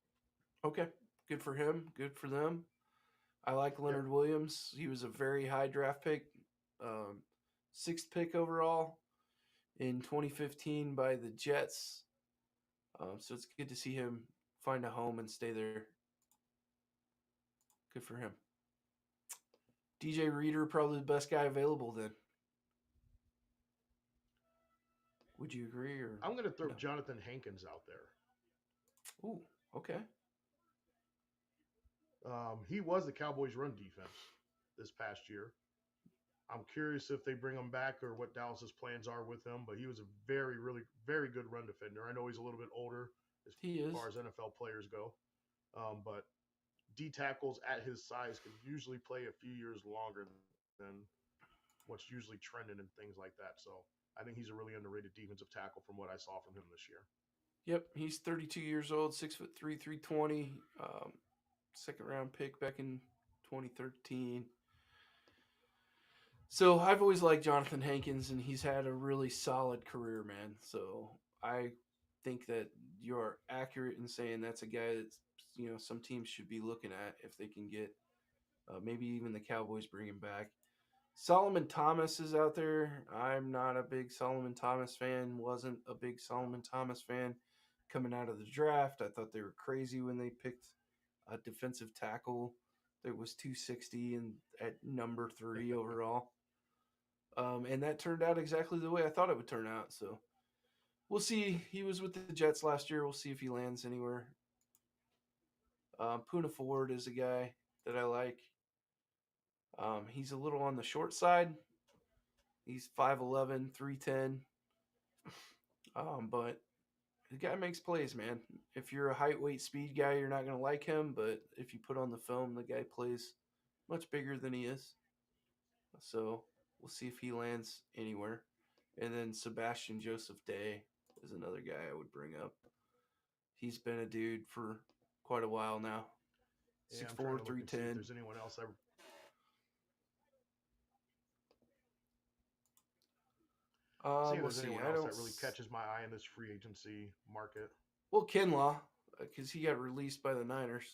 Okay, good for him. Good for them. I like Yep. Leonard Williams. He was a very high draft pick, um, sixth pick overall in 2015 by the Jets. So it's good to see him find a home and stay there. Good for him. DJ Reader, probably the best guy available then. Would you agree or I'm going to throw no? Jonathan Hankins out there. Ooh, okay. He was the Cowboys' run defense this past year. I'm curious if they bring him back or what Dallas's plans are with him, but he was a really, very good run defender. I know he's a little bit older as He is. far as NFL players go, but D tackles at his size can usually play a few years longer than what's usually trending and things like that. So I think he's a really underrated defensive tackle from what I saw from him this year. Yep, he's 32 years old, 6'3", 320. Second round pick back in 2013. So I've always liked Jonathan Hankins, and he's had a really solid career, man. So I think that you're accurate in saying that's a guy that some teams should be looking at if they can get maybe even the Cowboys bring him back. Solomon Thomas is out there. I'm not a big Solomon Thomas fan. Wasn't a big Solomon Thomas fan coming out of the draft. I thought they were crazy when they picked a defensive tackle that was 260 and at number 3 overall. And that turned out exactly the way I thought it would turn out. So we'll see. He was with the Jets last year. We'll see if he lands anywhere. Puna Ford is a guy that I like. He's a little on the short side. He's 5'11", 310. But the guy makes plays, man. If you're a height, weight, speed guy, you're not going to like him. But if you put on the film, the guy plays much bigger than he is. So we'll see if he lands anywhere. And then Sebastian Joseph Day is another guy I would bring up. He's been a dude for quite a while now. Yeah, I'm 6'4", trying to look and see if 310. there's anyone else. See if Let's there's see. anyone I else don't. that really catches my eye in this free agency market. Well, Kinlaw, because he got released by the Niners.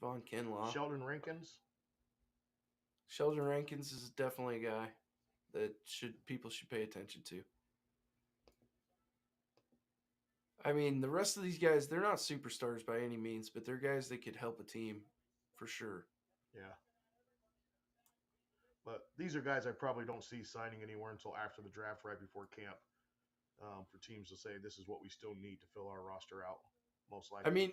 Javon Kinlaw. Sheldon Rankins. Sheldon Rankins is definitely a guy that people should pay attention to. I mean, the rest of these guys, they're not superstars by any means, but they're guys that could help a team for sure. Yeah. But these are guys I probably don't see signing anywhere until after the draft, right before camp, for teams to say this is what we still need to fill our roster out, most likely. I mean,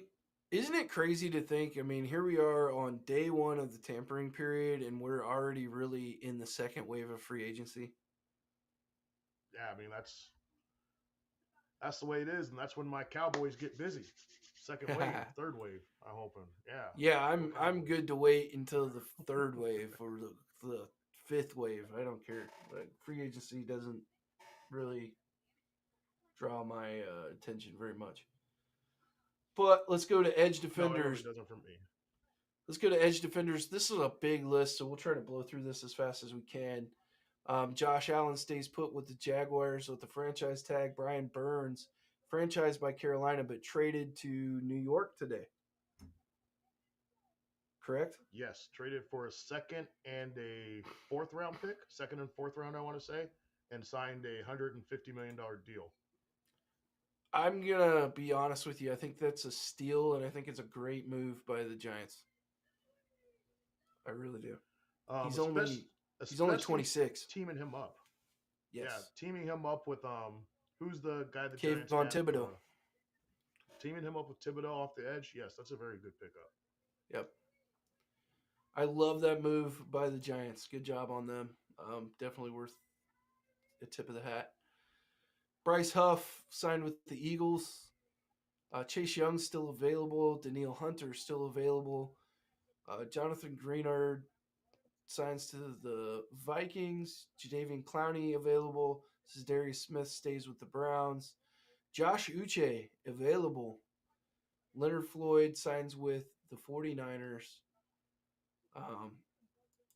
isn't it crazy to think? I mean, here we are on day one of the tampering period, and we're already really in the second wave of free agency. Yeah, I mean that's the way it is, and that's when my Cowboys get busy. Second wave, third wave. I'm hoping. Yeah. Yeah, I'm good to wait until the third wave or the fifth wave. I don't care. Like, free agency doesn't really draw my attention very much. But let's go to edge defenders. No, it really doesn't for me. Let's go to edge defenders. This is a big list, so we'll try to blow through this as fast as we can. Josh Allen stays put with the Jaguars with the franchise tag. Brian Burns, franchised by Carolina, but traded to New York today. Correct? Yes, traded for a second and a fourth round pick, second and fourth round, I want to say, and signed a $150 million deal. I'm going to be honest with you. I think that's a steal, and I think it's a great move by the Giants. I really do. He's only 26. Teaming him up. Yes. Yeah, teaming him up with who's the guy that Kayvon Thibodeau. Teaming him up with Thibodeau off the edge. Yes, that's a very good pickup. Yep. I love that move by the Giants. Good job on them. Definitely worth a tip of the hat. Bryce Huff signed with the Eagles. Chase Young's still available. Danielle Hunter still available. Jonathan Greenard signs to the Vikings. Jadeveon Clowney available. Darius Smith stays with the Browns. Josh Uche available. Leonard Floyd signs with the 49ers.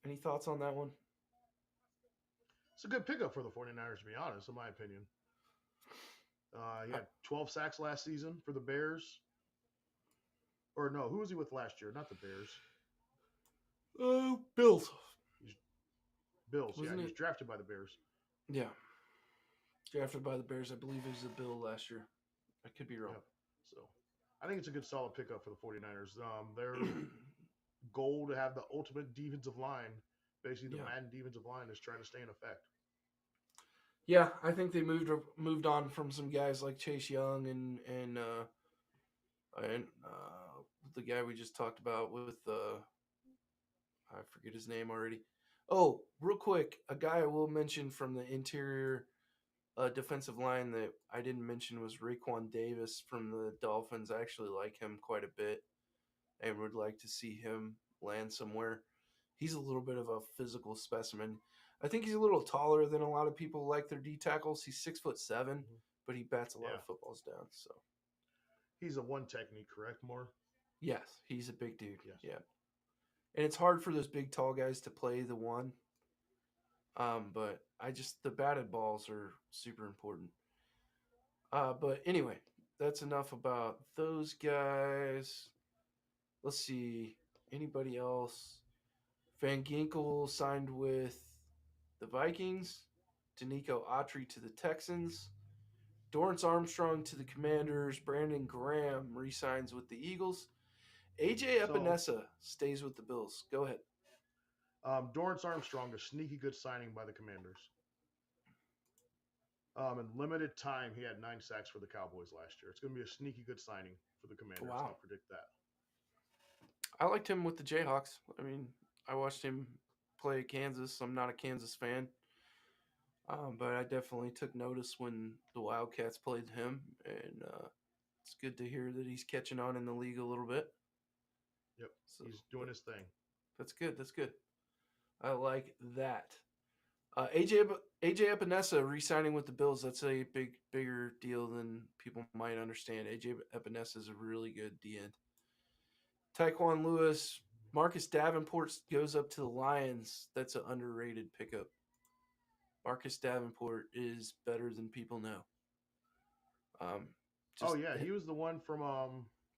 Any thoughts on that one? It's a good pickup for the 49ers, to be honest, in my opinion. He had 12 sacks last season for the Bears. Or no, who was he with last year? Not the Bears. Bills. Bills, he was drafted by the Bears. Yeah. Drafted by the Bears. I believe he was a Bill last year. I could be wrong. Yep. So I think it's a good solid pickup for the 49ers. Their goal to have the ultimate defensive line, basically the Madden defensive line, is trying to stay in effect. Yeah, I think they moved on from some guys like Chase Young and the guy we just talked about with I forget his name already. Oh, real quick, a guy I will mention from the interior defensive line that I didn't mention was Raekwon Davis from the Dolphins. I actually like him quite a bit and would like to see him land somewhere. He's a little bit of a physical specimen. I think he's a little taller than a lot of people like their D tackles. He's 6'7", but he bats a lot of footballs down. So he's a one technique, correct, Moore? Yes, he's a big dude. Yes. Yeah, and it's hard for those big tall guys to play the one. But the batted balls are super important. But anyway, that's enough about those guys. Let's see. Anybody else? Van Ginkel signed with the Vikings. Danico Autry to the Texans. Dorrance Armstrong to the Commanders. Brandon Graham re-signs with the Eagles. AJ Epinesa stays with the Bills. Go ahead. Dorrance Armstrong, a sneaky good signing by the Commanders. In limited time, he had 9 sacks for the Cowboys last year. It's going to be a sneaky good signing for the Commanders. Wow. I'll predict that. I liked him with the Jayhawks. I mean, I watched him play at Kansas. I'm not a Kansas fan. But I definitely took notice when the Wildcats played him. And it's good to hear that he's catching on in the league a little bit. Yep, so he's doing his thing. That's good. That's good. I like that. AJ Epinesa re-signing with the Bills. That's a bigger deal than people might understand. AJ Epinesa is a really good D end. Taekwon Lewis, Marcus Davenport goes up to the Lions. That's an underrated pickup. Marcus Davenport is better than people know. Um, Oh just yeah, he was the one from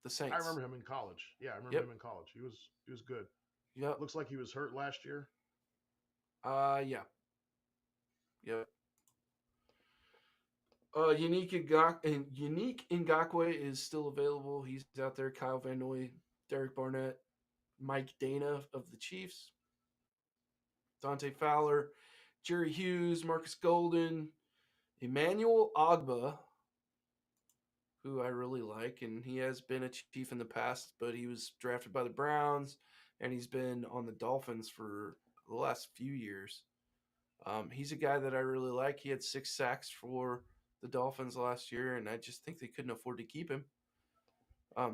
the I Saints. remember him in college. Yeah, I remember Yep. him in college. He was good. Yep. Looks like he was hurt last year. Yeah. Yep. Unique Ngakwe is still available. He's out there. Kyle Van Noy, Derek Barnett, Mike Dana of the Chiefs, Dante Fowler, Jerry Hughes, Marcus Golden, Emmanuel Ogba, who I really like, and he has been a Chief in the past, but he was drafted by the Browns, and he's been on the Dolphins for the last few years. He's a guy that I really like. He had 6 sacks for the Dolphins last year, and I just think they couldn't afford to keep him.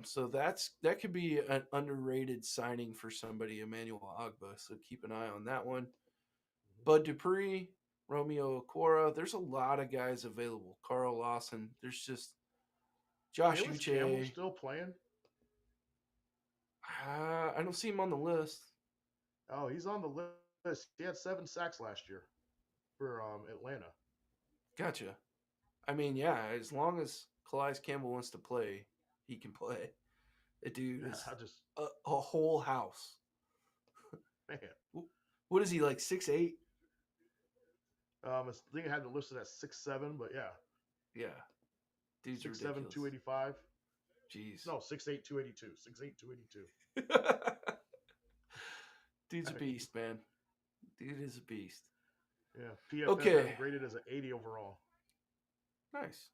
So that could be an underrated signing for somebody, Emmanuel Ogba. So keep an eye on that one. Bud Dupree, Romeo Okora. There's a lot of guys available. Carl Lawson. There's just Josh Calais Campbell Uche. still playing? I don't see him on the list. Oh, he's on the list. He had 7 sacks last year for Atlanta. Gotcha. I mean, yeah, as long as Calais Campbell wants to play, he can play. The dude Yeah, is I just a whole house. man. What is he, like 6'8"? I think I had it listed at 6'7", but yeah, Yeah. Dude's 6'7", ridiculous. 285. Jeez. No, 6'8", 282. 6'8", 282. Dude's a beast, man. Dude is a beast. Yeah, PFF Okay. had graded as an 80 overall. Nice.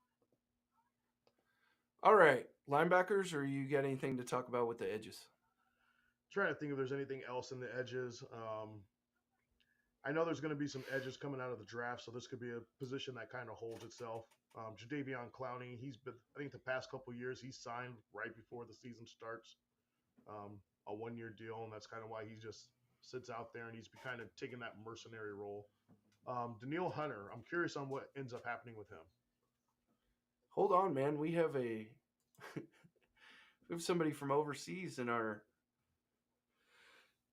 All right. Linebackers, or you got anything to talk about with the edges? Trying to think if there's anything else in the edges. I know there's going to be some edges coming out of the draft, so this could be a position that kind of holds itself. Jadeveon Clowney, he's been, I think the past couple years, he's signed right before the season starts, a 1-year deal, and that's kind of why he just sits out there and he's kind of taking that mercenary role. Daniil Hunter, I'm curious on what ends up happening with him. Hold on, man. We have we have somebody from overseas in our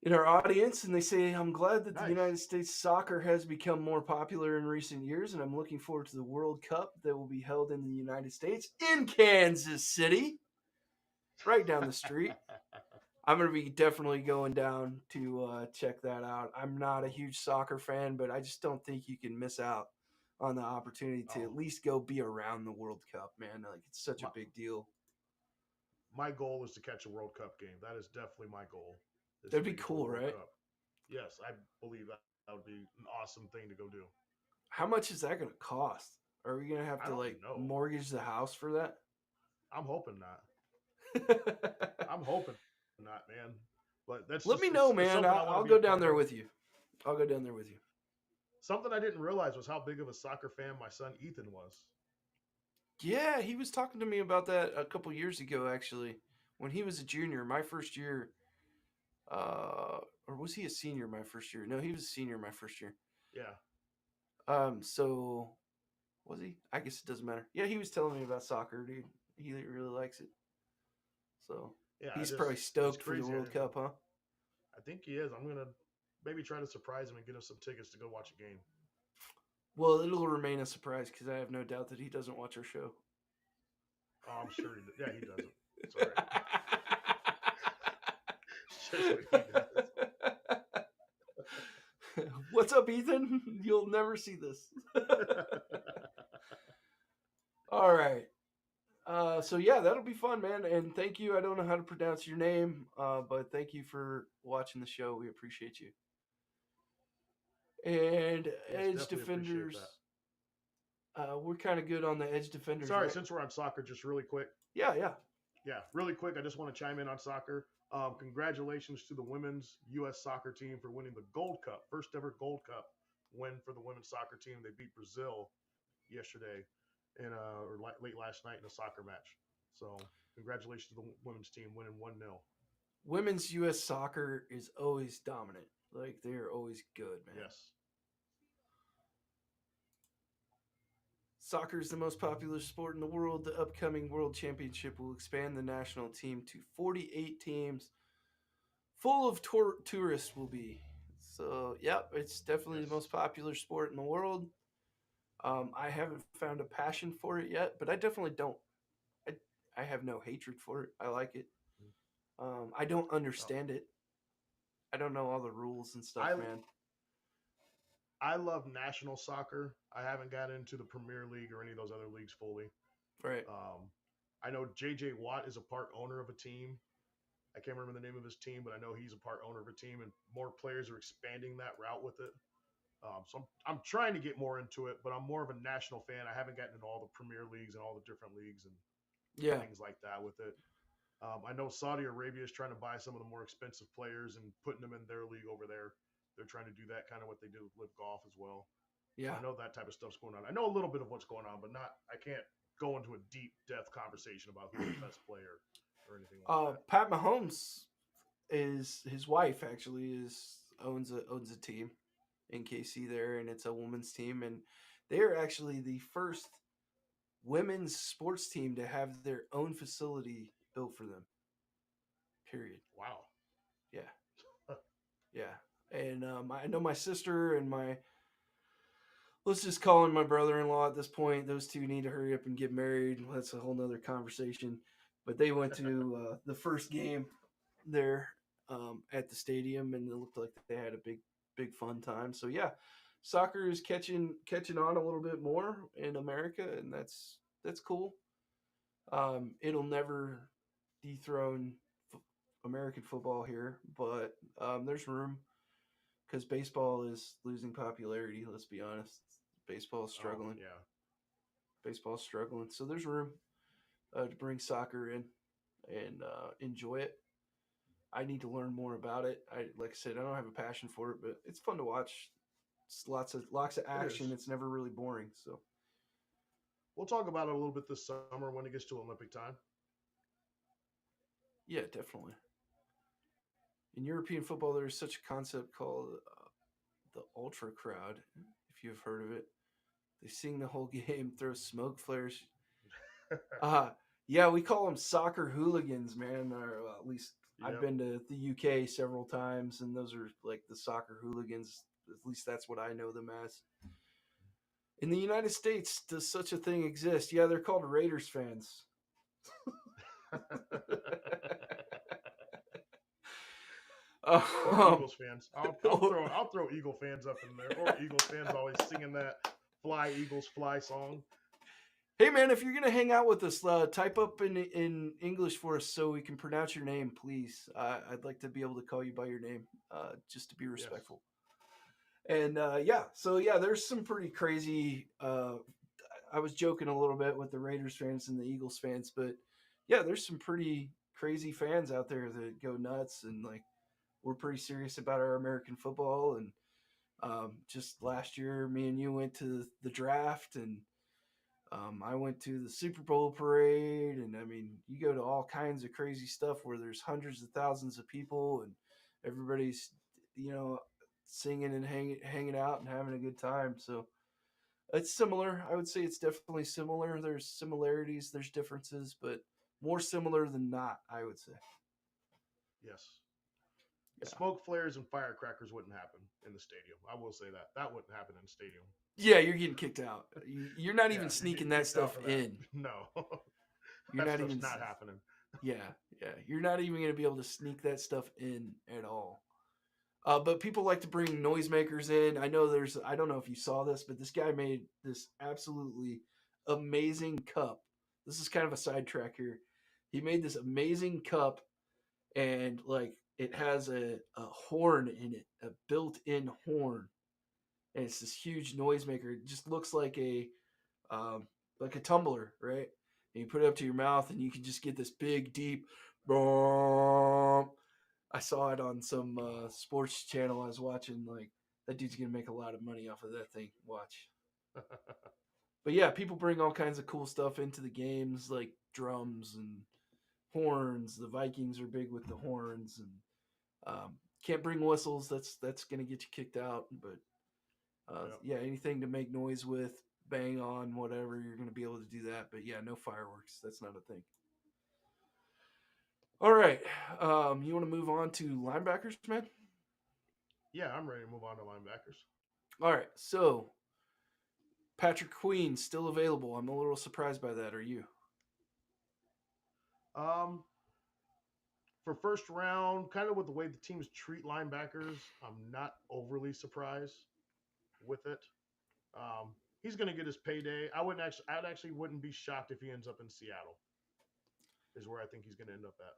audience, and they say, I'm glad that the United States soccer has become more popular in recent years, and I'm looking forward to the World Cup that will be held in the United States in Kansas City, right down the street. I'm going to be definitely going down to check that out. I'm not a huge soccer fan, but I just don't think you can miss out on the opportunity to at least go be around the World Cup, man. Like, it's such a big deal. My goal is to catch a World Cup game. That is definitely my goal. That'd be cool, right? Cup. Yes, I believe that would be an awesome thing to go do. How much is that going to cost? Are we going to have to mortgage the house for that? I'm hoping not. I'm hoping not, man. But that's let me know, man. I'll go down there with you. I'll go down there with you. Something I didn't realize was how big of a soccer fan my son Ethan was. Yeah, he was talking to me about that a couple years ago, actually, when he was a junior. My first year, or was he a senior? My first year? No, he was a senior my first year. Yeah. So was he? I guess it doesn't matter. Yeah, he was telling me about soccer, dude. He really likes it. So yeah, he's probably stoked for the World Cup, huh? I think he is. I'm gonna maybe try to surprise him and get him some tickets to go watch a game. Well, it'll remain a surprise because I have no doubt that he doesn't watch our show. Oh, I'm sure he does. Yeah, he doesn't. It's all right. Just what he does. What's up, Ethan? You'll never see this. All right. So yeah, that'll be fun, man. And thank you. I don't know how to pronounce your name, but thank you for watching the show. We appreciate you. And edge defenders. We're kind of good on the edge defenders. Sorry, right? Since we're on soccer, just really quick. Yeah. Really quick. I just want to chime in on soccer. Congratulations to the women's U.S. soccer team for winning the Gold Cup, first ever Gold Cup win for the women's soccer team. They beat Brazil yesterday or late last night in a soccer match. So congratulations to the women's team winning 1-0. Women's U.S. soccer is always dominant. Like, they're always good, man. Yes. Soccer is the most popular sport in the world. The upcoming World Championship will expand the national team to 48 teams, full of tourists will be. So, yep, it's definitely the Yes. most popular sport in the world. I haven't found a passion for it yet, but I definitely don't. I, I have no hatred for it. I like it. Mm. I don't Oh, understand it. I don't know all the rules and stuff, I man. I love national soccer. I haven't got into the Premier League or any of those other leagues fully. Right. Um, I know JJ Watt is a part owner of a team. I can't remember the name of his team, but I know he's a part owner of a team, and more players are expanding that route with it. So I'm trying to get more into it, but I'm more of a national fan. I haven't gotten into all the Premier Leagues and all the different leagues and Yeah. things like that with it. I know Saudi Arabia is trying to buy some of the more expensive players and putting them in their league over there. They're trying to do that kind of what they do with Live Golf as well. So Yeah. I know that type of stuff's going on. I know a little bit of what's going on, but not. I can't go into a deep depth conversation about who's the best player or anything like that. Pat Mahomes is his wife actually is owns a team in KC there, and it's a women's team, and they are actually the first women's sports team to have their own facility built for them. Period. Wow. Yeah, yeah. And I know my sister and my let's just call him my brother-in-law at this point. Those two need to hurry up and get married. That's a whole nother conversation. But they went to the first game there at the stadium, and it looked like they had a big fun time. So yeah, soccer is catching on a little bit more in America, and that's cool. It'll never dethrone f- American football here, but there's room because baseball is losing popularity. Let's be honest, baseball is Oh struggling. yeah. Baseball's struggling, so there's room to bring soccer in and enjoy it. I need to learn more about it. Like I said, I don't have a passion for it, but it's fun to watch. It's lots of It action. is. It's never really boring. So We'll talk about it a little bit this summer when it gets to Olympic time. yeah, definitely. In European football, there's such a concept called the ultra crowd. If you've heard of it, they sing the whole game, throw smoke flares. Uh yeah, we call them soccer hooligans, man. Or at least I've Yep. been to the UK several times, and those are like the soccer hooligans. At least that's what I know them as. In the United States, does such a thing exist? Yeah, they're called Raiders fans. Or um, Eagles fans. I'll throw Eagle fans up in there. Or Eagles fans always singing that "Fly Eagles Fly" song. hey, man, if you're gonna hang out with us, type up in English for us so we can pronounce your name, please. I'd like to be able to call you by your name, just to be Yes. respectful. And yeah, so yeah, there's some pretty crazy. I was joking a little bit with the Raiders fans and the Eagles fans, but yeah, there's some pretty crazy fans out there that go nuts, and like we're pretty serious about our American football. And just last year, me and you went to the draft, and I went to the Super Bowl parade, and I mean, you go to all kinds of crazy stuff where there's hundreds of thousands of people, and everybody's, you know, singing and hanging out and having a good time. So it's similar. I would say it's definitely similar. There's similarities, there's differences, but more similar than not, I would say. Yes. Yeah. Smoke flares and firecrackers wouldn't happen in the stadium. I will say that. That wouldn't happen in the stadium. Yeah, you're getting kicked out. You're not even Yeah, you're sneaking getting that kicked out stuff for that. in. No. You're That not stuff's even. not happening. Yeah, yeah. You're not even going to be able to sneak that stuff in at all. But people like to bring noisemakers in. I know there's. I don't know if you saw this, but this guy made this absolutely amazing cup. This is kind of a sidetrack here. He made this amazing cup, and like it has a horn in it, a built-in horn, and it's this huge noisemaker. It just looks um, like a tumbler, right? And you put it up to your mouth, and you can just get this big, deep. Boom. I saw it on some sports channel I was watching. Like that dude's gonna make a lot of money off of that thing. Watch. But yeah, people bring all kinds of cool stuff into the games, like drums and horns. The Vikings are big with the horns, and can't bring whistles. That's gonna get you kicked out. But Yep. yeah, anything to make noise with. bang on whatever, you're going to be able to do that. But yeah, no fireworks. That's not a thing. All right. You want to move on to linebackers, man? Yeah, I'm ready to move on to linebackers. All right. So Patrick Queen still available. I'm a little surprised by that. Are you? Um, for first round, kind of with the way the teams treat linebackers, I'm not overly surprised with it. He's going to get his payday. I actually wouldn't be shocked if he ends up in Seattle. Is where I think he's going to end up at.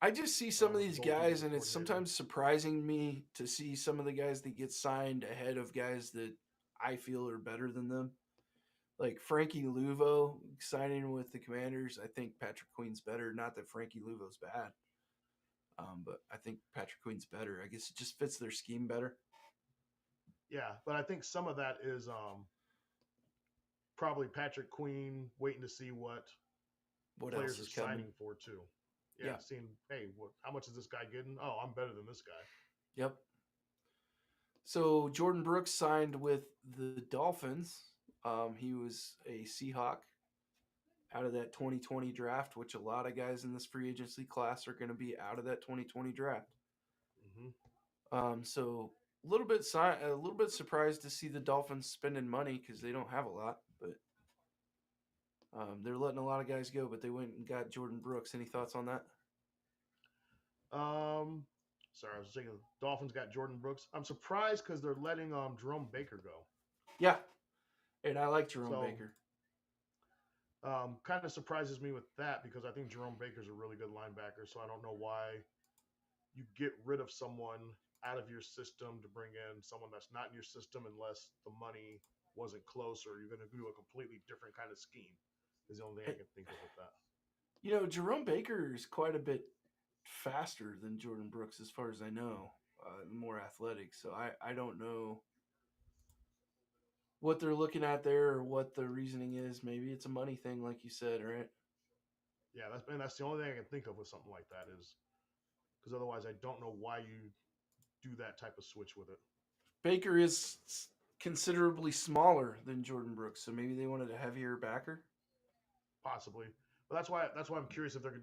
I just see some of With these his old guys, defensive and it's coordinator. sometimes surprising me to see some of the guys that get signed ahead of guys that I feel are better than them. Like Frankie Luvo signing with the Commanders, I think Patrick Queen's better. Not that Frankie Luvo's bad, but I think Patrick Queen's better. I guess it just fits their scheme better. Yeah, but I think some of that is probably Patrick Queen waiting to see what What else players are is coming? signing for too. Yeah, Yeah. seeing, hey, how much is this guy getting? Oh, I'm better than this guy. Yep. So Jordan Brooks signed with the Dolphins. He was a Seahawk out of that 2020 draft, which a lot of guys in this free agency class are going to be out of that 2020 draft. Hmm. So a little bit surprised to see the Dolphins spending money because they don't have a lot, but they're letting a lot of guys go. But they went and got Jordan Brooks. Any thoughts on that? Sorry, I was thinking Dolphins got Jordan Brooks. I'm surprised because they're letting Jerome Baker go. Yeah, and I like Jerome So Baker. kind of surprises me with that because I think Jerome Baker's a really good linebacker. So I don't know why you get rid of someone out of your system to bring in someone that's not in your system unless the money wasn't close or you're going to do a completely different kind of scheme. Is the only thing I can think of with that. You know, Jerome Baker is quite a bit faster than Jordan Brooks, as far as I know, more athletic. So I don't know what they're looking at there or what the reasoning is. Maybe it's a money thing, like you said, right? Yeah, that's the only thing I can think of with something like that is because otherwise I don't know why you do that type of switch with it. Baker is considerably smaller than Jordan Brooks, so maybe they wanted a heavier backer. Possibly, but that's why I'm curious if they're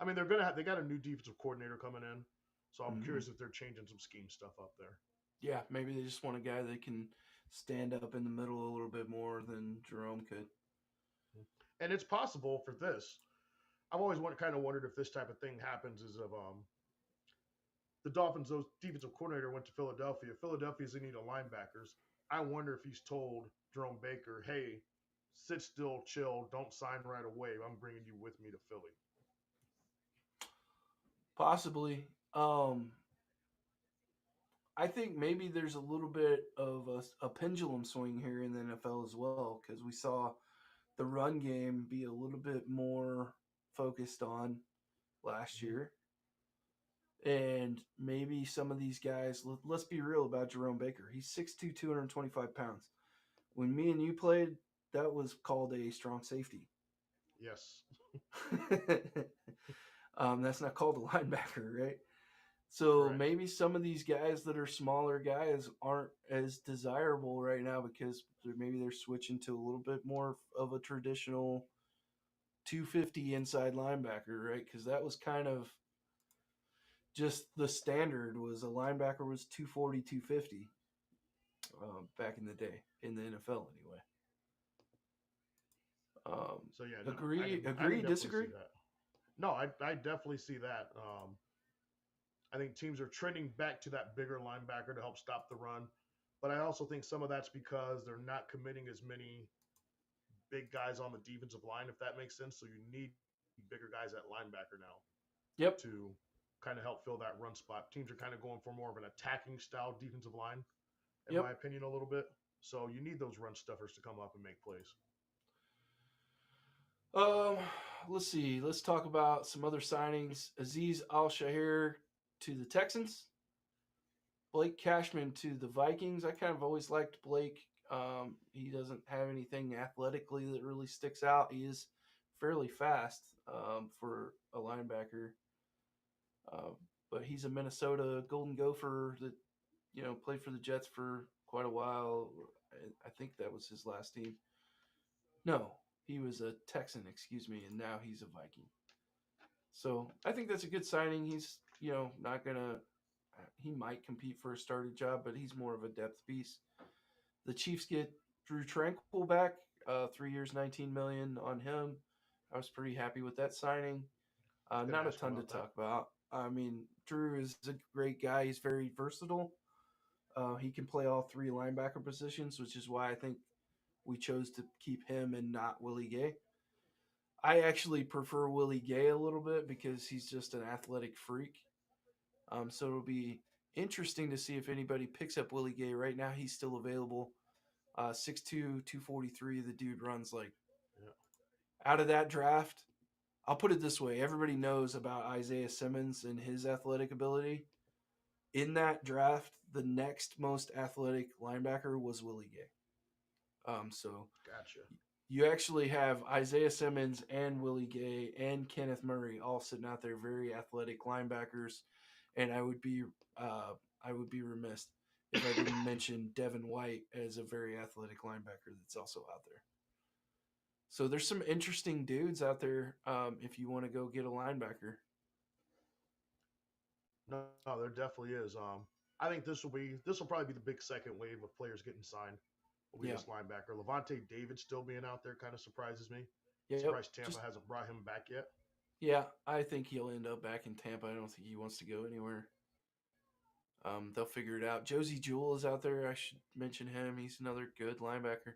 I mean they got a new defensive coordinator coming in, so I'm Mm-hmm. curious if they're changing some scheme stuff up there. Yeah, maybe they just want a guy that can stand up in the middle a little bit more than Jerome could. And it's possible for this. I've always kind of wondered if this type of thing happens is of the Dolphins, those defensive coordinator went to Philadelphia. Philadelphia's in need of linebackers. I wonder if he's told Jerome Baker, hey, sit still, chill, don't sign right away. I'm bringing you with me to Philly. Possibly. I think maybe there's a little bit of a pendulum swing here in the NFL as well because we saw the run game be a little bit more focused on last Mm-hmm. year. And maybe some of these guys, let's be real about Jerome Baker. He's 6'2, 225 pounds. When me and you played, that was called a strong safety. Yes. That's not called a linebacker, right? So Correct. maybe some of these guys that are smaller guys aren't as desirable right now because maybe they're switching to a little bit more of a traditional 250 inside linebacker, right? Because that was kind of just the standard was a linebacker was 240, 250 back in the day in the NFL anyway. So yeah, no, I Agree, can definitely disagree? see that. No, I definitely see that. I think teams are trending back to that bigger linebacker to help stop the run. But I also think some of that's because they're not committing as many big guys on the defensive line, if that makes sense. So you need bigger guys at linebacker now Yep. to kind of help fill that run spot. Teams are kind of going for more of an attacking style defensive line, in Yep. my opinion, a little bit. So you need those run stuffers to come up and make plays. Um, let's see. Let's talk about some other signings. Aziz Al Shahir to the Texans. Blake Cashman to the Vikings. I kind of always liked Blake. He doesn't have anything athletically that really sticks out. He is fairly fast for a linebacker, uh, but he's a Minnesota Golden Gopher that played for the Jets for quite a while. I think that was his last team. No, he was a Texan, excuse me, and now he's a Viking. So I think that's a good signing. He's not gonna. He might compete for a starting job, but he's more of a depth piece. The Chiefs get Drew Tranquil back, 3 years, 19 million on him. I was pretty happy with that signing. I was gonna Not a ask you ton to about that. talk about. I mean, Drew is a great guy. He's very versatile. He can play all three linebacker positions, which is why I think we chose to keep him and not Willie Gay. I actually prefer Willie Gay a little bit because he's just an athletic freak. So it'll be interesting to see if anybody picks up Willie Gay. Right now, he's still available. 6'2", 243. The dude runs like Yeah. out of that draft. I'll put it this way: everybody knows about Isaiah Simmons and his athletic ability. In that draft, the next most athletic linebacker was Willie Gay. So Gotcha. you actually have Isaiah Simmons and Willie Gay and Kenneth Murray all sitting out there, very athletic linebackers, and I would be remiss if I didn't mention Devin White as a very athletic linebacker that's also out there. So there's some interesting dudes out there if you want to go get a linebacker. No, there definitely is. I think this will probably be the big second wave of players getting signed. Will be Yeah, this linebacker. Levante David still being out there kind of surprises me. yep. Surprised Tampa Just hasn't brought him back yet. yeah, I think he'll end up back in Tampa. I don't think he wants to go anywhere. They'll figure it out. Josie Jewell is out there. I should mention him. He's another good linebacker.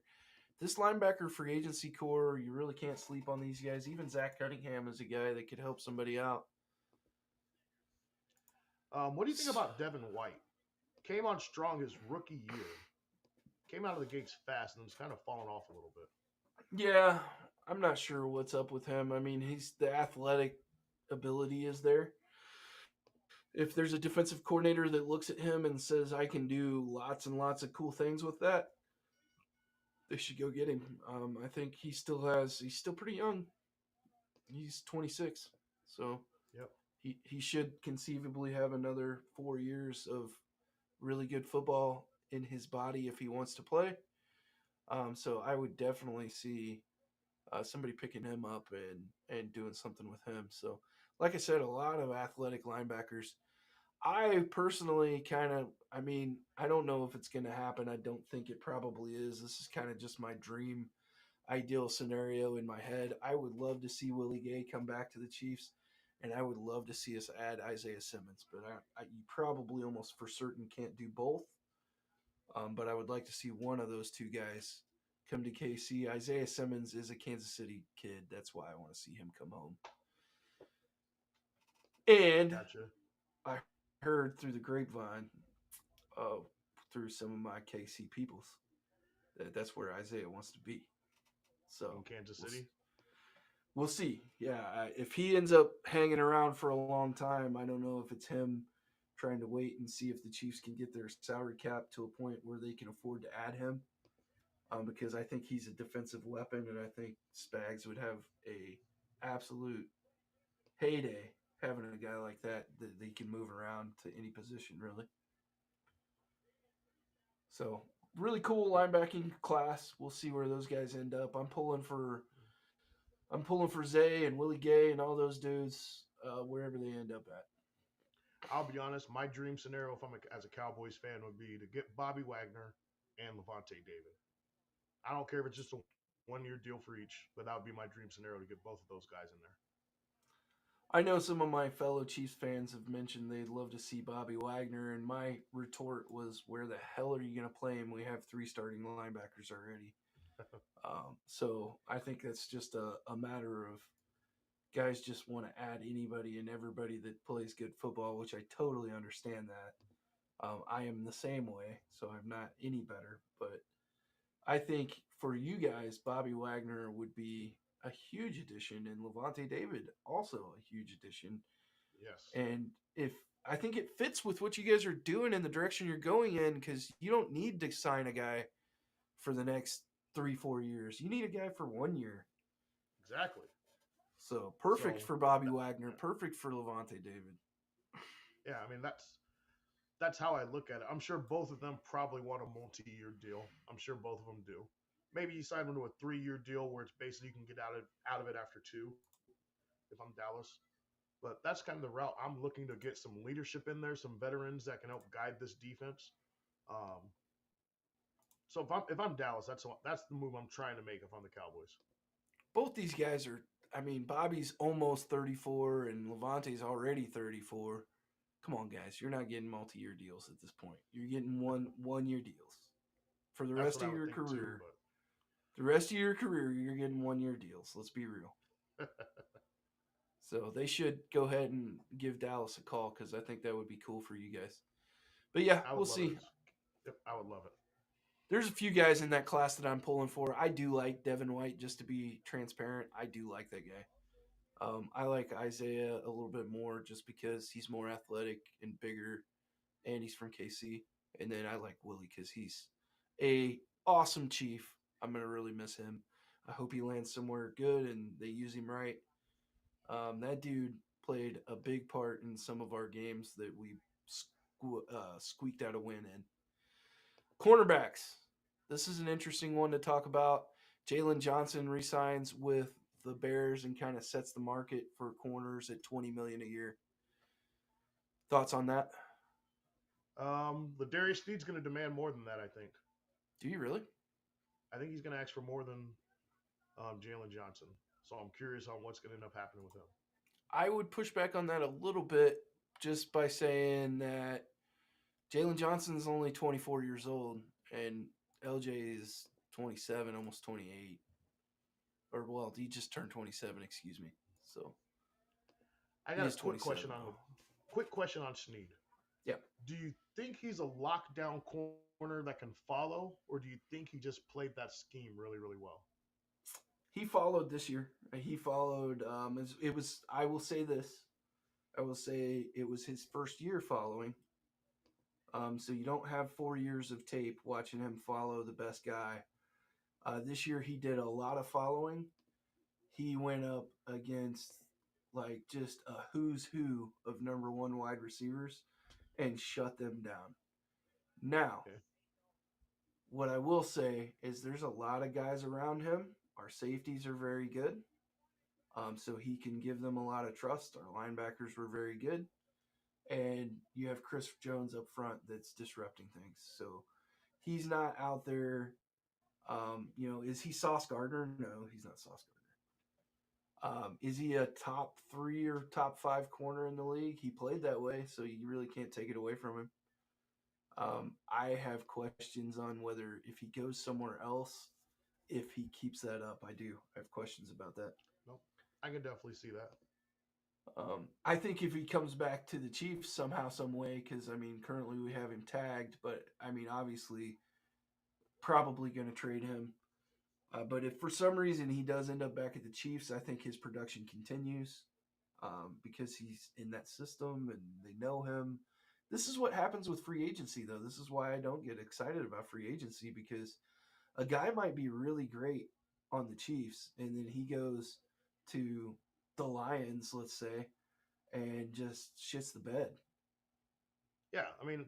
This linebacker free agency core, you really can't sleep on these guys. Even Zach Cunningham is a guy that could help somebody out. What do you think about Devin White? Came on strong his rookie year. Came out of the gates fast and has kind of fallen off a little bit. Yeah, I'm not sure what's up with him. I mean, he's the athletic ability is there. If there's a defensive coordinator that looks at him and says, I can do lots and lots of cool things with that, they should go get him. I think he's still pretty young. He's 26. So Yep. he should conceivably have another 4 years of really good football in his body if he wants to play. So I would definitely see somebody picking him up and doing something with him. So, like I said, a lot of athletic linebackers. I personally I mean, I don't know if it's going to happen. I don't think it probably is. This is kind of just my dream ideal scenario in my head. I would love to see Willie Gay come back to the Chiefs, and I would love to see us add Isaiah Simmons. But you probably almost for certain can't do both. But I would like to see one of those two guys come to KC. Isaiah Simmons is a Kansas City kid. That's why I want to see him come home. And Gotcha. I heard through the grapevine, uh, through some of my KC peoples, that's where Isaiah wants to be. So In Kansas we'll, City. we'll see. Yeah, if he ends up hanging around for a long time, I don't know if it's him trying to wait and see if the Chiefs can get their salary cap to a point where they can afford to add him. Because I think he's a defensive weapon, and I think Spags would have a absolute heyday having a guy like that he can move around to any position, really. So really cool linebacking class. We'll see where those guys end up. I'm pulling for Zay and Willie Gay and all those dudes wherever they end up at. I'll be honest. My dream scenario, if as a Cowboys fan, would be to get Bobby Wagner and Levante David. I don't care if it's just a 1-year deal for each, but that would be my dream scenario to get both of those guys in there. I know some of my fellow Chiefs fans have mentioned they'd love to see Bobby Wagner, and my retort was, "Where the hell are you going to play him? We have 3 starting linebackers already." So I think that's just a matter of guys just want to add anybody and everybody that plays good football, which I totally understand that. I am the same way, so I'm not any better. But I think for you guys, Bobby Wagner would be a huge addition, and Levante David also a huge addition. Yes. And if I think it fits with what you guys are doing in the direction you're going in, because you don't need to sign a guy for the next 3-4 years. You need a guy for 1 year. Exactly. So perfect So for Bobby that, Wagner, perfect for Levante David. yeah, I mean that's how I look at it. I'm sure both of them probably want a multi-year deal. I'm sure both of them do. Maybe you sign them to a 3-year deal where it's basically you can get out of it after two. If I'm Dallas, but that's kind of the route I'm looking to get some leadership in there, some veterans that can help guide this defense. Um, so if I'm Dallas, that's the move I'm trying to make if I'm the Cowboys. Both these guys are. I mean, Bobby's almost 34, and Levante's already 34. Come on, guys, you're not getting multi-year deals at this point. You're getting one-year deals for the That's rest what I of would your think too. career. The rest of your career, you're getting 1-year deals. Let's be real. But So they should go ahead and give Dallas a call because I think that would be cool for you guys. But yeah, I would we'll love it. see. Yep, I would love it. There's a few guys in that class that I'm pulling for. I do like Devin White, just to be transparent. I do like that guy. I like Isaiah a little bit more just because he's more athletic and bigger, and he's from KC. And then I like Willie because he's a awesome chief. I'm gonna really miss him. I hope he lands somewhere good and they use him right. That dude played a big part in some of our games that we squeaked out a win in. Cornerbacks. This is an interesting one to talk about. Jalen Johnson resigns with the Bears and kind of sets the market for corners at $20 million a year. Thoughts on that? The Darius Sneed's going to demand more than that. I think. Do you really? I think he's going to ask for more than Jalen Johnson. So I'm curious on what's going to end up happening with him. I would push back on that a little bit just by saying that Jalen Johnson is only 24 years old and LJ is 27, almost 28. Or, well, he just turned 27, excuse me. So, I got a quick question on Sneed. Yeah. Do you think he's a lockdown corner that can follow, or do you think he just played that scheme really, really well? He followed this year. He followed. It was. I will say this. I will say it was his first year following. So you don't have 4 years of tape watching him follow the best guy. This year he did a lot of following. He went up against like just a who's who of number one wide receivers and shut them down. Now, Okay. what I will say is there's a lot of guys around him. Our safeties are very good. So he can give them a lot of trust. Our linebackers were very good. And you have Chris Jones up front that's disrupting things. So he's not out there. Is he Sauce Gardner? No, he's not Sauce Gardner. Is he a top 3 or top 5 corner in the league? He played that way, so you really can't take it away from him. I have questions on whether if he goes somewhere else, if he keeps that up. I do. I have questions about that. No, I can definitely see that. I think if he comes back to the Chiefs somehow, some way, because I mean, currently we have him tagged, but I mean, obviously, probably going to trade him. But if for some reason he does end up back at the Chiefs, I think his production continues because he's in that system and they know him. This is what happens with free agency, though. This is why I don't get excited about free agency because a guy might be really great on the Chiefs and then he goes to the Lions, let's say, and just shits the bed. Yeah, I mean,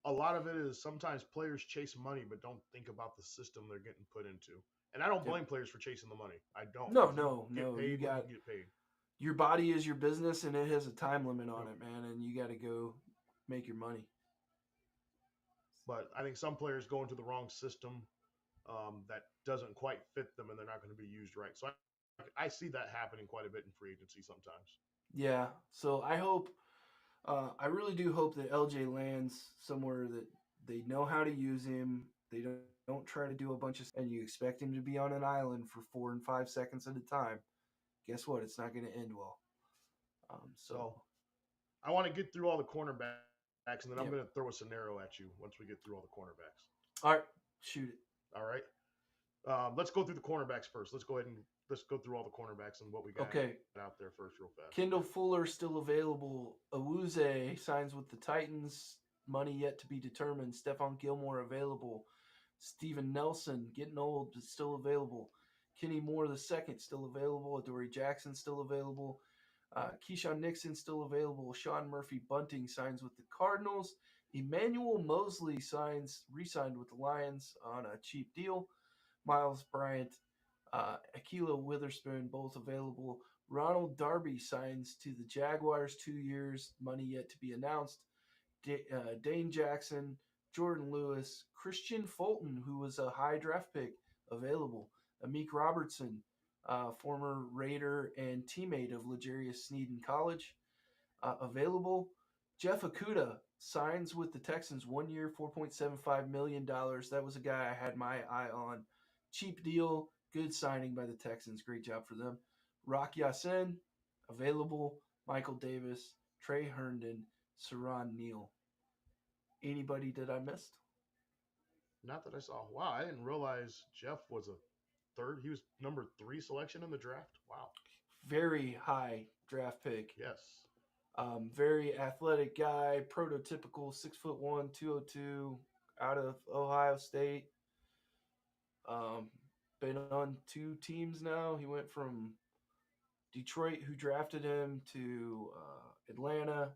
a lot of it is sometimes players chase money but don't think about the system they're getting put into. And I don't blame players for chasing the money. I don't. No. Get paid You got get paid. your body is your business, and it has a time limit on it, man. And you got to go make your money. But I think some players go into the wrong system that doesn't quite fit them, and they're not going to be used right. So I see that happening quite a bit in free agency sometimes. Yeah. So I hope, I really do hope that LJ lands somewhere that they know how to use him. They don't try to do a bunch of, and you expect him to be on an island for 4 and 5 seconds at a time. Guess what? It's not going to end well. So I want to get through all the cornerbacks, and then I'm going to throw a scenario at you once we get through all the cornerbacks. All right, shoot it. All right. Let's go through the cornerbacks first. Let's go through all the cornerbacks and what we got out there first real fast. Kendall Fuller still available. Awuzie signs with the Titans. Money yet to be determined. Stephon Gilmore available. Steven Nelson, getting old, but still available. Kenny Moore II still available. Adoree Jackson still available. Keyshawn Nixon still available. Sean Murphy Bunting signs with the Cardinals. Emmanuel Mosley re-signed with the Lions on a cheap deal. Miles Bryant, Aquila Witherspoon, both available. Ronald Darby signs to the Jaguars, 2 years, money yet to be announced. Dane Jackson, Jordan Lewis, Christian Fulton, who was a high draft pick, available. Amik Robertson, former Raider and teammate of L'Jarius Sneed in college, available. Jeff Okuda signs with the Texans, 1 year, $4.75 million. That was a guy I had my eye on. Cheap deal, good signing by the Texans. Great job for them. Rock Ya-Sin, available. Michael Davis, Trey Herndon, Saran Neal. Anybody that I missed? Not that I saw. Wow, I didn't realize Jeff was a third. He was number 3 selection in the draft. Wow. Very high draft pick. Yes. Very athletic guy, prototypical 6'1", 202, out of Ohio State. Been on 2 teams now. He went from Detroit, who drafted him, to Atlanta,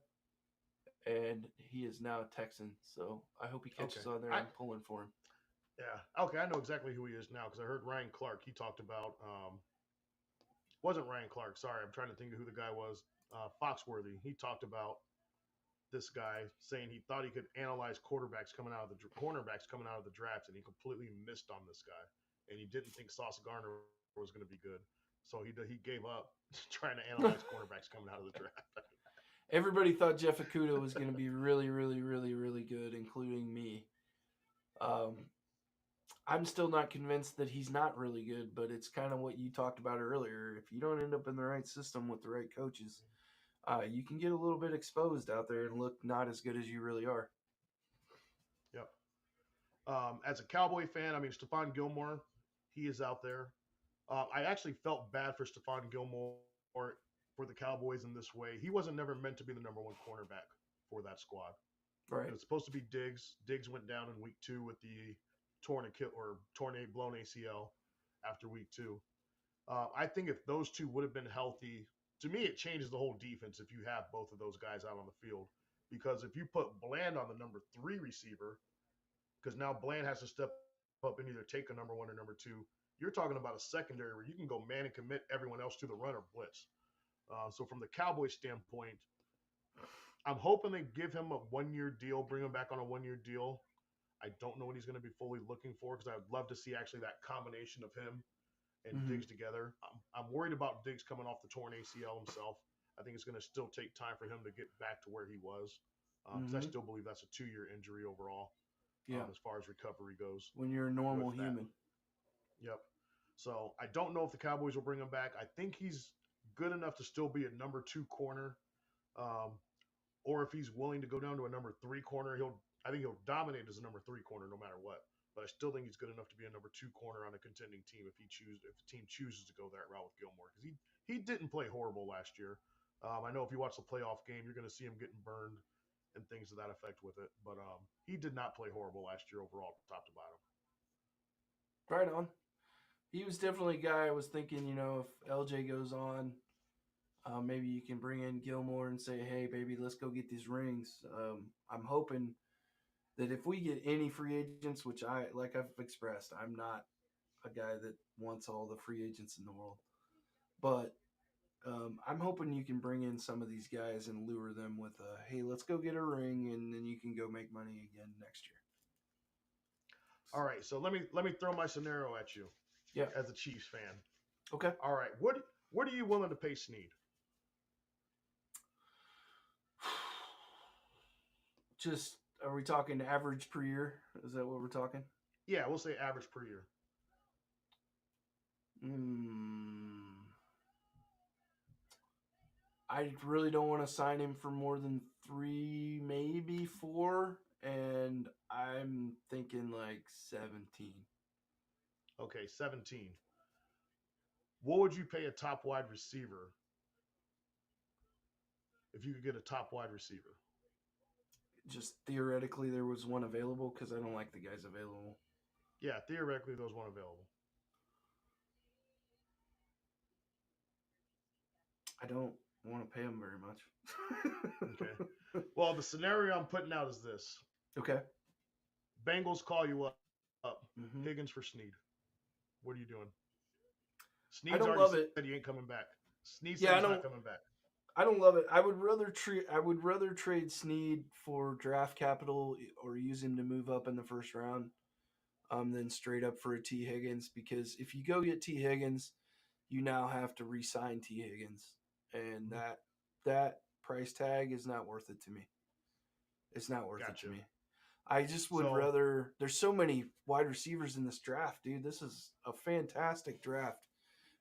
and he is now a Texan. So I hope he catches on there. I'm pulling for him. Yeah. Okay, I know exactly who he is now because I heard Ryan Clark. He talked about wasn't Ryan Clark. Sorry, I'm trying to think of who the guy was. Foxworthy. He talked about this guy saying he thought he could analyze cornerbacks coming out of the draft, and he completely missed on this guy, and he didn't think Sauce Gardner was going to be good, so he gave up trying to analyze cornerbacks coming out of the draft. Everybody thought Jeff Okuda was going to be really, really, really, really good, including me. I'm still not convinced that he's not really good, but it's kind of what you talked about earlier. If you don't end up in the right system with the right coaches, you can get a little bit exposed out there and look not as good as you really are. Yep. As a Cowboy fan, I mean, Stephon Gilmore, he is out there. I actually felt bad for Stephon Gilmore for the Cowboys in this way. He wasn't never meant to be the number 1 cornerback for that squad. Right. It was supposed to be Diggs. Diggs went down in week 2 with the blown ACL after week 2. I think if those two would have been healthy, to me, it changes the whole defense if you have both of those guys out on the field. Because if you put Bland on the number 3 receiver, because now Bland has to step up and either take a number 1 or number 2, you're talking about a secondary where you can go man and commit everyone else to the run or blitz. So from the Cowboys standpoint, I'm hoping they give him a 1-year deal, bring him back on a 1-year deal. I don't know what he's going to be fully looking for because I would love to see actually that combination of him and Diggs together. I'm worried about Diggs coming off the torn ACL himself. I think it's going to still take time for him to get back to where he was because I still believe that's a 2-year injury overall as far as recovery goes. When you're a normal human. Yep. So I don't know if the Cowboys will bring him back. I think he's good enough to still be a number 2 corner. Or if he's willing to go down to a number 3 corner, I think he'll dominate as a number 3 corner no matter what. But I still think he's good enough to be a number 2 corner on a contending team if the team chooses to go that route with Gilmore. Because he didn't play horrible last year. I know if you watch the playoff game, you're going to see him getting burned and things to that effect with it. But he did not play horrible last year overall, top to bottom. Right on. He was definitely a guy I was thinking, if LJ goes on, maybe you can bring in Gilmore and say, hey, baby, let's go get these rings. I'm hoping that if we get any free agents, which like I've expressed, I'm not a guy that wants all the free agents in the world. But I'm hoping you can bring in some of these guys and lure them with hey, let's go get a ring, and then you can go make money again next year. All right, so let me throw my scenario at you. Yeah. As a Chiefs fan. Okay. All right. What are you willing to pay Sneed? Just, are we talking average per year? Is that what we're talking? Yeah, we'll say average per year. I really don't want to sign him for more than 3, maybe 4, and I'm thinking like 17. Okay, 17. What would you pay a top wide receiver if you could get a top wide receiver? Just theoretically, there was one available because I don't like the guys available. Yeah, theoretically, there was one available. I don't want to pay him very much. Okay. Well, the scenario I'm putting out is this: Okay. Bengals call you up, Hmm. Higgins for Snead. What are you doing? I Snead's don't already love said it. he ain't coming back. Snead said Yeah, he's not coming back. I don't love it. I would rather trade Snead for draft capital or use him to move up in the first round than straight up for a T Higgins, because if you go get T Higgins, you now have to re-sign T Higgins, and Mhm. that price tag is not worth it to me. It's not worth it to Gotcha. me. I just would So rather. There's so many wide receivers in this draft, dude. This is a fantastic draft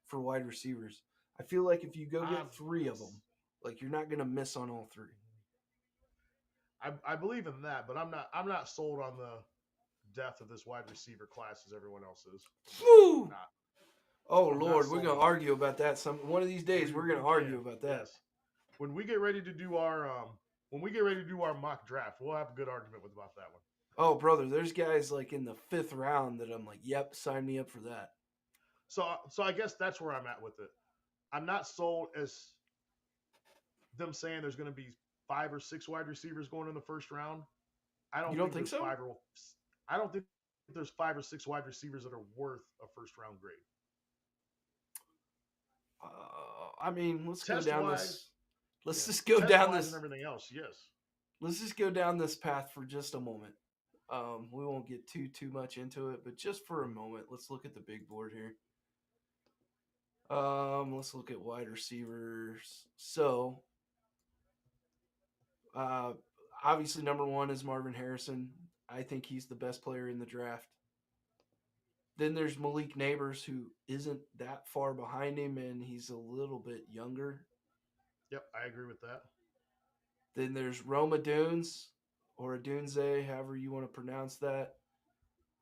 for wide receivers. I feel like if you go I'm, get three of them, like you're not gonna miss on all three. I believe in that, but I'm not sold on the depth of this wide receiver class as everyone else is. I'm Woo! not. Oh I'm not Lord, we're sold gonna on it. argue about that. Some one of these days, we're We gonna can. argue about that. Yes. When we get ready to do our mock draft, we'll have a good argument about that one. Oh brother, there's guys like in the fifth round that I'm like, yep, sign me up for that. So I guess that's where I'm at with it. I'm not sold as them saying there's going to be 5 or 6 wide receivers going in the first round. I You don't don't think think there's so? I don't think there's 5 or 6 wide receivers that are worth a first round grade. I mean, let's go Test down wise, this. Let's yeah. just go Test down wise and this. everything else, yes. Let's just go down this path for just a moment. We won't get too much into it, but just for a moment, let's look at the big board here. Let's look at wide receivers. So, uh, obviously, number one is Marvin Harrison. I think he's the best player in the draft. Then there's Malik Neighbors, who isn't that far behind him, and he's a little bit younger. Yep, I agree with that. Then there's Roma Dunes, or Adunze, however you want to pronounce that.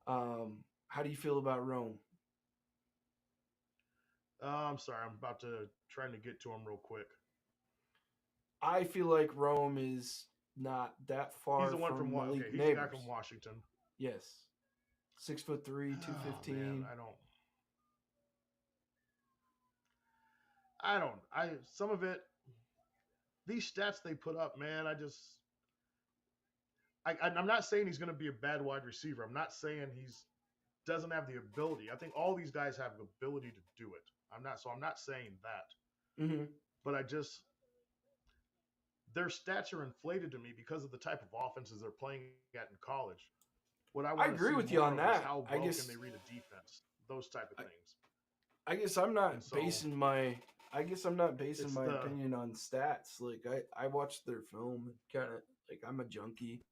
How do you feel about Rome? I'm sorry, I'm about to trying to get to him real quick. I feel like Rome is not that He's far the one from from okay. Malik He's the guy from Neighbors. Washington. Yes, 6'3", two Oh man, fifteen. I some of it. These stats they put up, man. I'm not saying he's going to be a bad wide receiver. I'm not saying he's doesn't have the ability. I think all these guys have the ability to do it. I'm not saying that. Mm-hmm. But their stats are inflated to me because of the type of offenses they're playing at in college. What I I want to agree see with you more on of is that. how well can they read a defense, those type of things. I guess I'm not And so basing my I guess I'm not basing it's my the opinion on stats. Like I watched their film and kind of like I'm a junkie.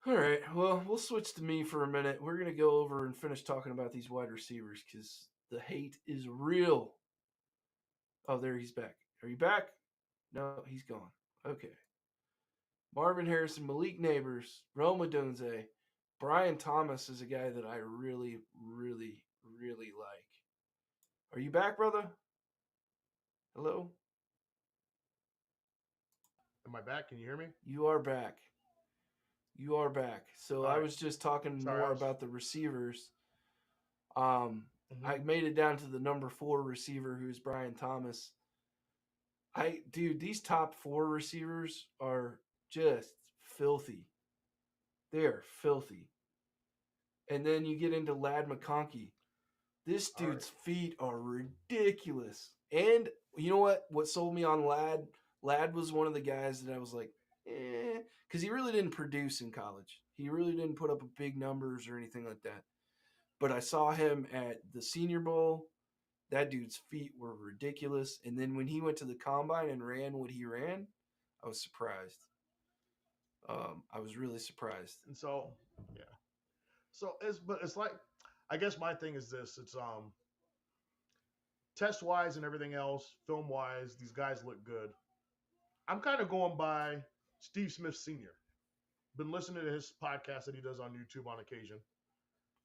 All right, well we'll switch to me for a minute. We're gonna go over and finish talking about these wide receivers because the hate is real. Oh, there he's back. Are you back? No, he's gone. Okay. Marvin Harrison, Malik Neighbors, Roma Dunze, Brian Thomas is a guy that I really, really, really like. Are you back, brother? Hello? am I back? Can you hear me? You are back. You are back. So All I right. was just talking Sorry, I more was. about the receivers. I Mhm. made it down to the number 4 receiver, who's Brian Thomas. Dude, these top 4 receivers are just filthy. They are filthy. And then you get into Lad McConkey. This All right. dude's feet are ridiculous. And you know what? What sold me on Lad? Lad was one of the guys that I was like, because he really didn't produce in college. He really didn't put up big numbers or anything like that. But I saw him at the Senior Bowl. That dude's feet were ridiculous. And then when he went to the combine and ran what he ran, I was surprised. I was really surprised. And so, yeah. But it's like, I guess my thing is this: it's test wise and everything else, film wise, these guys look good. I'm kind of going by Steve Smith Sr. Been listening to his podcast that he does on YouTube on occasion,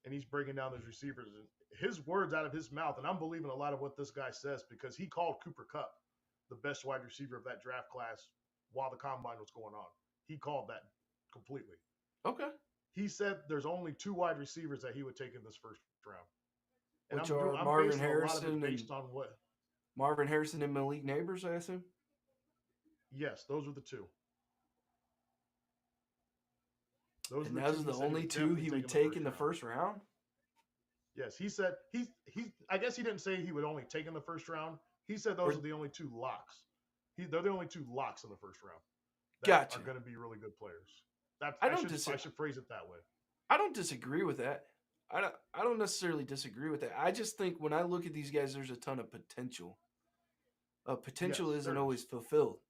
and he's breaking down those receivers and his words out of his mouth. And I'm believing a lot of what this guy says because he called Cooper Kupp the best wide receiver of that draft class while the combine was going on. He called that completely. Okay. He said there's only 2 wide receivers that he would take in this first round. And Which are I'm Marvin basing a lot of it Harrison and based on what Marvin Harrison and Malik Neighbors, I assume. Yes, those were the two. Those And are the those two are he the said he only was two definitely he would taking the take in first the round. first round. Yes, he said he. I guess he didn't say he would only take in the first round. He said those Or are the only two locks. They're the only two locks in the first round that are gotcha. going to be really good players. That's I I don't should dis- I should phrase it that way. I don't disagree with that. I don't necessarily disagree with that. I just think when I look at these guys, there's a ton of potential. Potential Yes, isn't there always is. fulfilled.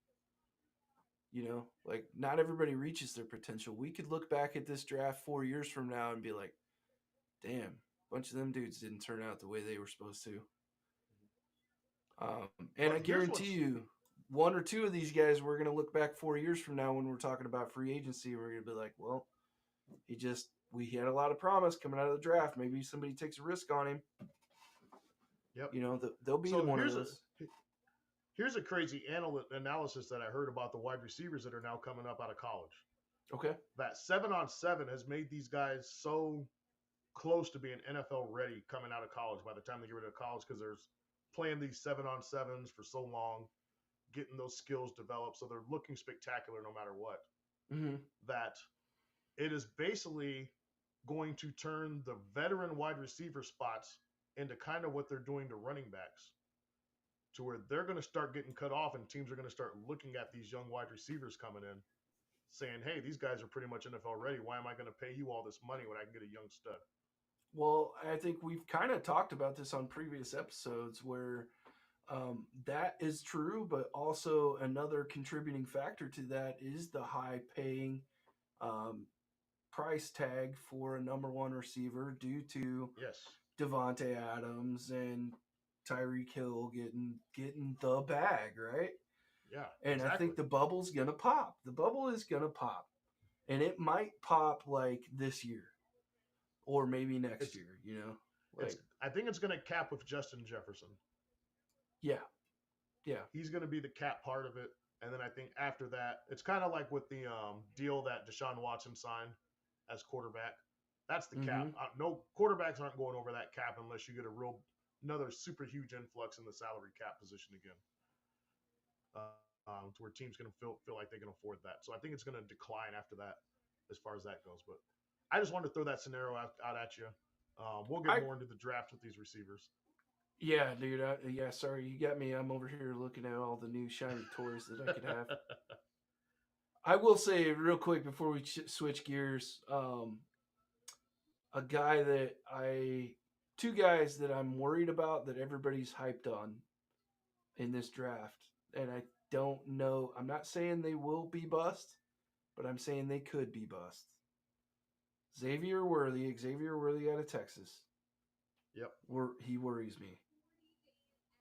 Like not everybody reaches their potential. We could look back at this draft 4 years from now and be like, damn, a bunch of them dudes didn't turn out the way they were supposed to. And I But here's guarantee what's you, one or two of these guys, we're going to look back 4 years from now when we're talking about free agency. We're going to be like, well, we had a lot of promise coming out of the draft. Maybe somebody takes a risk on him. yep. They'll be So one of those. here's a crazy analysis that I heard about the wide receivers that are now coming up out of college. Okay. That 7-on-7 has made these guys so close to being NFL ready coming out of college by the time they get rid of college because there's playing these 7-on-7s for so long, getting those skills developed. So they're looking spectacular no matter what. Mm-hmm. That it is basically going to turn the veteran wide receiver spots into kind of what they're doing to running backs, to where they're going to start getting cut off and teams are going to start looking at these young wide receivers coming in saying, hey, these guys are pretty much NFL ready. Why am I going to pay you all this money when I can get a young stud? Well, I think we've kind of talked about this on previous episodes where that is true, but also another contributing factor to that is the high paying um, price tag for a number one receiver due to Yes. Devonte Adams and Tyreek Hill getting the bag, right? Yeah, And I exactly. think the bubble's gonna pop. The bubble is gonna pop, and it might pop like this year or maybe next It's year. it's Like I think it's going to cap with Justin Jefferson. yeah, yeah. He's going to be the cap part of it. And then I think after that, it's kind of like with the deal that Deshaun Watson signed as quarterback. That's the cap. Mm-hmm. No quarterbacks aren't going over that cap unless you get another super huge influx in the salary cap position again, to where teams going to feel like they can afford that. So I think it's going to decline after that, as far as that goes. But I just wanted to throw that scenario out at you. We'll get I more into the draft with these receivers. Yeah, dude. Yeah, sorry, you got me. I'm over here looking at all the new shiny toys that I could have. I will say real quick before we switch gears, a guy that two guys that I'm worried about that everybody's hyped on in this draft, and I don't know. I'm not saying they will be bust, but I'm saying they could be bust. Xavier Worthy out of Texas. Yep. He worries me.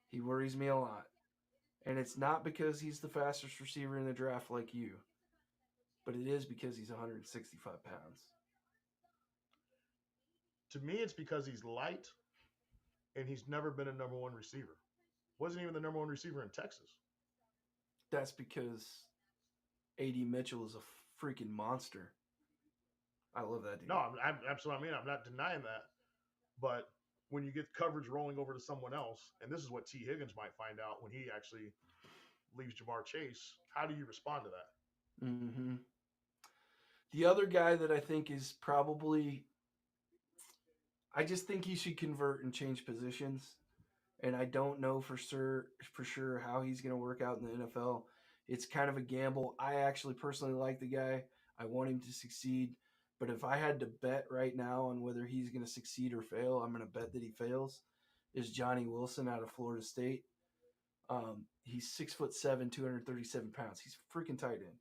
He worries me a lot. And it's not because he's the fastest receiver in the draft like you, but it is because he's 165 pounds. To me, it's because he's light and he's never been a number one receiver. Wasn't even the number one receiver in Texas. That's because A.D. Mitchell is a freaking monster. I love that dude. No, I'm absolutely. I mean, I'm not denying that. But when you get coverage rolling over to someone else, and this is what T. Higgins might find out when he actually leaves Ja'Marr Chase, how do you respond to that? Mm-hmm. The other guy that I think is probably, I just think he should convert and change positions, and I don't know for sure how he's going to work out in the NFL. It's kind of a gamble. I actually personally like the guy. I want him to succeed. But if I had to bet right now on whether he's going to succeed or fail, I'm going to bet that he fails. Is Johnny Wilson out of Florida State? He's 6'7", 237 pounds. He's freaking tight end.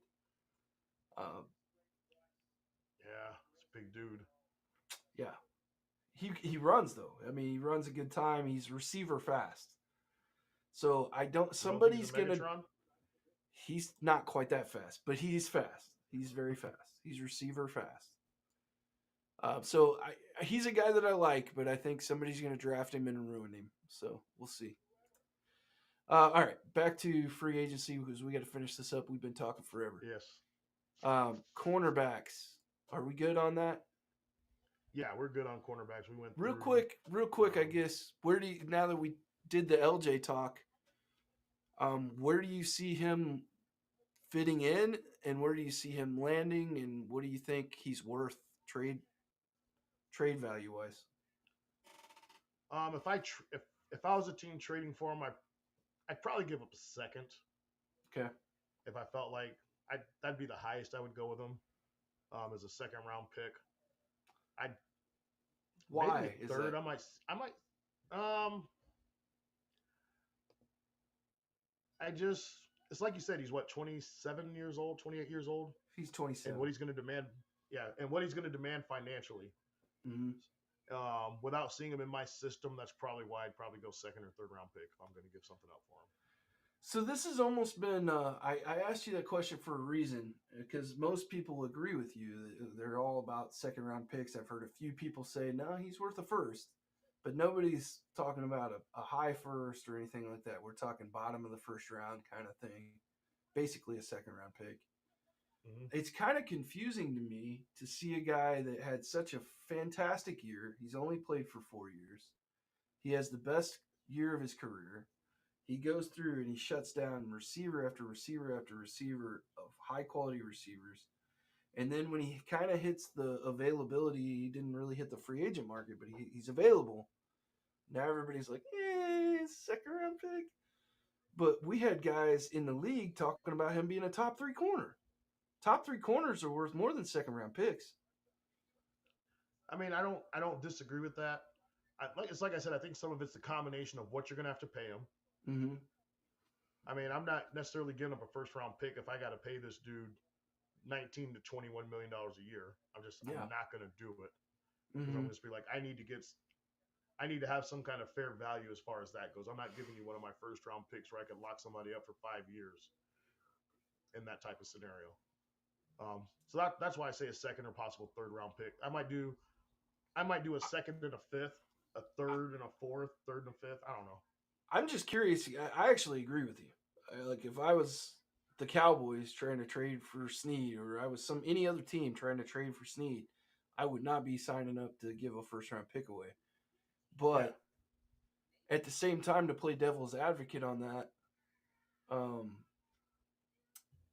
Yeah, it's a big dude. Yeah, he runs though. I mean, he runs a good time. He's receiver fast. So I don't. You don't think Somebody's he's a gonna. Megatron? He's not quite that fast, but he's fast. He's very fast. He's receiver fast. So he's a guy that I like, but I think somebody's going to draft him and ruin him. So we'll see. All right, back to free agency because we got to finish this up. We've been talking forever. Yes. Cornerbacks. Are we good on that? Yeah, we're good on cornerbacks. We went real quick. I guess now that we did the LJ talk, Where do you see him fitting in, and where do you see him landing, and what do you think he's worth trade value wise? If I was a team trading for him, I'd probably give up a second Okay. if I felt like that'd be the highest I would go with him as a second round pick. I'd Why maybe a is third. that? I might. Um, I just it's like you said. He's what 27 years old, 28 years old, He's and 27. what he's going to demand. Yeah, and what he's going to demand financially. Mm-hmm. Without seeing him in my system, that's probably why I'd probably go second or third round pick if I'm going to give something up for him. So this has almost been. I asked you that question for a reason because most people agree with you. They're all about second round picks. I've heard a few people say, "No, he's worth a first," but nobody's talking about a high first or anything like that. We're talking bottom of the first round kind of thing, basically a second round pick. Mm-hmm. It's kind of confusing to me to see a guy that had such a fantastic year. He's only played for 4 years. He has the best year of his career. He goes through and he shuts down receiver after receiver after receiver of high quality receivers. And then when he kind of hits the availability, he didn't really hit the free agent market, but he's available. Now everybody's like, second round pick. But we had guys in the league talking about him being a top three corner. Top three corners are worth more than second round picks. I mean, I don't disagree with that. It's like I said. I think some of it's the combination of what you're going to have to pay him. Mm-hmm. I mean, I'm not necessarily giving up a first round pick if I got to pay this dude 19 to 21 million dollars a year. I'm not going to do it because I'm Mm-hmm. just be like I need to have some kind of fair value as far as that goes. I'm not giving you one of my first round picks where I could lock somebody up for 5 years in that type of scenario. So that's why I say a second or possible third round pick. I might do a second and a fifth, a third and a fourth, third and a fifth. I don't know. I'm just curious. I actually agree with you. Like if I was the Cowboys trying to trade for Snead, or I was any other team trying to trade for Snead, I would not be signing up to give a first round pick away. Yeah. But at the same time, to play devil's advocate on that, um,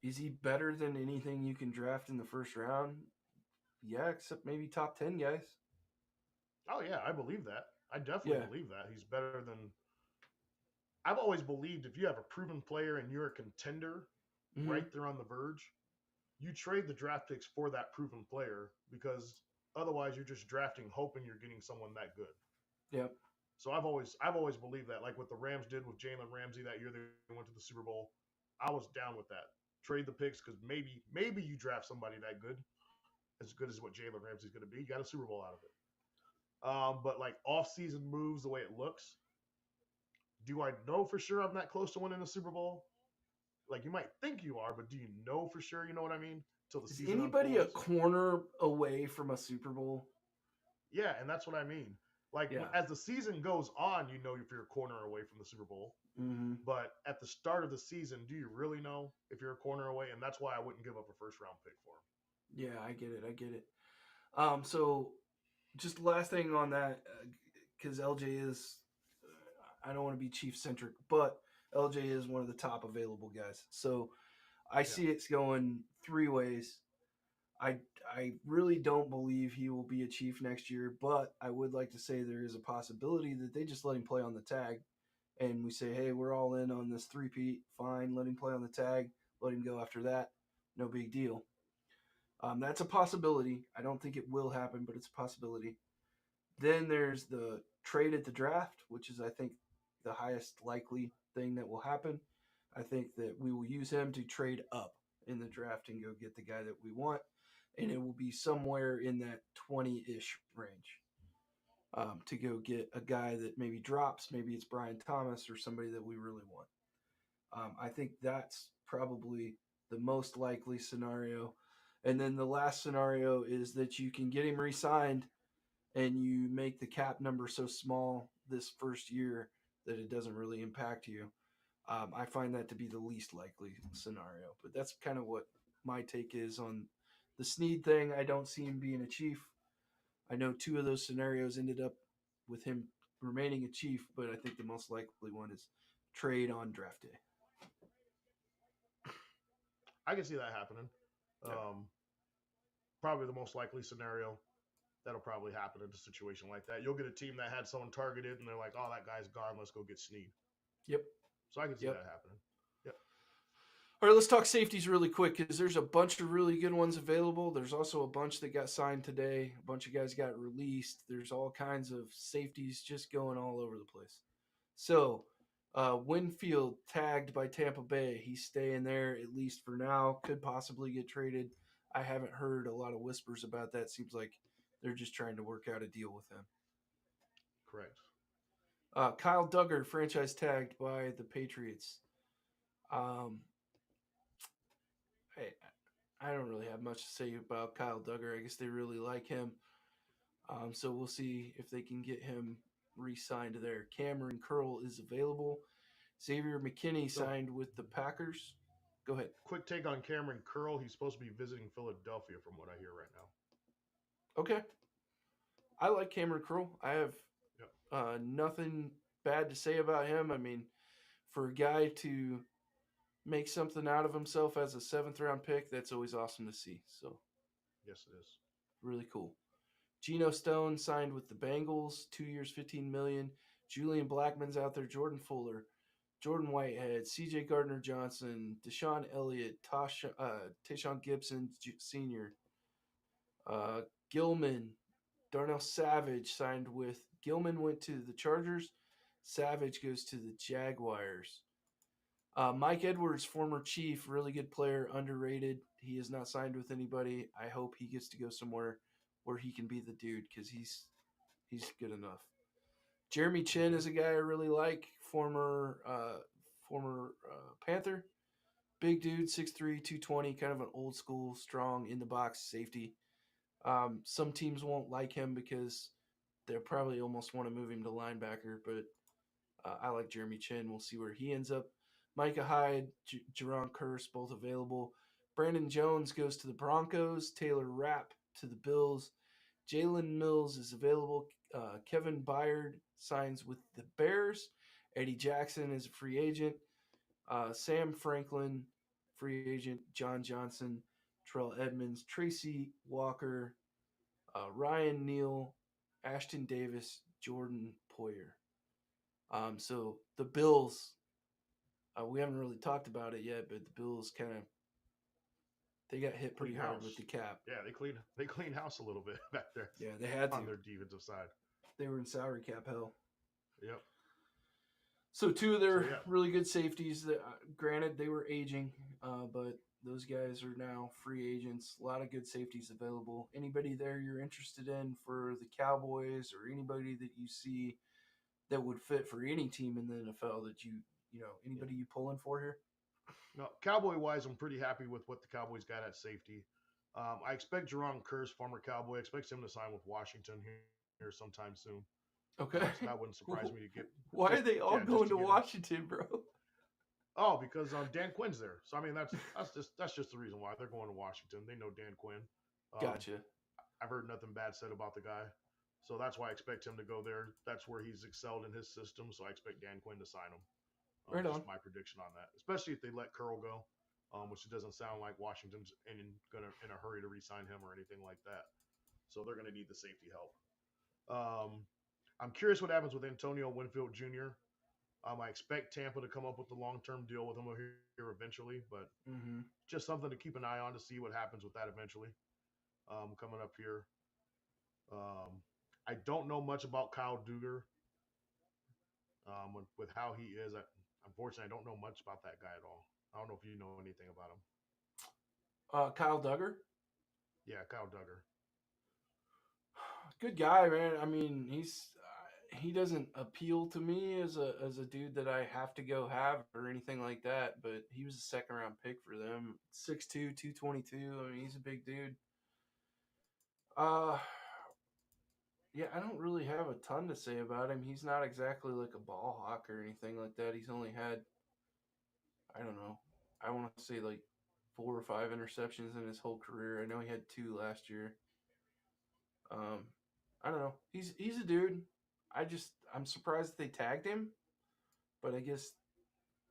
is he better than anything you can draft in the first round? Yeah, except maybe top 10 guys. Oh yeah, I believe that. I definitely Yeah. believe that. He's better than I've always believed if you have a proven player and you're a contender Mm-hmm. right there on the verge, you trade the draft picks for that proven player because otherwise you're just drafting hoping you're getting someone that good. Yep. So I've always believed that. Like what the Rams did with Jalen Ramsey that year they went to the Super Bowl. I was down with that. Trade the picks because maybe you draft somebody that good as what Jalen Ramsey's going to be. You got a Super Bowl out of it. But like off-season moves, the way it looks, do I know for sure I'm that close to winning a Super Bowl? Like you might think you are, but do you know for sure? You know what I mean? Till the Is season anybody a unfolds. corner away from a Super Bowl? Yeah, and that's what I mean. Like Yeah. as the season goes on, you know if you're a corner away from the Super Bowl. Mm-hmm. But at the start of the season, do you really know if you're a corner away? And that's why I wouldn't give up a first round pick for him. Yeah, I get it. I get it. So just the last thing on that, because LJ is, I don't want to be Chief centric, but LJ is one of the top available guys. So I Yeah. see it's going three ways. I I really don't believe he will be a Chief next year, but I would like to say there is a possibility that they just let him play on the tag, and we say, hey, we're all in on this three-peat. Fine, let him play on the tag. Let him go after that. No big deal. That's a possibility. I don't think it will happen, but it's a possibility. Then there's the trade at the draft, which is, I think, the highest likely thing that will happen. I think that we will use him to trade up in the draft and go get the guy that we want. And it will be somewhere in that 20 ish range to go get a guy that maybe drops. Maybe it's Brian Thomas or somebody that we really want. I think that's probably the most likely scenario. And then the last scenario is that you can get him re signed and you make the cap number so small this first year that it doesn't really impact you. I find that to be the least likely scenario. But that's kind of what my take is on the Snead thing. I don't see him being a Chief. I know two of those scenarios ended up with him remaining a Chief, but I think the most likely one is trade on draft day. I can see that happening. Yeah. Probably the most likely scenario that'll probably happen in a situation like that. You'll get a team that had someone targeted, and they're like, "Oh, that guy's gone. Let's go get Snead." Yep. So I can see Yep. that happening. Yep. All right, let's talk safeties really quick because there's a bunch of really good ones available. There's also a bunch that got signed today. A bunch of guys got released. There's all kinds of safeties just going all over the place. So, Winfield tagged by Tampa Bay. He's staying there at least for now. Could possibly get traded. I haven't heard a lot of whispers about that. Seems like they're just trying to work out a deal with him. Correct. Kyle Duggar, franchise tagged by the Patriots. Um, I don't really have much to say about Kyle Duggar. I guess they really like him. So we'll see if they can get him re-signed there. Cameron Curl is available. Xavier McKinney So, signed with the Packers. Go ahead. quick take on Cameron Curl. He's supposed to be visiting Philadelphia, from what I hear right now. Okay. I like Cameron Curl. I have Yep. nothing bad to say about him. I mean, for a guy to make something out of himself as a seventh round pick, that's always awesome to see. So, Yes, it is. really cool. Geno Stone signed with the Bengals, 2 years, $15 million. Julian Blackmon's out there. Jordan Fuller, Jordan Whitehead, C.J. Gardner Johnson, Deshaun Elliott, Tayshaun Gibson Sr., Gilman, Darnell Savage signed with. Gilman went to the Chargers. Savage goes to the Jaguars. Mike Edwards, former Chief, really good player, underrated. He is not signed with anybody. I hope he gets to go somewhere where he can be the dude because he's good enough. Jeremy Chin is a guy I really like, former Panther, big dude, 6'3", 220, kind of an old school, strong in the box safety. Some teams won't like him because they'll probably almost want to move him to linebacker, but I like Jeremy Chin. We'll see where he ends up. Micah Hyde, Jerron Curse, both available. Brandon Jones goes to the Broncos. Taylor Rapp to the Bills. Jalen Mills is available. Kevin Byard signs with the Bears. Eddie Jackson is a free agent. Sam Franklin, free agent. John Johnson, Terrell Edmonds, Tracy Walker, Ryan Neal, Ashton Davis, Jordan Poyer. So the Bills, we haven't really talked about it yet, but the Bills they got hit pretty hard with the cap. Yeah, they clean house a little bit back there. Yeah, they had to on their defensive side. They were in salary cap hell. Yep. So two of their really good safeties. That, granted, they were aging, but those guys are now free agents. A lot of good safeties available. Anybody there you're interested in for the Cowboys, or anybody that you see that would fit for any team in the NFL that anybody you pulling for here? No, Cowboy-wise, I'm pretty happy with what the Cowboys got at safety. I expect Jerron Curse, former Cowboy, I expect him to sign with Washington here sometime soon. Okay. So that wouldn't surprise me to get. Why are they all going to Washington, bro? Oh, because Dan Quinn's there. So I mean, that's just the reason why they're going to Washington. They know Dan Quinn. Gotcha. I've heard nothing bad said about the guy, so that's why I expect him to go there. That's where he's excelled in his system. So I expect Dan Quinn to sign him. Right on. That's my prediction on that. Especially if they let Curl go, which it doesn't sound like Washington's in a hurry to re-sign him or anything like that. So they're going to need the safety help. I'm curious what happens with Antonio Winfield Jr. I expect Tampa to come up with a long-term deal with him here eventually, but just something to keep an eye on to see what happens with that eventually. Coming up here. I don't know much about Kyle Duggar. With how he is, unfortunately, I don't know much about that guy at all. I don't know if you know anything about him. Kyle Duggar? Yeah, Kyle Duggar. Good guy, man. I mean, he doesn't appeal to me as a dude that I have to go have or anything like that, but he was a second round pick for them. 6'2", 222. I mean, he's a big dude. Yeah, I don't really have a ton to say about him. He's not exactly like a ball hawk or anything like that. He's only had, I don't know, I want to say like 4 or 5 interceptions in his whole career. I know he had 2 last year. I don't know. He's a dude. I'm surprised they tagged him, but I guess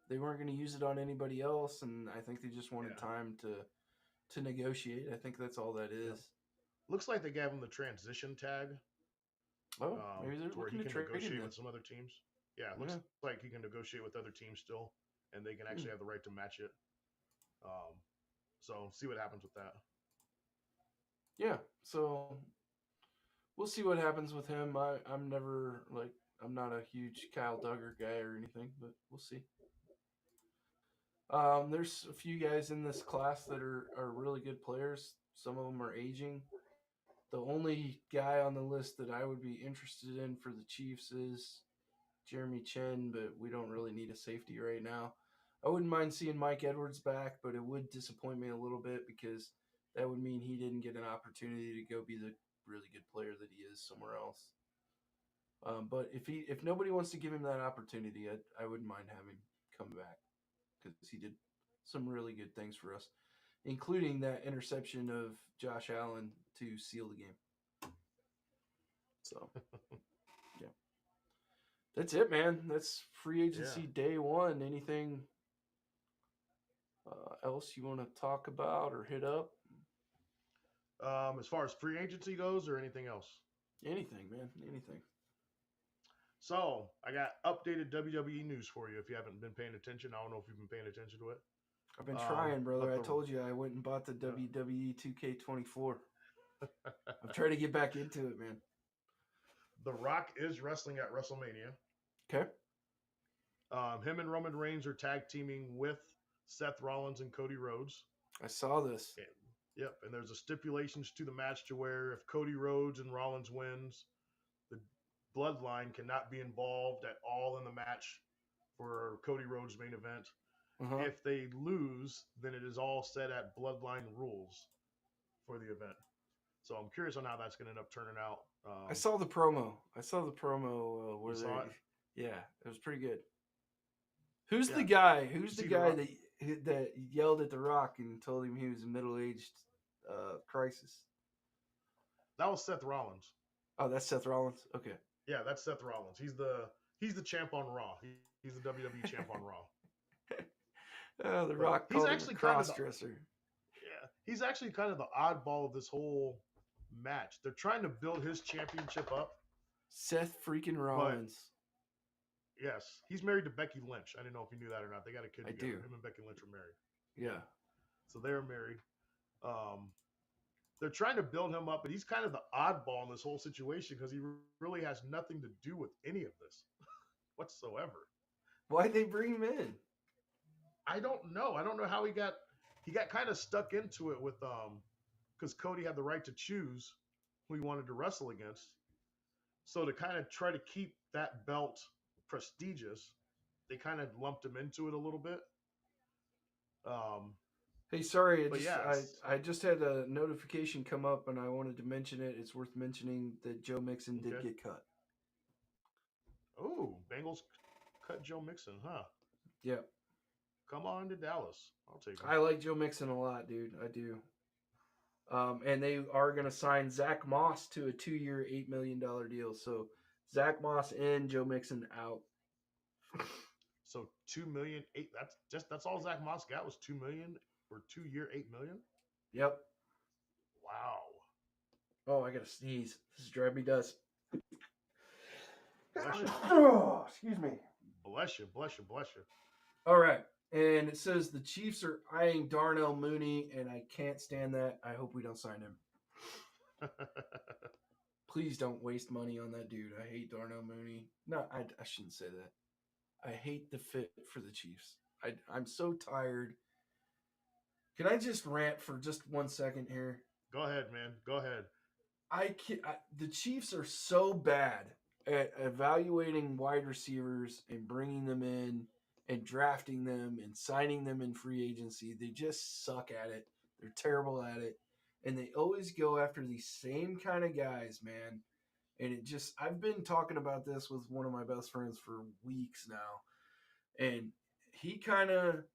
they weren't going to use it on anybody else, and I think they just wanted Yeah. time to negotiate. I think that's all that Yeah. is. Looks like they gave him the transition tag, Oh, maybe they're to where looking he to can trade him negotiate then. with some other teams. Yeah, it looks Yeah. like he can negotiate with other teams still, and they can Hmm. actually have the right to match it. Um, so see what happens with that. Yeah. So we'll see what happens with him. I'm never like I'm not a huge Kyle Duggar guy or anything, but we'll see. There's a few guys in this class that are really good players. Some of them are aging. The only guy on the list that I would be interested in for the Chiefs is Jeremy Chin, but we don't really need a safety right now. I wouldn't mind seeing Mike Edwards back, but it would disappoint me a little bit because that would mean he didn't get an opportunity to go be the really good player that he is somewhere else. But if nobody wants to give him that opportunity, I wouldn't mind having him come back because he did some really good things for us, including that interception of Josh Allen to seal the game. So yeah, that's it, man. That's free Yeah. agency day one. Anything else you want to talk about or hit up? As far as free agency goes, or anything else. Anything, man. Anything. So I got updated WWE news for you. If you haven't been paying attention, I don't know if you've been paying attention to it. I've been trying, brother. But I told you I went and bought the Yeah. WWE 2K24. I'm trying to get back into it, man. The Rock is wrestling at WrestleMania. Okay. Him and Roman Reigns are tag teaming with Seth Rollins and Cody Rhodes. I saw this. And, yep, and there's a stipulations to the match to where if Cody Rhodes and Rollins wins, the Bloodline cannot be involved at all in the match for Cody Rhodes' main event. Uh-huh. If they lose, then it is all set at Bloodline rules for the event. So I'm curious on how that's going to end up turning out. I saw the promo. Where You saw it? Yeah, it was pretty good. Who's the Yeah. guy? Who's the See The guy Rock? that yelled at the Rock and told him he was a middle-aged crisis? That was Seth Rollins. Oh, that's Seth Rollins. Okay. Yeah, that's Seth Rollins. He's the champ on Raw. He's the WWE champ on Raw. The But Rock he's called him a actually kind of the, cross-dresser. yeah, he's actually kind of the oddball of this whole match. They're trying to build his championship up. Seth freaking Rollins. Yes, he's married to Becky Lynch. I didn't know if you knew that or not. They got a kid I together. do. Him and Becky Lynch are married. Yeah. So they're married. They're trying to build him up, but he's kind of the oddball in this whole situation because he really has nothing to do with any of this whatsoever. Why'd they bring him in? I don't know. I don't know how he got kind of stuck into it with because Cody had the right to choose who he wanted to wrestle against. So to kind of try to keep that belt prestigious, they kind of lumped him into it a little bit. Hey, sorry, But yes. I just had a notification come up and I wanted to mention it. It's worth mentioning that Joe Mixon did Okay. get cut. Oh, Bengals cut Joe Mixon, huh? Yep. Come on to Dallas. I'll take it. I like Joe Mixon a lot, dude. I do. And they are going to sign Zach Moss to a 2-year, $8 million deal. So Zach Moss in, Joe Mixon out. So $2 million, that's all Zach Moss got was $2 million for 2 year, $8 million. Yep. Wow. Oh, I got to sneeze. This is driving me nuts. Bless you. Oh, excuse me. Bless you. All right. And it says the Chiefs are eyeing Darnell Mooney, and I can't stand that. I hope we don't sign him. Please don't waste money on that dude. I hate Darnell Mooney. No, I shouldn't say that. I hate the fit for the Chiefs. I'm so tired. Can I just rant for just 1 second here? Go ahead, man. Go ahead. The Chiefs are so bad at evaluating wide receivers and bringing them in and drafting them and signing them in free agency. They just suck at it. They're terrible at it. And they always go after these same kind of guys, man. And I've been talking about this with one of my best friends for weeks now. And he kind of,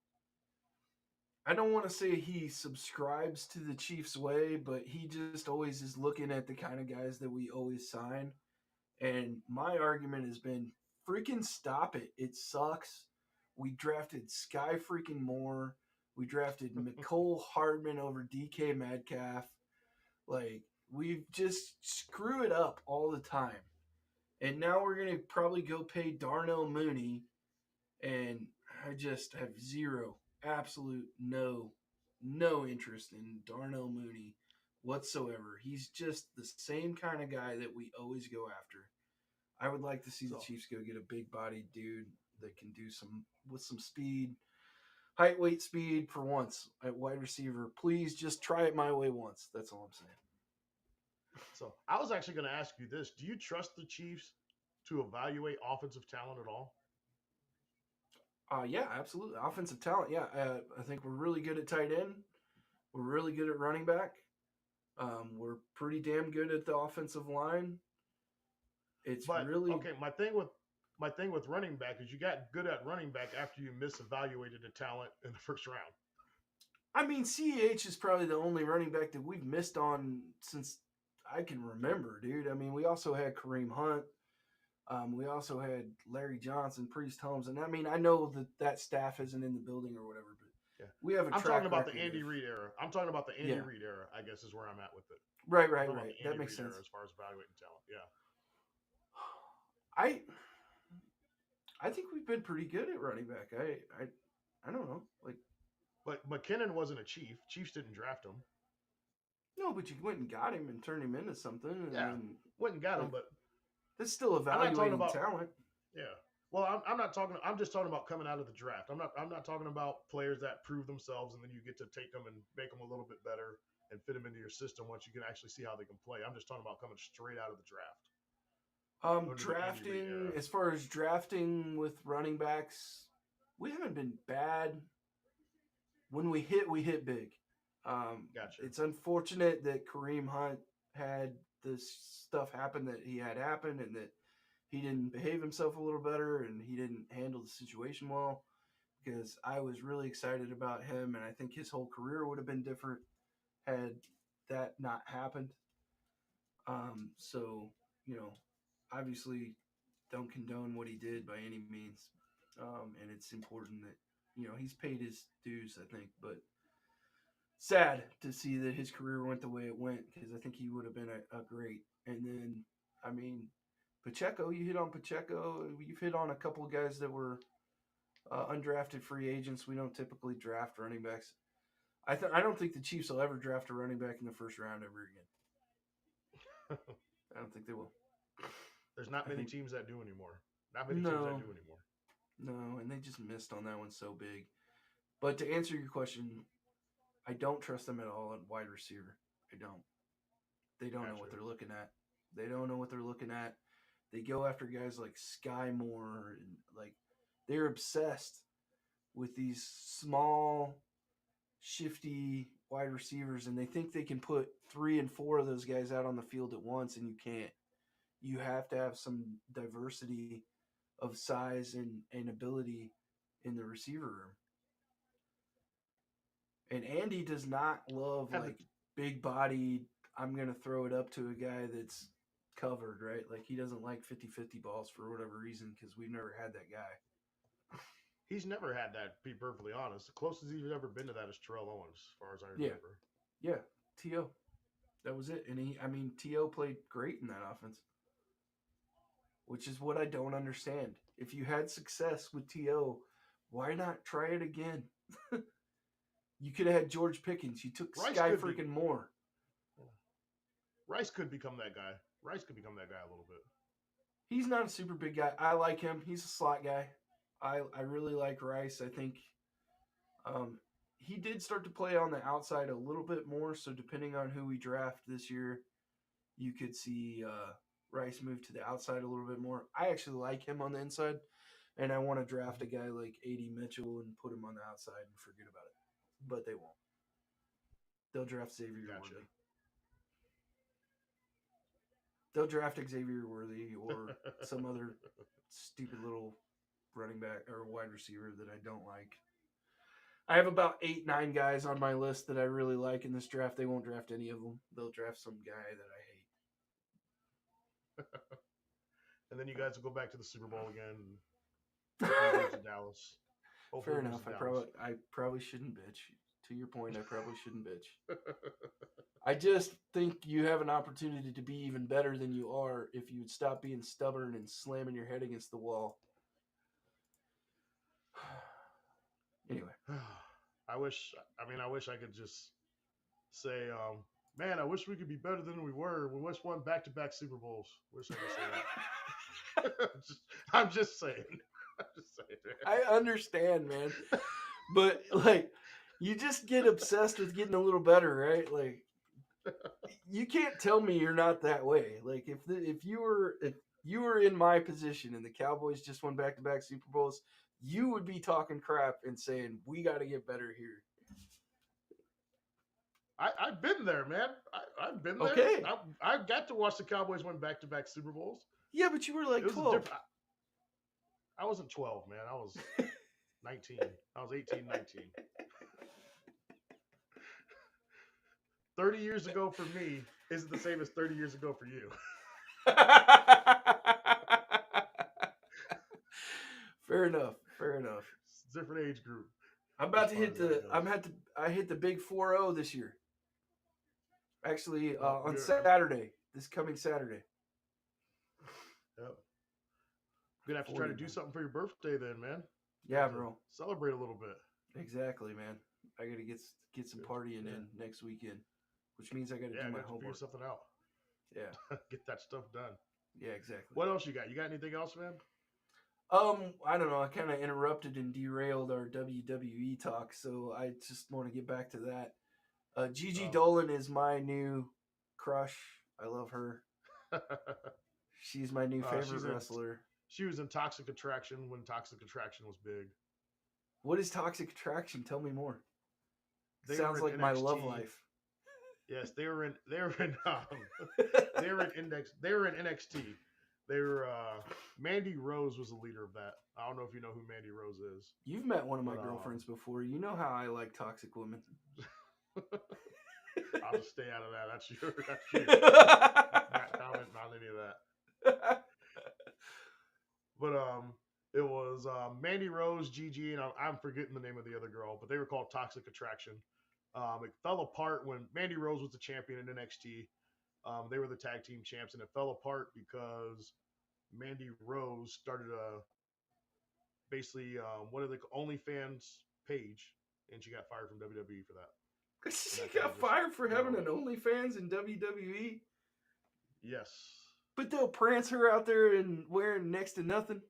I don't want to say he subscribes to the Chiefs way, but he just always is looking at the kind of guys that we always sign. And my argument has been freaking stop it. It sucks. We drafted Sky freaking Moore. We drafted Nicole Hardman over DK Metcalf. Like, we just screw it up all the time. And now we're going to probably go pay Darnell Mooney. And I just have zero, absolute no interest in Darnell Mooney whatsoever. He's just the same kind of guy that we always go after. I would like to see the Chiefs go get a big bodied dude that can do some with some speed, height, weight, speed for once at wide receiver. Please just try it my way once. That's all I'm saying. So I was actually going to ask you this: do you trust the Chiefs to evaluate offensive talent at all? Yeah, absolutely. Offensive talent. Yeah, I think we're really good at tight end. We're really good at running back. We're pretty damn good at the offensive line. It's But really okay, my thing with running back is you got good at running back after you misevaluated the talent in the first round. I mean, CEH is probably the only running back that we've missed on since I can remember, dude. I mean, we also had Kareem Hunt. We also had Larry Johnson, Priest Holmes, and I mean, I know that staff isn't in the building or whatever, but Yeah. we have a I'm track talking about the record Andy of- Reid era. I'm talking about the Andy Yeah. Reid era, I guess is where I'm at with it. Right, I'm right, talking about right. the That Andy makes Reid sense. era as far as evaluating talent. Yeah. I I think we've been pretty good at running back. I don't know, like But McKinnon wasn't a Chief. Chiefs didn't draft him. no, but you went and got him and turned him into something, and Yeah. then Went and got him, like but that's still I'm not talking evaluating about talent. yeah. Well, I'm not talking. I'm just talking about coming out of the draft. I'm not talking about players that prove themselves and then you get to take them and make them a little bit better and fit them into your system once you can actually see how they can play. I'm just talking about coming straight out of the draft. Under the Andy Reid Drafting era. as far as drafting with running backs, we haven't been bad. When we hit big. Gotcha. It's unfortunate that Kareem Hunt had this stuff happen that he had happen, and that he didn't behave himself a little better, and he didn't handle the situation well. Because I was really excited about him, and I think his whole career would have been different had that not happened. So you know, obviously, don't condone what he did by any means, and it's important that he's paid his dues, I think, but sad to see that his career went the way it went because I think he would have been a great. And then, I mean, Pacheco, you hit on Pacheco. You've hit on a couple of guys that were undrafted free agents. We don't typically draft running backs. I don't think the Chiefs will ever draft a running back in the first round ever again. I don't think they will. There's not I many think- teams that do anymore. Not many teams No. that do anymore. No, and they just missed on that one so big. But to answer your question, I don't trust them at all at wide receiver. I don't. They don't know what Gotcha. they're looking at. They don't know what they're looking at. They go after guys like Sky Moore and like they're obsessed with these small, shifty wide receivers, and they think they can put 3 and 4 of those guys out on the field at once, and you can't. You have to have some diversity of size and ability in the receiver room. And Andy does not love And like big bodied, I'm going to throw it up to a guy that's covered, right? Like he doesn't like 50-50 balls for whatever reason because we've never had that guy. He's never had that, to be perfectly honest. The closest he's ever been to that is Terrell Owens, as far as I remember. Yeah, T.O. That was it. And T.O. played great in that offense, which is what I don't understand. If you had success with T.O., why not try it again? You could have had George Pickens. You took Rice Sky could be. freaking Moore. Rice could become that guy. Rice could become that guy a little bit. He's not a super big guy. I like him. He's a slot guy. I really like Rice. I think he did start to play on the outside a little bit more. So depending on who we draft this year, you could see Rice move to the outside a little bit more. I actually like him on the inside, and I want to draft a guy like A.D. Mitchell and put him on the outside and forget about it. But they won't. They'll draft Xavier Gotcha. Worthy. They'll draft Xavier Worthy or some other stupid little running back or wide receiver that I don't like. I have about 8-9 guys on my list that I really like in this draft. They won't draft any of them. They'll draft some guy that I hate. And then you guys will go back to the Super Bowl again and compete to Dallas. Hopefully Fair he moves enough. to Dallas. I probably shouldn't bitch. To your point, I probably shouldn't bitch. I just think you have an opportunity to be even better than you are if you would stop being stubborn and slamming your head against the wall. Anyway. I wish I could just say, man, I wish we could be better than we were. We wish won back-to-back Super Bowls. Wish I could say that. I'm just saying. I'm just saying. I understand, man. But like you just get obsessed with getting a little better, right? Like you can't tell me you're not that way. Like if you were in my position and the Cowboys just won back-to-back Super Bowls, you would be talking crap and saying we got to get better here. I've been there, man. I've been there. Okay. I got to watch the Cowboys win back-to-back Super Bowls. Yeah, but you were like It was 12. I wasn't 12, man. I was 19. I was 18, 19. 30 years ago for me isn't the same as 30 years ago for you. Fair enough. Fair enough. It's a different age group. I'm about to hit the I hit the big 4-0 this year. Actually, on Saturday, this coming Saturday. Yep. You're gonna have to try to do something for your birthday then, man. Yeah, bro. Celebrate a little bit. Exactly, man. I gotta get some partying in next weekend, which means I gotta do my homework. Figure something out. Yeah. Get that stuff done. Yeah, exactly. What else you got? You got anything else, man? I don't know. I kind of interrupted and derailed our WWE talk, so I just want to get back to that. Gigi Dolan is my new crush. I love her. She's my new favorite wrestler. She was in Toxic Attraction when Toxic Attraction was big. What is Toxic Attraction? Tell me more. Sounds like NXT. My love life. Yes, they were in NXT. They were Mandy Rose was the leader of that. I don't know if you know who Mandy Rose is. You've met one of my girlfriends before. You know how I like toxic women. I'll just stay out of that. That's you. Not commenting on any of that. But it was Mandy Rose, Gigi, and I'm forgetting the name of the other girl, but they were called Toxic Attraction. It fell apart when Mandy Rose was the champion in NXT. They were the tag team champs, and it fell apart because Mandy Rose started OnlyFans page, and she got fired from WWE for that. She got fired for having an OnlyFans in WWE? Yes. But they'll prance her out there and wearing next to nothing?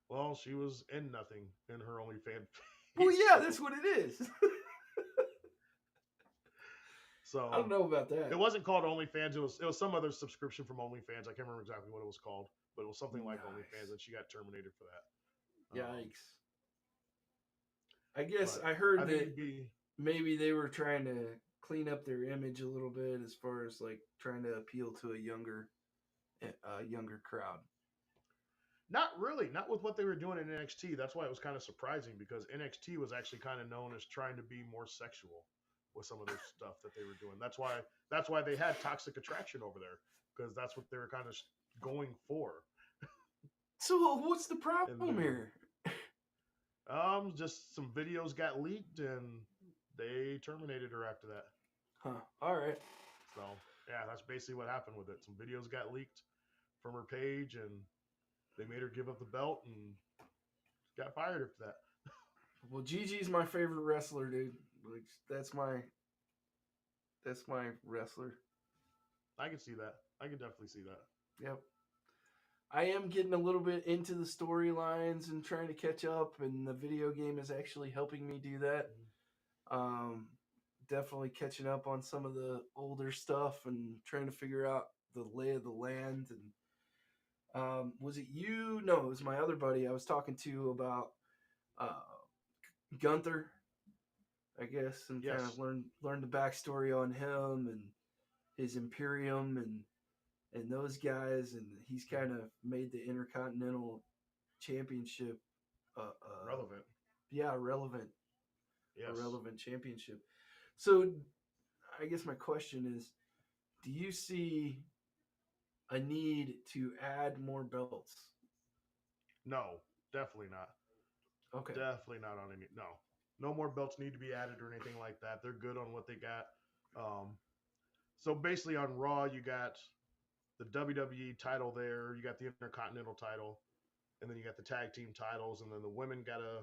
Well, she was in nothing in her OnlyFans. Well, yeah, that's what it is. So I don't know about that. It wasn't called OnlyFans. It was some other subscription from OnlyFans. I can't remember exactly what it was called, but it was something like OnlyFans, and she got terminated for that. Yikes. I guess I heard that maybe they were trying to clean up their image a little bit as far as like trying to appeal to a younger crowd. Not really. Not with what they were doing in NXT. That's why it was kind of surprising, because NXT was actually kind of known as trying to be more sexual with some of their stuff that they were doing. That's why they had Toxic Attraction over there, because that's what they were kind of going for. So what's the problem here? Just some videos got leaked and they terminated her after that. Huh. All right. So yeah, that's basically what happened with it. Some videos got leaked from her page, and they made her give up the belt and got fired after that. Well, Gigi's my favorite wrestler, dude. Like that's my wrestler. I can see that. I can definitely see that. Yep. I am getting a little bit into the storylines and trying to catch up, and the video game is actually helping me do that. Definitely catching up on some of the older stuff and trying to figure out the lay of the land. And was it you? No, it was my other buddy I was talking to about Gunther, I guess, and kind of learn the backstory on him and his Imperium and those guys, and he's kind of made the Intercontinental Championship relevant. Yeah, relevant. Yes. A relevant championship. So I guess my question is, do you see a need to add more belts? No, definitely not. Okay. Definitely not on any. No, no more belts need to be added or anything like that. They're good on what they got. Um, so basically, on Raw, you got the WWE title there. You got the Intercontinental title, and then you got the tag team titles, and then the women got a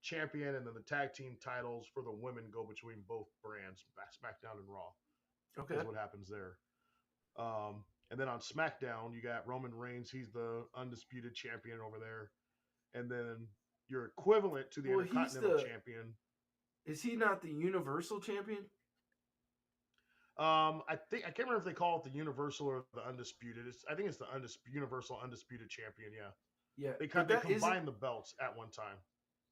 champion, and then the tag team titles for the women go between both brands, SmackDown and Raw. Okay. Is what happens there. And then on SmackDown, you got Roman Reigns. He's the undisputed champion over there. And then your equivalent to the Well, he's Intercontinental the. champion. Is he not the Universal Champion? I can't remember if they call it the Universal or the Undisputed. I think it's the Universal Undisputed Champion. Yeah, Yeah. they But that combined the belts at one time.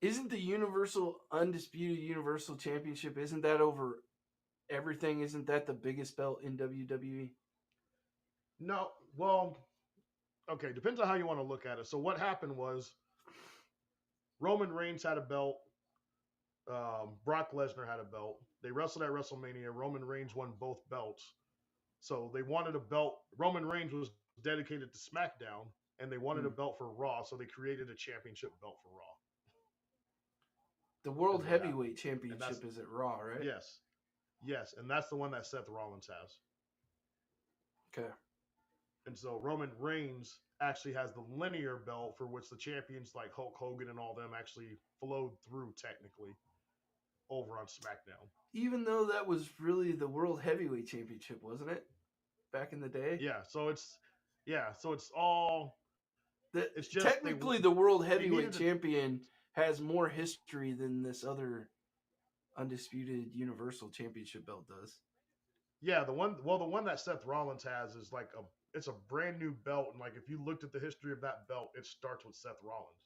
isn't the Universal Undisputed Universal Championship? Isn't that over everything? Isn't that the biggest belt in WWE? No, well, okay, depends on how you want to look at it. So what happened was Roman Reigns had a belt. Brock Lesnar had a belt. They wrestled at WrestleMania. Roman Reigns won both belts. So they wanted a belt. Roman Reigns was dedicated to SmackDown, and they wanted a belt for Raw. So they created a championship belt for Raw. The World That's what Heavyweight Championship is at Raw, right? Yes, and that's the one that Seth Rollins has. Okay. And so Roman Reigns actually has the linear belt for which the champions like Hulk Hogan and all them actually flowed through technically over on SmackDown. Even though that was really the World Heavyweight Championship, wasn't it? Back in the day? So it's all it's just technically the World Heavyweight Champion has more history than this other undisputed Universal Championship belt does. Yeah, the one that Seth Rollins has is like it's a brand new belt, and like if you looked at the history of that belt, it starts with Seth Rollins.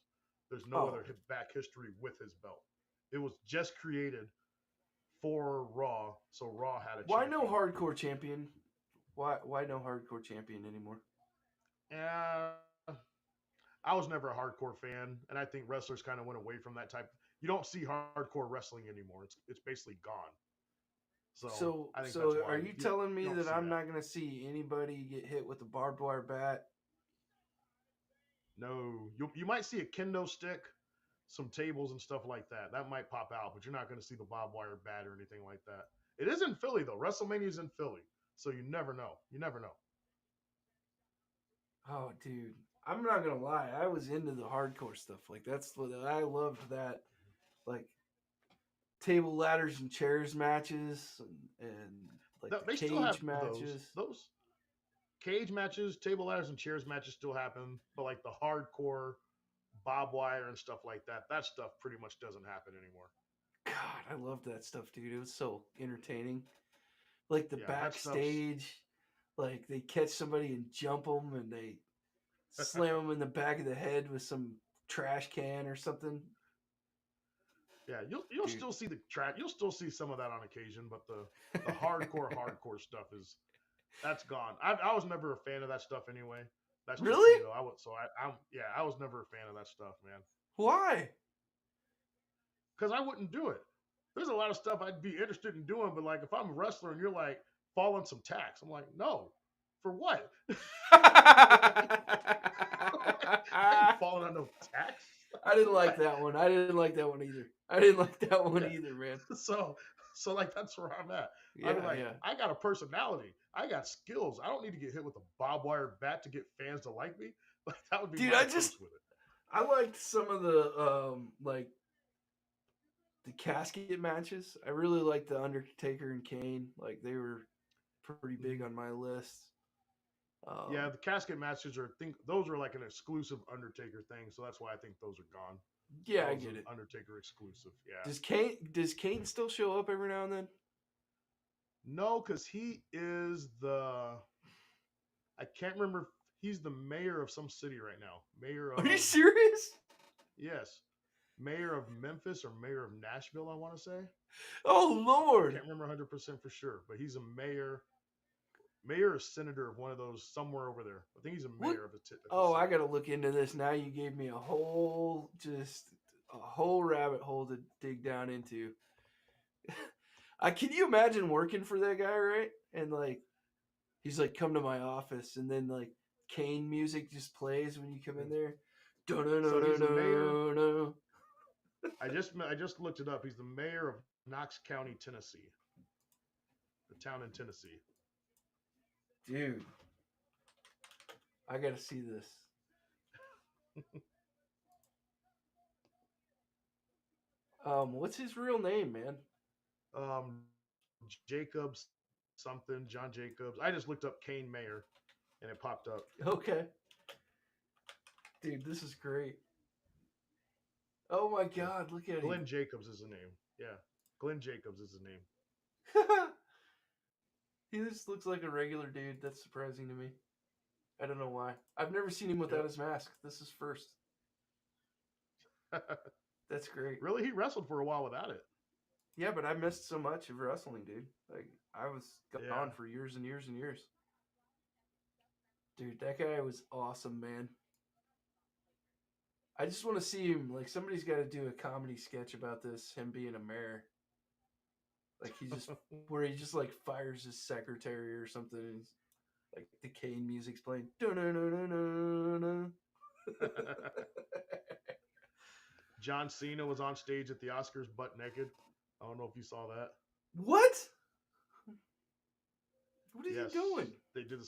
There's no other back history with his belt. It was just created for Raw, so Raw had a Why champion. no hardcore champion? Why no hardcore champion anymore? I was never a hardcore fan, and I think wrestlers kind of went away from that type. You don't see hardcore wrestling anymore. It's basically gone. So I think that's why are you telling me that I'm not going to see anybody get hit with a barbed wire bat? No, you might see a kendo stick, some tables and stuff like that. That might pop out, but you're not going to see the barbed wire bat or anything like that. It is in Philly though. WrestleMania is in Philly, so you never know. You never know. Oh, dude, I'm not gonna lie. I was into the hardcore stuff. Like that's what I loved. That like table, ladders, and chairs matches, and like the cage matches. Those cage matches, table, ladders, and chairs matches still happen, but like the hardcore barbed wire and stuff like that, that stuff pretty much doesn't happen anymore. God, I loved that stuff, dude. It was so entertaining. Like the backstage, like they catch somebody and jump them, and they slam them in the back of the head with some trash can or something. Yeah, you'll still see the track. You'll still see some of that on occasion, but the hardcore stuff that's gone. I was never a fan of that stuff anyway. That's really? Me, I was never a fan of that stuff, man. Why? Because I wouldn't do it. There's a lot of stuff I'd be interested in doing, but like if I'm a wrestler and you're like falling some tacks, I'm like, no, for what? Falling on no tacks. I didn't like that one. I didn't like that one either, man. So like that's where I'm at. I got a personality. I got skills. I don't need to get hit with a barbed wire bat to get fans to like me. Like that would be dude. my approach with it. I liked some of the like the casket matches. I really liked the Undertaker and Kane. Like they were pretty big on my list. Yeah, the casket matches those are like an exclusive Undertaker thing, so that's why I think those are gone. Yeah, I get it. Undertaker exclusive. Yeah. Does Kane still show up every now and then? No, because he is I can't remember. He's the mayor of some city right now. Are you serious? Yes. Mayor of Memphis or mayor of Nashville, I want to say. Oh, Lord. I can't remember 100% for sure, but he's a mayor or senator of one of those somewhere over there. I think he's a mayor of a city. I got to look into this. Now you gave me a whole rabbit hole to dig down into. Can you imagine working for that guy, right? And like, he's like, come to my office, and then like Kane music just plays when you come in there. So he's a mayor. I just looked it up. He's the mayor of Knox County, Tennessee. The town in Tennessee. Dude, I gotta see this. What's his real name, man? Jacobs something, John Jacobs. I just looked up Kane Mayer and it popped up. Okay. Dude, this is great. Oh my God, look at Glenn him. Jacobs is the name. Yeah. Glenn Jacobs is the name. He just looks like a regular dude. That's surprising to me. I don't know why. I've never seen him without his mask. This is first. That's great. Really? He wrestled for a while without it. Yeah, but I missed so much of wrestling, dude. Like, I was gone Yeah. for years and years and years. Dude, that guy was awesome, man. I just want to see him. Like, somebody's got to do a comedy sketch about this, him being a mayor. Like, he just, where he just, like, fires his secretary or something. And he's, like, the Kane music's playing. Dun-dun-dun-dun-dun-dun. John Cena was on stage at the Oscars butt naked. I don't know if you saw that. What? What is Yes, he doing? They did a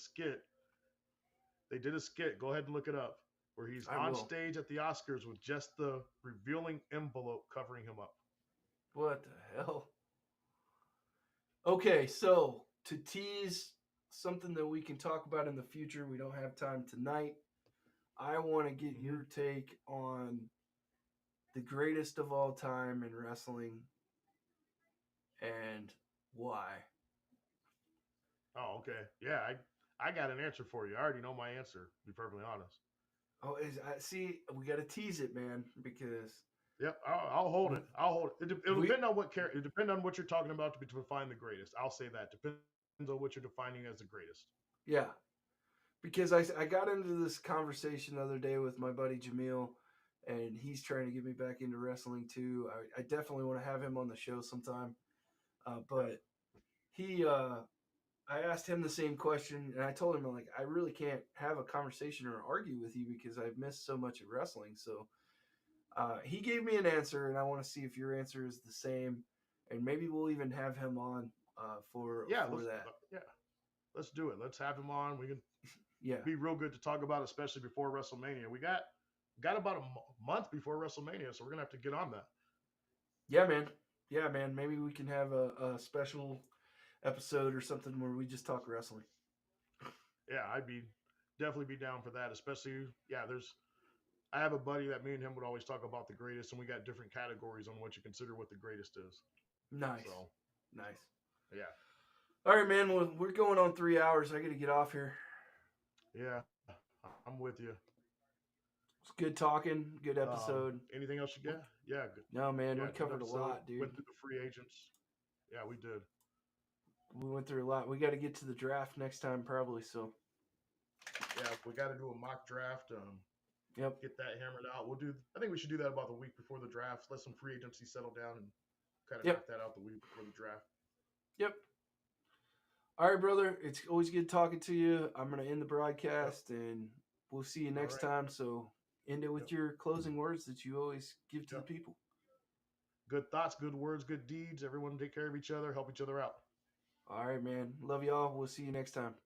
skit. Go ahead and look it up. Where he's I on will. stage at the Oscars with just the revealing envelope covering him up. What the hell? Okay, so to tease something that we can talk about in the future, we don't have time tonight. I want to get your take on the greatest of all time in wrestling and why. Oh, okay. Yeah, I got an answer for you. I already know my answer, to be perfectly honest. Oh, see, we got to tease it, man, because Yep, I'll hold it. I'll hold it. It'll We- depend on what it depend on what you're talking about to define the greatest. I'll say that depends on what you're defining as the greatest. yeah, because I got into this conversation the other day with my buddy Jamil, and he's trying to get me back into wrestling too. I definitely want to have him on the show sometime. But I asked him the same question, and I told him, like, I really can't have a conversation or argue with you because I've missed so much of wrestling. So he gave me an answer, and I want to see if your answer is the same, and maybe we'll even have him on for that. Yeah, let's do it. Let's have him on. We can Yeah, be real good to talk about, especially before WrestleMania. We got about a month before WrestleMania, so we're gonna have to get on that. yeah, man. Maybe we can have a special episode or something where we just talk wrestling. Yeah, I'd definitely be down for that. Especially, I have a buddy that me and him would always talk about the greatest, and we got different categories on what you consider what the greatest is. Nice, So, nice. yeah. All right, man. Well, we're going on 3 hours. I got to get off here. Yeah, I'm with you. It's good talking. Good episode. Anything else you got? Yeah, good. No, man, Yeah, we good covered a episode. lot, dude. Went through the free agents. Yeah, we did. We went through a lot. We got to get to the draft next time, probably. So, Yeah, we got to do a mock draft. yep. Get that hammered out. I think we should do that about the week before the draft. Let some free agency settle down and kind of knock that out the week before the draft. Yep. All right, brother. It's always good talking to you. I'm going to end the broadcast, and we'll see you next time. So, end it with your closing words that you always give to the people. Good thoughts, good words, good deeds. Everyone take care of each other, help each other out. All right, man. Love y'all. We'll see you next time.